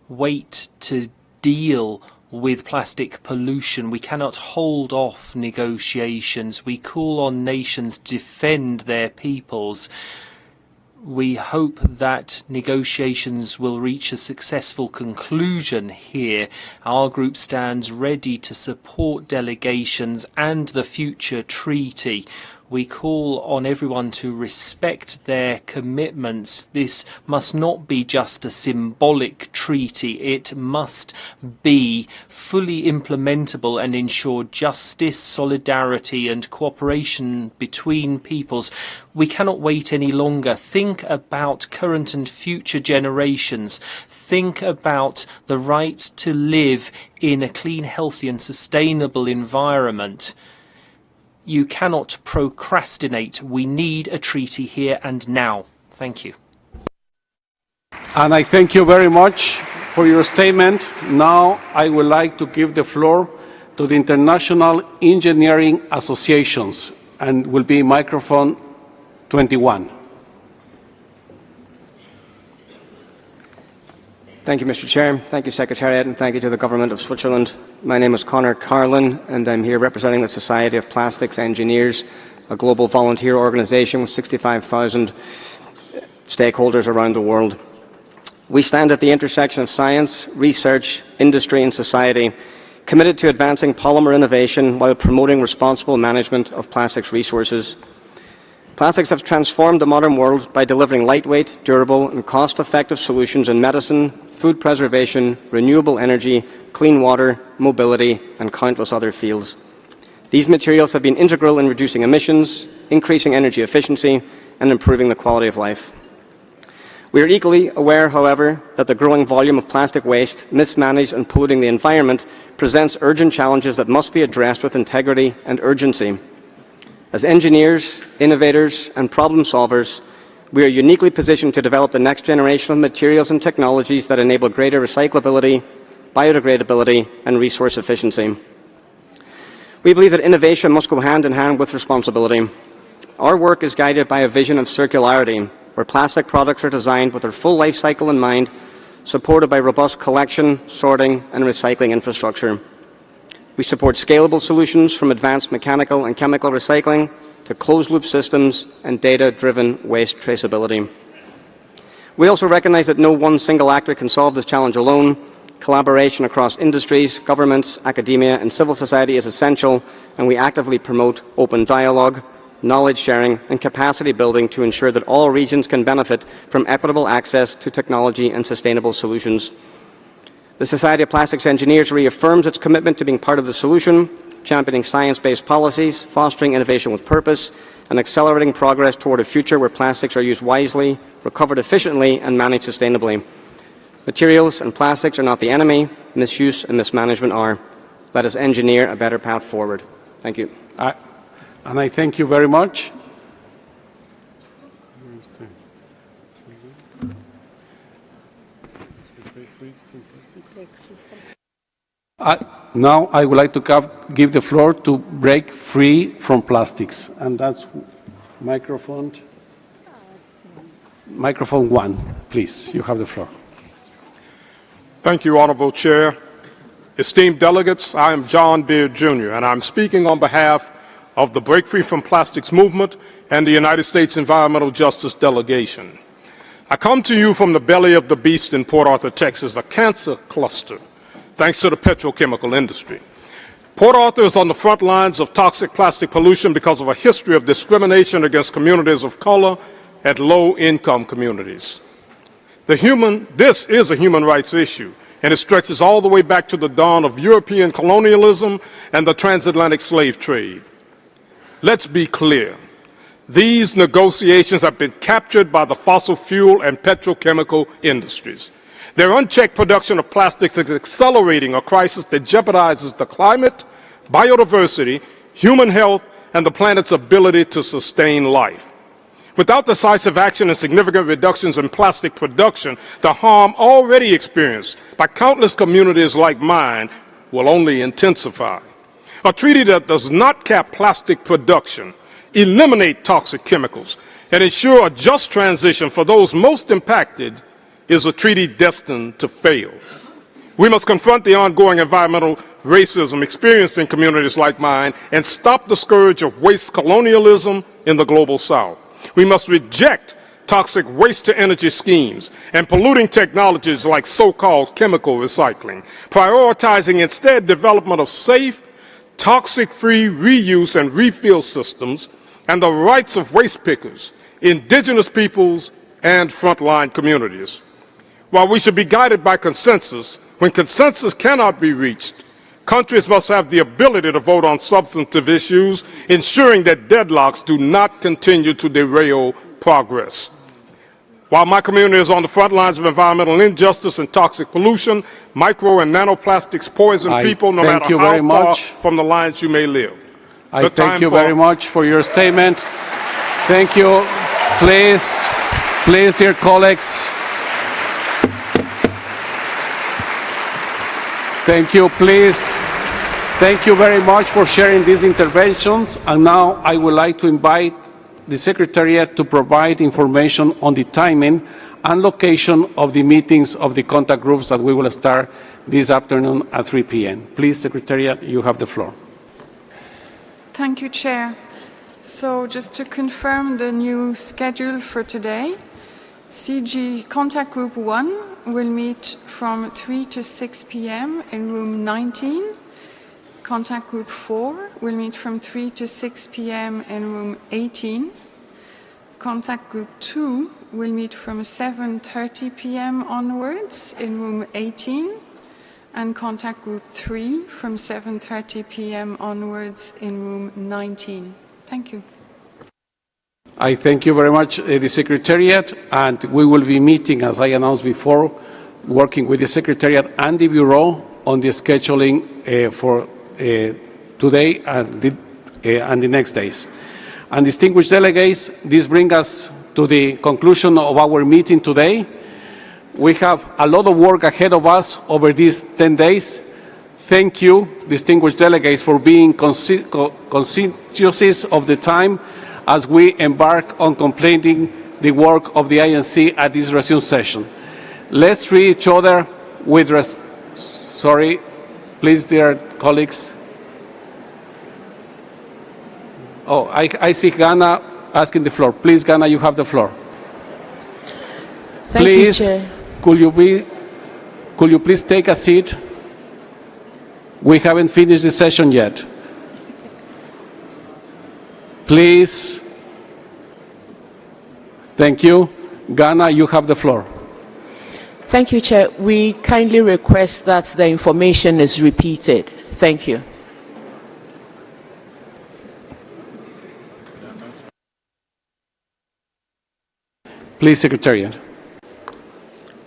wait to deal with plastic pollution. We cannot hold off negotiations. We call on nations to defend their peoples. We hope that negotiations will reach a successful conclusion here. Our group stands ready to support delegations and the future treaty. We call on everyone to respect their commitments. This must not be just a symbolic treaty. It must be fully implementable and ensure justice, solidarity and cooperation between peoples. We cannot wait any longer. Think about current and future generations. Think about the right to live in a clean, healthy and sustainable environment. You cannot procrastinate. We need a treaty here and now. Thank you. And I thank you very much for your statement. Now I would like to give the floor to the International Engineering Associations, and will be microphone 21. Thank you, Mr. Chair. Thank you, Secretariat, and thank you to the Government of Switzerland. My name is Conor Carlin, and I'm here representing the Society of Plastics Engineers, a global volunteer organization with 65,000 stakeholders around the world. We stand at the intersection of science, research, industry, and society, committed to advancing polymer innovation while promoting responsible management of plastics resources. Plastics have transformed the modern world by delivering lightweight, durable, and cost-effective solutions in medicine, food preservation, renewable energy, clean water, mobility, and countless other fields. These materials have been integral in reducing emissions, increasing energy efficiency, and improving the quality of life. We are equally aware, however, that the growing volume of plastic waste, mismanaged and polluting the environment, presents urgent challenges that must be addressed with integrity and urgency. As engineers, innovators, and problem solvers, we are uniquely positioned to develop the next generation of materials and technologies that enable greater recyclability, biodegradability, and resource efficiency. We believe that innovation must go hand in hand with responsibility. Our work is guided by a vision of circularity, where plastic products are designed with their full life cycle in mind, supported by robust collection, sorting, and recycling infrastructure. We support scalable solutions from advanced mechanical and chemical recycling to closed-loop systems and data-driven waste traceability. We also recognize that no one single actor can solve this challenge alone. Collaboration across industries, governments, academia, and civil society is essential, and we actively promote open dialogue, knowledge sharing, and capacity building to ensure that all regions can benefit from equitable access to technology and sustainable solutions. The Society of Plastics Engineers reaffirms its commitment to being part of the solution, championing science-based policies, fostering innovation with purpose, and accelerating progress toward a future where plastics are used wisely, recovered efficiently, and managed sustainably. Materials and plastics are not the enemy. Misuse and mismanagement are. Let us engineer a better path forward. Thank you. And I thank you very much. Now I would like to give the floor to Break Free from Plastics, and that's microphone 1, please. You have the floor. Thank you, Honorable Chair. Esteemed delegates, I am John Beard, Jr., and I'm speaking on behalf of the Break Free from Plastics movement and the United States Environmental Justice Delegation. I come to you from the belly of the beast in Port Arthur, Texas, a cancer cluster, thanks to the petrochemical industry. Port Arthur is on the front lines of toxic plastic pollution because of a history of discrimination against communities of color and low-income communities. This is a human rights issue, and it stretches all the way back to the dawn of European colonialism and the transatlantic slave trade. Let's be clear. These negotiations have been captured by the fossil fuel and petrochemical industries. Their unchecked production of plastics is accelerating a crisis that jeopardizes the climate, biodiversity, human health, and the planet's ability to sustain life. Without decisive action and significant reductions in plastic production, the harm already experienced by countless communities like mine will only intensify. A treaty that does not cap plastic production, eliminate toxic chemicals, and ensure a just transition for those most impacted is a treaty destined to fail. We must confront the ongoing environmental racism experienced in communities like mine and stop the scourge of waste colonialism in the global South. We must reject toxic waste-to-energy schemes and polluting technologies like so-called chemical recycling, prioritizing instead development of safe, toxic-free reuse and refill systems and the rights of waste pickers, indigenous peoples, and frontline communities. While we should be guided by consensus, when consensus cannot be reached, countries must have the ability to vote on substantive issues, ensuring that deadlocks do not continue to derail progress. While my community is on the front lines of environmental injustice and toxic pollution, micro and nanoplastics poison people no matter how far from the lines you may live. I thank you very much for your statement. Thank you. Please, dear colleagues. Thank you, please. Thank you very much for sharing these interventions. And now I would like to invite the Secretariat to provide information on the timing and location of the meetings of the contact groups that we will start this afternoon at 3 p.m. Please, Secretariat, you have the floor. Thank you, Chair. So just to confirm the new schedule for today, CG Contact Group 1 will meet from 3 to 6 p.m. in room 19. Contact Group 4 will meet from 3 to 6 p.m. in room 18. Contact Group 2 will meet from 7:30 p.m. onwards in room 18. And Contact Group 3 from 7:30 p.m. onwards in room 19. Thank you. I thank you very much, the Secretariat, and we will be meeting, as I announced before, working with the Secretariat and the Bureau on the scheduling for today and the next days. And distinguished delegates, this brings us to the conclusion of our meeting today. We have a lot of work ahead of us over these 10 days. Thank you, distinguished delegates, for being conscientious of the time as we embark on completing the work of the INC at this resume session. Let's treat each other with sorry, please, dear colleagues. Oh, I see Ghana asking the floor. Please, Ghana, you have the floor. Thank please, you, Chair. Could you please take a seat? We haven't finished the session yet. Please. Thank you. Ghana, you have the floor. Thank you, Chair. We kindly request that the information is repeated. Thank you. Please, Secretariat.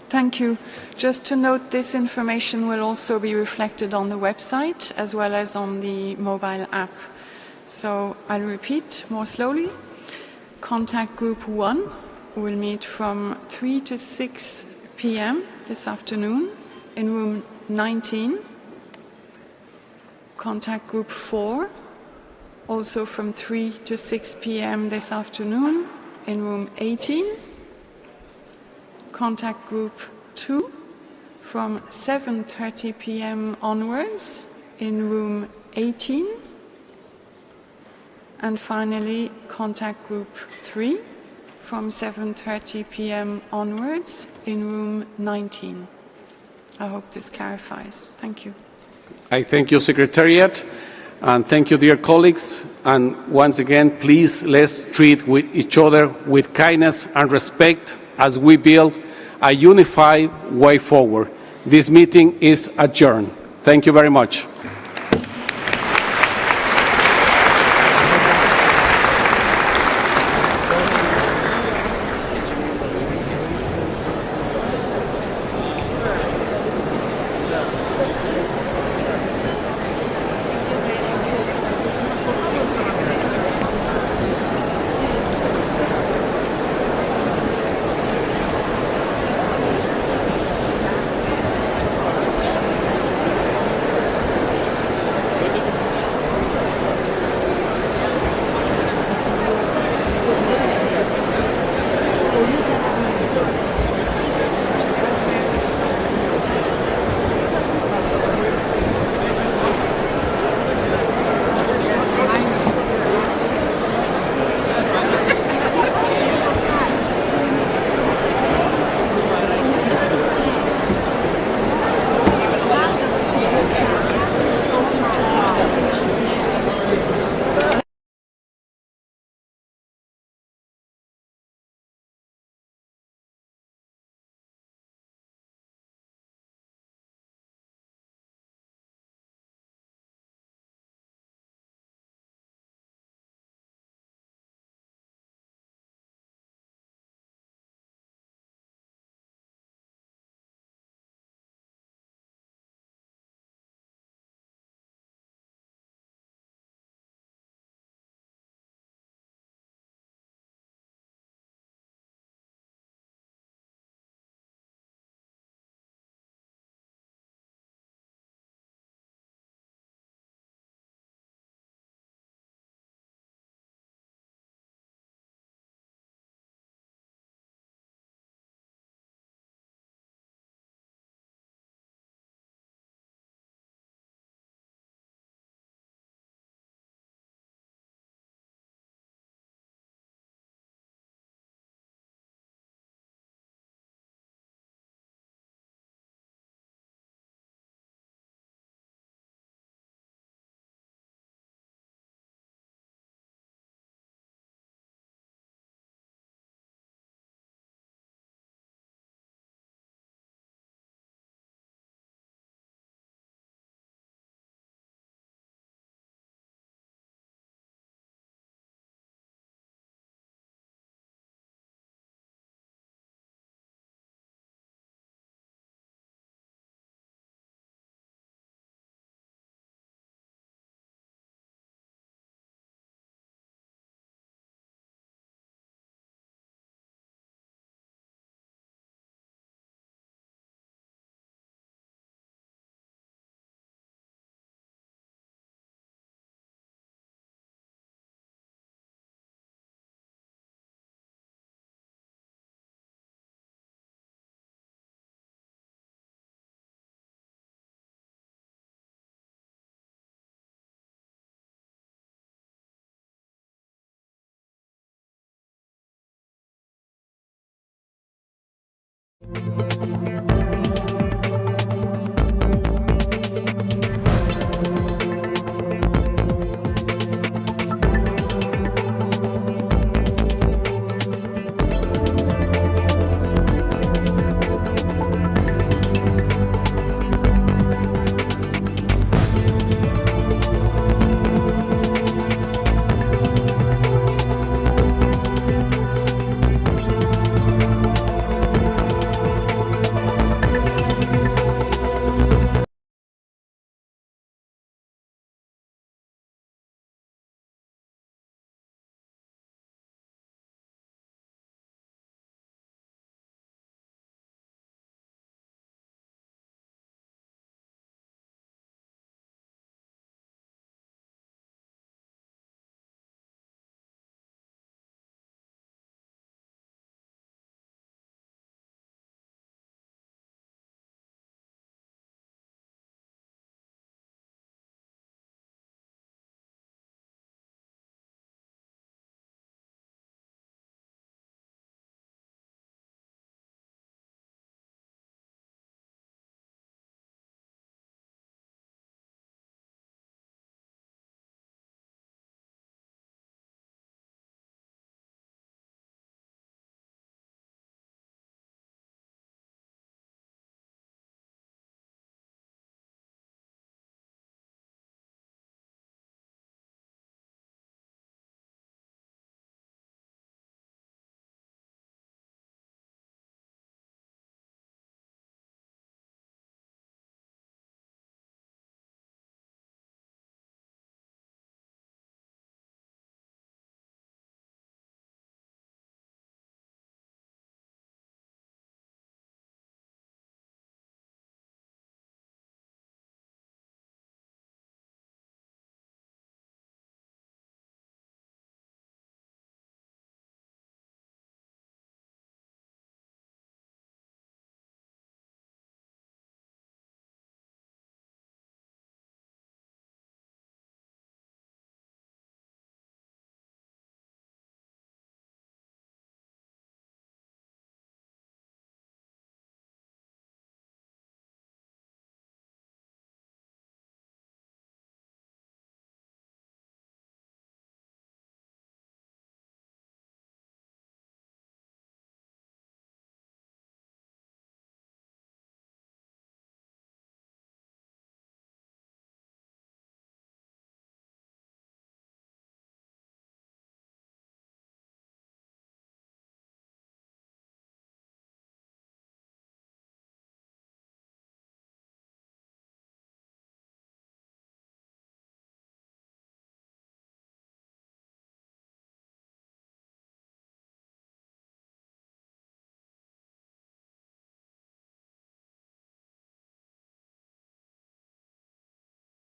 Thank you. Just to note, this information will also be reflected on the website as well as on the mobile app. So I'll repeat more slowly. Contact Group 1 will meet from 3 to 6 p.m. this afternoon in room 19. Contact Group 4 also from 3 to 6 p.m. this afternoon in room 18. Contact Group 2 from 7:30 p.m. onwards in room 18. And finally, contact group 3 from 7:30 p.m. onwards in room 19. I hope this clarifies. Thank you. I thank you, Secretariat, and thank you, dear colleagues. And once again, please, let's treat with each other with kindness and respect as we build a unified way forward. This meeting is adjourned. Thank you very much.